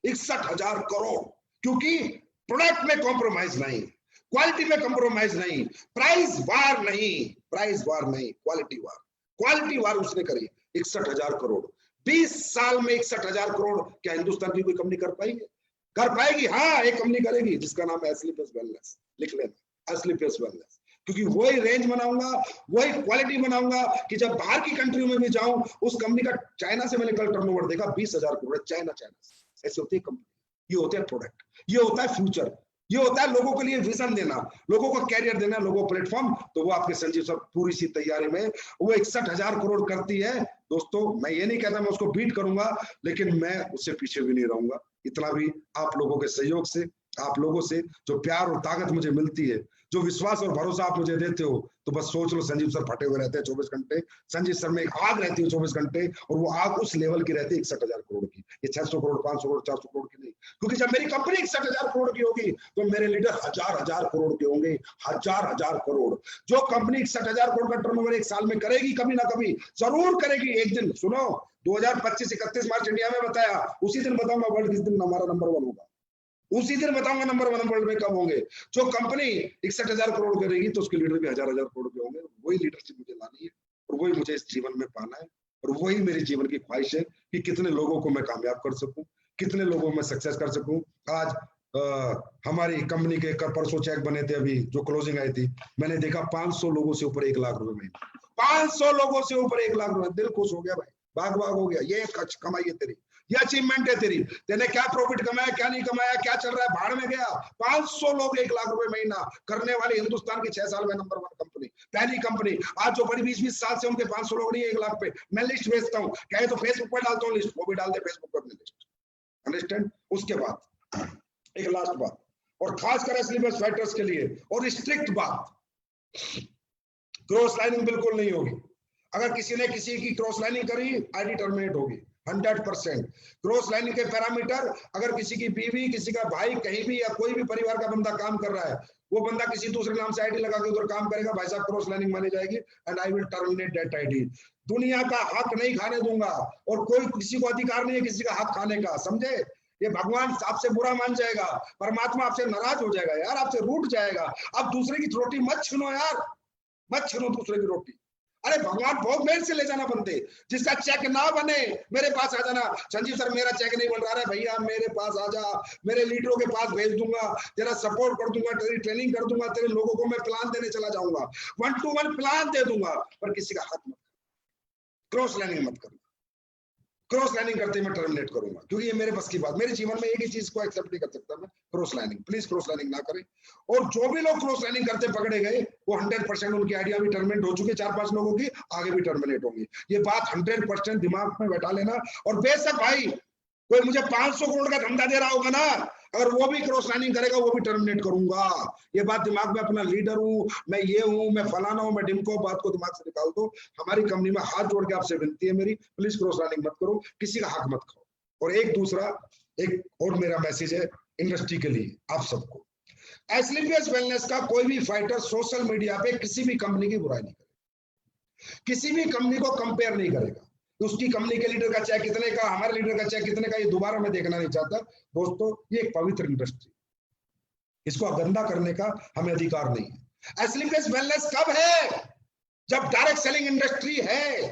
Speaker 1: 61,000 करोड़। क्योंकि प्रोडक्ट में कॉम्प्रोमाइज नहीं, क्वालिटी में कॉम्प्रोमाइज नहीं, प्राइस वार नहीं, प्राइस वार नहीं, क्वालिटी वार, क्वालिटी वार उसने करी। 61,000 करोड़ 20 साल में 61,000 करोड़। क्या हिंदुस्तान की कोई कंपनी कर पाएगी? कर पाएगी। हाँ, एक कंपनी करेगी जिसका नाम है एस्लीपेस वेलनेस। लिख लेना, एस्लीपेस वेलनेस। क्योंकि वही रेंज बनाऊंगा, वही क्वालिटी बनाऊंगा कि जब बाहर की कंट्री में भी जाऊं, उस कंपनी का चाइना से मैंने कल टर्नओवर देखा 20,000 करोड़। चाइना ऐसे होती है कंपनी। ये होते हैं प्रोडक्ट, ये होता है फ्यूचर, ये होता है लोगों के लिए विजन देना, लोगों को कैरियर देना, लोगों को प्लेटफॉर्म। तो वो आपके संजीव सर पूरी सी तैयारी में वो 61,000 करोड़ करती है। दोस्तों, मैं ये नहीं कहता मैं उसको बीट करूंगा, लेकिन मैं उससे पीछे भी नहीं रहूंगा। इतना भी आप लोगों के सहयोग से, आप लोगों से जो प्यार और ताकत मुझे मिलती है, जो विश्वास और भरोसा आप मुझे देते हो, तो बस सोच लो संजीव सर फटे हुए रहते हैं 24 घंटे। संजीव सर में एक आग रहती है 24 घंटे, और वो आग उस लेवल की रहती है 61,000 करोड़ की। ये 600 करोड़, 500 करोड़, 400 करोड़ की नहीं। क्योंकि जब मेरी कंपनी 61,000 करोड़ की होगी तो मेरे लीडर हजार करोड़ के होंगे, हजार करोड़। जो कंपनी 61,000 करोड़ का टर्नओवर एक साल में करेगी, कभी ना कभी जरूर करेगी एक दिन। सुनो, 2025 31 मार्च इंडिया में बताया, उसी दिन बताऊंगा वर्ल्ड किस दिन हमारा नंबर 1 होगा। उसी दिन बताऊंगा नंबर 1 वर्ल्ड में कब होंगे। जो कंपनी 61,000 करोड़ करेगी तो उसके लीडर भी हजार करोड़ के होंगे। वही लीडरशिप मुझे लानी है, और वही मुझे इस जीवन में पाना है, और वही मेरी जीवन की ख्वाहिश है कि कितने लोगों को मैं कामयाब कर सकूं, कितने लोगों में सक्सेस कर सकूं। आज हमारी कंपनी के परसों चेक बने थे, अभी जो क्लोजिंग आई थी, मैंने देखा 500 लोगों से ऊपर 1 लाख रुपए महीने। 500 लोगों से ऊपर 1 लाख रुपए। दिल खुश हो गया भाई, भाग हो गया। ये कमाई है तेरी, ये अचीवमेंट है तेरी। तेने क्या प्रॉफिट कमाया, क्या नहीं कमाया, क्या चल रहा है, भाड़ में गया। 500 लोग 1 लाख रुपए महीना करने वाली हिंदुस्तान की 6 साल में नंबर 1 कंपनी, पहली कंपनी। आज जो बड़ी 20-20 साल से उनके 500 लोग नहीं है 1 लाख पे। मैं लिस्ट भेजता हूँ, कहे तो फेसबुक पर डालता हूँ लिस्ट, वो भी डाल दे फेसबुक पर अपनी लिस्ट। अंडरस्टैंड? उसके बाद एक लास्ट बात, और खासकर एस्लीपेस फाइटर्स के लिए और स्ट्रिक्ट बात, क्रॉस लाइनिंग बिल्कुल नहीं होगी। अगर किसी ने किसी की क्रॉस लाइनिंग करी, आईडी टर्मिनेट होगी 100%। क्रॉस लाइनिंग के पैरामीटर, अगर किसी की बीवी, किसी का भाई, कहीं भी या कोई भी परिवार का बंदा काम कर रहा है, वो बंदा किसी दूसरे नाम से आईडी लगा के उधर काम करेगा, भाई साहब क्रॉस लाइनिंग मानी जाएगी, and I will terminate that ID. दुनिया का हक नहीं खाने दूंगा, और कोई किसी को अधिकार नहीं है किसी का हक खाने का, समझे? ये भगवान आपसे बुरा मान जाएगा, परमात्मा आपसे नाराज हो जाएगा यार, आपसे रूठ जाएगा। अब दूसरे की रोटी मत छीनो यार, मत छीनो दूसरे की रोटी। अरे भगवान बहुत मेहनत से ले जाना बनते। जिसका चेक ना बने मेरे पास आ जाना, संजीव सर मेरा चेक नहीं बन रहा है भैया, मेरे पास आ जा, मेरे लीडरों के पास भेज दूंगा, तेरा सपोर्ट कर दूंगा, तेरी ट्रेनिंग कर दूंगा, तेरे लोगों को मैं प्लान देने चला जाऊंगा, 1-to-1 प्लान दे दूंगा, पर किसी का हक मत, क्रॉस लाइनिंग मत करना। क्रॉस लाइनिंग करते मैं टर्मिनेट करूंगा, क्योंकि ये मेरे बस की बात। मेरे जीवन में एक ही चीज को एक्सेप्ट नहीं कर सकता मैं, cross lining. Please cross lining ना करें। और जो भी लोग क्रॉस लाइनिंग करते पकड़े गए, वो 100% उनकी आइडिया भी टर्मिनेट हो चुकी है, 4-5 लोगों की आगे भी टर्मिनेट होंगी। ये बात 100% दिमाग में बैठा लेना। और बेशक भाई कोई मुझे 500 करोड़ का धंधा दे रहा होगा ना, अगर वो भी क्रॉस लाइनिंग करेगा, वो भी टर्मिनेट करूंगा। ये बात दिमाग में, अपना लीडर हूं मैं, ये हूं मैं, फलाना हूं मैं, डिमको, बात को दिमाग से निकाल दो। हमारी कंपनी में हाथ जोड़ के आपसे विनती है मेरी, प्लीज क्रॉस लाइनिंग मत करो, किसी का हक मत खाओ। और एक दूसरा, एक और मेरा मैसेज है इंडस्ट्री के लिए आप सबको, एस्क्लेपियस वेलनेस का कोई भी फाइटर सोशल मीडिया पे किसी भी कंपनी की बुराई नहीं करेगा, किसी भी कंपनी को कंपेयर नहीं करेगा, उसकी कंपनी के लीडर का चाहे कितने का, हमारे लीडर का चाहे कितने का, ये दोबारा मैं देखना नहीं चाहता दोस्तों। ये एक पवित्र इंडस्ट्री, इसको गंदा करने का हमें अधिकार नहीं है। एस्क्लेपियस वेलनेस कब है? जब डायरेक्ट सेलिंग इंडस्ट्री है।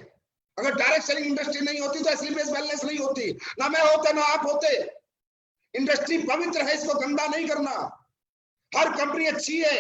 Speaker 1: अगर डायरेक्ट सेलिंग इंडस्ट्री नहीं होती तो एस्क्लेपियस वेलनेस नहीं होती, ना मैं होता ना आप होते। इंडस्ट्री पवित्र है, इसको गंदा नहीं करना। हर कंपनी अच्छी है,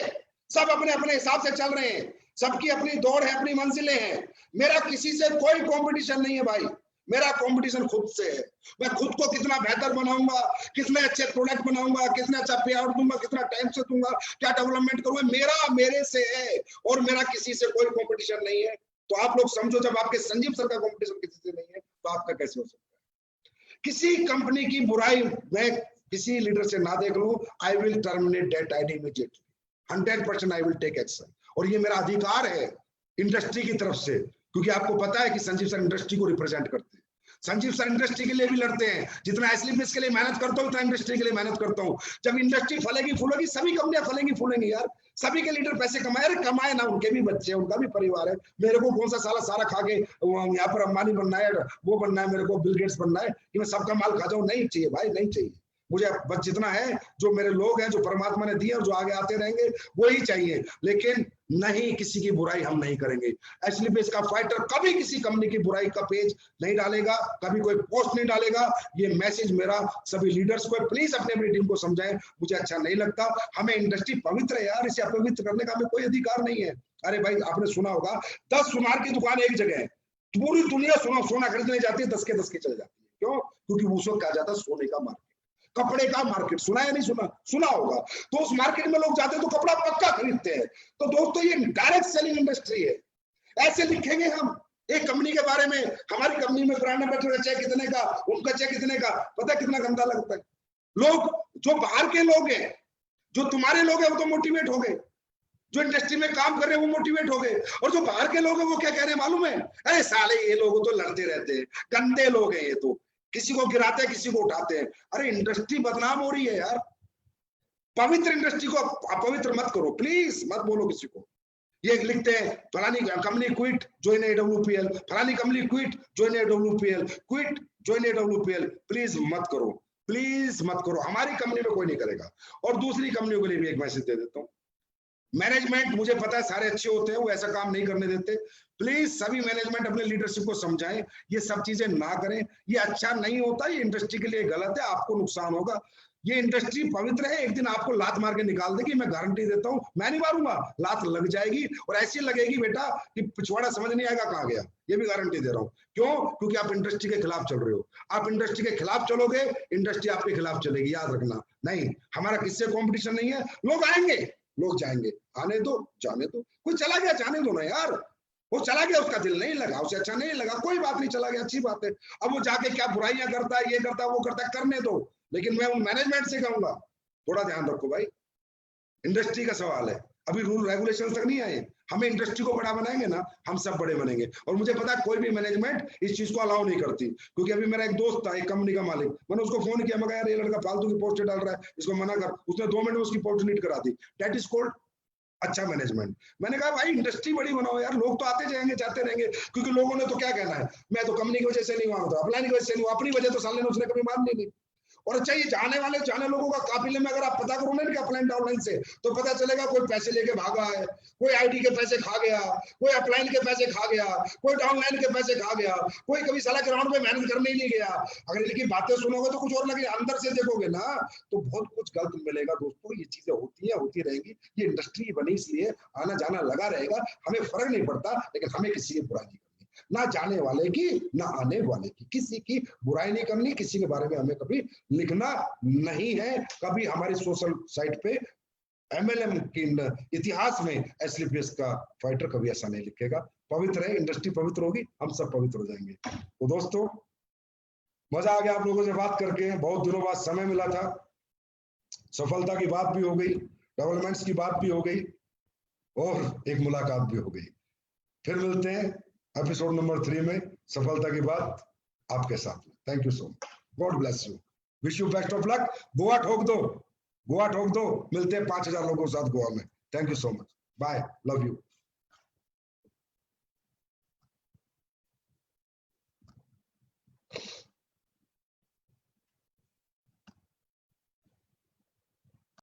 Speaker 1: सब अपने अपने हिसाब से चल रहे हैं, सबकी अपनी दौड़ है, अपनी मंजिलें हैं। मेरा किसी से कोई कंपटीशन नहीं है भाई, मेरा कंपटीशन खुद से है। मैं खुद को कितना बेहतर बनाऊंगा, कितने अच्छे प्रोडक्ट बनाऊंगा, कितना अच्छा पे आउट दूंगा, कितना टाइम से दूंगा, क्या डेवलपमेंट करूंगा, मेरा मेरे से है और मेरा किसी से कोई कंपटीशन नहीं है। तो आप लोग समझो, जब आपके संजीव सर का कंपटीशन किसी से नहीं है तो आपका कैसे हो सकता है? किसी कंपनी की बुराई मैं किसी लीडर से ना देख लूं, I will terminate that ID immediately, 100% I will take action. और ये मेरा अधिकार है इंडस्ट्री की तरफ से, क्योंकि आपको पता है कि संजीव सर इंडस्ट्री को रिप्रेजेंट करते हैं। संजीव सर इंडस्ट्री के लिए भी लड़ते हैं, जितना एस्क्लेपियस के लिए मेहनत करता हूं उतना इंडस्ट्री के लिए मेहनत करता हूं। जब इंडस्ट्री फलेगी फूलेगी, सभी कंपनियां फलेंगी फूलेंगी यार, सभी के लीडर पैसे कमाए, अरे कमाए ना, उनके भी बच्चे हैं, उनका भी परिवार है। मेरे को कौन सा सारा खा के यहाँ पर अंबानी बनना है, वो बनना है, मेरे को बिल गेट्स बनना है कि मैं सबका माल खा जाऊं? नहीं चाहिए भाई, नहीं चाहिए मुझे। बस जितना है, जो मेरे लोग हैं, जो परमात्मा ने दिए और जो आगे आते रहेंगे, वो ही चाहिए। लेकिन नहीं, किसी की बुराई हम नहीं करेंगे। एस्क्लेपियस का फाइटर कभी किसी कंपनी की बुराई का पेज नहीं डालेगा, कभी कोई पोस्ट नहीं डालेगा। ये मैसेज मेरा सभी लीडर्स को है, प्लीज अपने अपनी टीम को समझाएं। मुझे अच्छा नहीं लगता, हमें इंडस्ट्री पवित्र है यार, इसे अपवित्र करने का हमें कोई अधिकार नहीं है। अरे भाई, आपने सुना होगा 10 सुनार की दुकान एक जगह है, पूरी दुनिया सोना खरीदने जाती है, 10 के 10 की चल जाती है। क्यों? क्योंकि उस वक्त कहा जाता है सोने का मार्केट, कपड़े का मार्केट। सुना या नहीं सुना? सुना होगा। तो उस मार्केट में लोग जाते हैं तो कपड़ा पक्का खरीदते हैं। तो दोस्तों, ये डायरेक्ट सेलिंग इंडस्ट्री है। ऐसे लिखेंगे हम एक कंपनी के बारे में, हमारी कंपनी में ब्रांड एम्बेसडर चाहे कितने का, उनका चाहे कितने का, पता है कितना गंदा लगता है। लोग जो बाहर के लोग हैं, जो तुम्हारे लोग हैं, वो तो मोटिवेट हो गए, जो इंडस्ट्री में काम कर रहे हैं वो मोटिवेट हो गए, और जो बाहर के लोग हैं वो क्या कह रहे हैं मालूम है? अरे साले, ये लोग तो लड़ते रहते हैं, गंदे लोग हैं ये तो, किसी को गिराते हैं, किसी को उठाते हैं। अरे इंडस्ट्री बदनाम हो रही है यार। पवित्र इंडस्ट्री को अपवित्र मत करो, प्लीज मत बोलो किसी को। ये लिखते हैं फलानी कंपनी क्विट ज्वाइन एडब्ल्यूपीएल, फलानी company quit join AWPL, quit join AWPL. Please मत करो, प्लीज मत करो, हमारी कंपनी में कोई नहीं करेगा। और दूसरी कंपनियों के लिए भी एक मैसेज दे देता हूँ, मैनेजमेंट मुझे पता है सारे अच्छे होते हैं, वो ऐसा काम नहीं करने देते। प्लीज सभी मैनेजमेंट अपने लीडरशिप को समझाएं, ये सब चीजें ना करें, ये अच्छा नहीं होता, ये इंडस्ट्री के लिए गलत है, आपको नुकसान होगा। ये इंडस्ट्री पवित्र है, एक दिन आपको लात मार के निकाल देगी, मैं गारंटी देता हूं। मैं नहीं मारूंगा, लात लग जाएगी, और ऐसी लगेगी बेटा कि पिछवाड़ा समझ नहीं आएगा कहां गया। ये भी गारंटी दे रहा हूं। क्यों? क्योंकि आप इंडस्ट्री के खिलाफ चल रहे हो। आप इंडस्ट्री के खिलाफ चलोगे, इंडस्ट्री आपके खिलाफ चलेगी, याद रखना। नहीं, हमारा किससे कॉम्पिटिशन नहीं है। लोग आएंगे, लोग जाएंगे, आने दो, जाने दो। कोई चला गया, जाने दो ना यार, वो चला गया, उसका दिल नहीं लगा, उसे अच्छा नहीं लगा, कोई बात नहीं, चला गया, अच्छी बात है। अब वो जाके क्या बुराइयां करता है, ये करता है, वो करता है, करने दो। लेकिन मैं उन मैनेजमेंट से कहूंगा, थोड़ा ध्यान रखो भाई, इंडस्ट्री का सवाल है, अभी रूल रेगुलेशन तक नहीं आए। हमें इंडस्ट्री को बड़ा बनाएंगे ना, हम सब बड़े बनेंगे। और मुझे पता है कोई भी मैनेजमेंट इस चीज को अलाउ नहीं करती, क्योंकि अभी मेरा एक दोस्त था, एक कंपनी का मालिक, मैंने उसको फोन किया, मैं यार ये लड़का फालतू की पोस्ट डाल रहा है, इसको मना कर। उसने 2 मिनट में उसकी पोस्ट डिलीट करा दी। दैट इज कॉल्ड अच्छा मैनेजमेंट। मैंने कहा भाई इंडस्ट्री बड़ी बनाओ यार, लोग तो आते जाएंगे जाते रहेंगे, क्योंकि लोगों ने तो क्या कहना है, मैं तो कंपनी की वजह से नहीं मानता, अपलाइन की वजह से नहीं, अपनी वजह तो साले ने उसने कभी माननी नहीं। और अच्छा, ये जाने लोगों का काफिले में अगर आप पता करो ना अपलाइन डाउनलाइन से, तो पता चलेगा कोई पैसे लेके भागा है, कोई आईडी के पैसे खा गया, कोई अपलाइन के पैसे खा गया, कोई डाउनलाइन के पैसे खा गया, कोई कभी साला ग्राउंड पे मेहनत करने ही नहीं गया। अगर इनकी बातें सुनोगे तो कुछ और लगे, अंदर से देखोगे ना तो बहुत कुछ गलत मिलेगा। दोस्तों, ये चीजें होती है, होती रहेंगी। ये इंडस्ट्री बनी इसलिए आना जाना लगा रहेगा, हमें फर्क नहीं पड़ता, लेकिन हमें किसी की बुराई नहीं, ना जाने वाले की ना आने वाले की, किसी की बुराई नहीं करनी, किसी के बारे में हमें कभी लिखना नहीं है। कभी हमारी सोशल साइट पे एमएलएम के इतिहास में एस्क्लेपियस का फाइटर कभी ऐसा नहीं लिखेगा। पवित्र है, इंडस्ट्री पवित्र होगी, हम सब पवित्र हो जाएंगे। तो दोस्तों, मजा आ गया आप लोगों से बात करके, बहुत दिनों बाद समय मिला था, सफलता की बात भी हो गई, डेवलपमेंट्स की बात भी हो गई, और एक मुलाकात भी हो गई। फिर मिलते हैं एपिसोड नंबर 3 में, सफलता की बात आपके साथ में। Thank you so much, God bless you. Wish you best of luck. Goa ठोक दो, गोवा ठोक दो। मिलते हैं 5000 लोगों के साथ गोवा में। Thank you so much, bye, love you.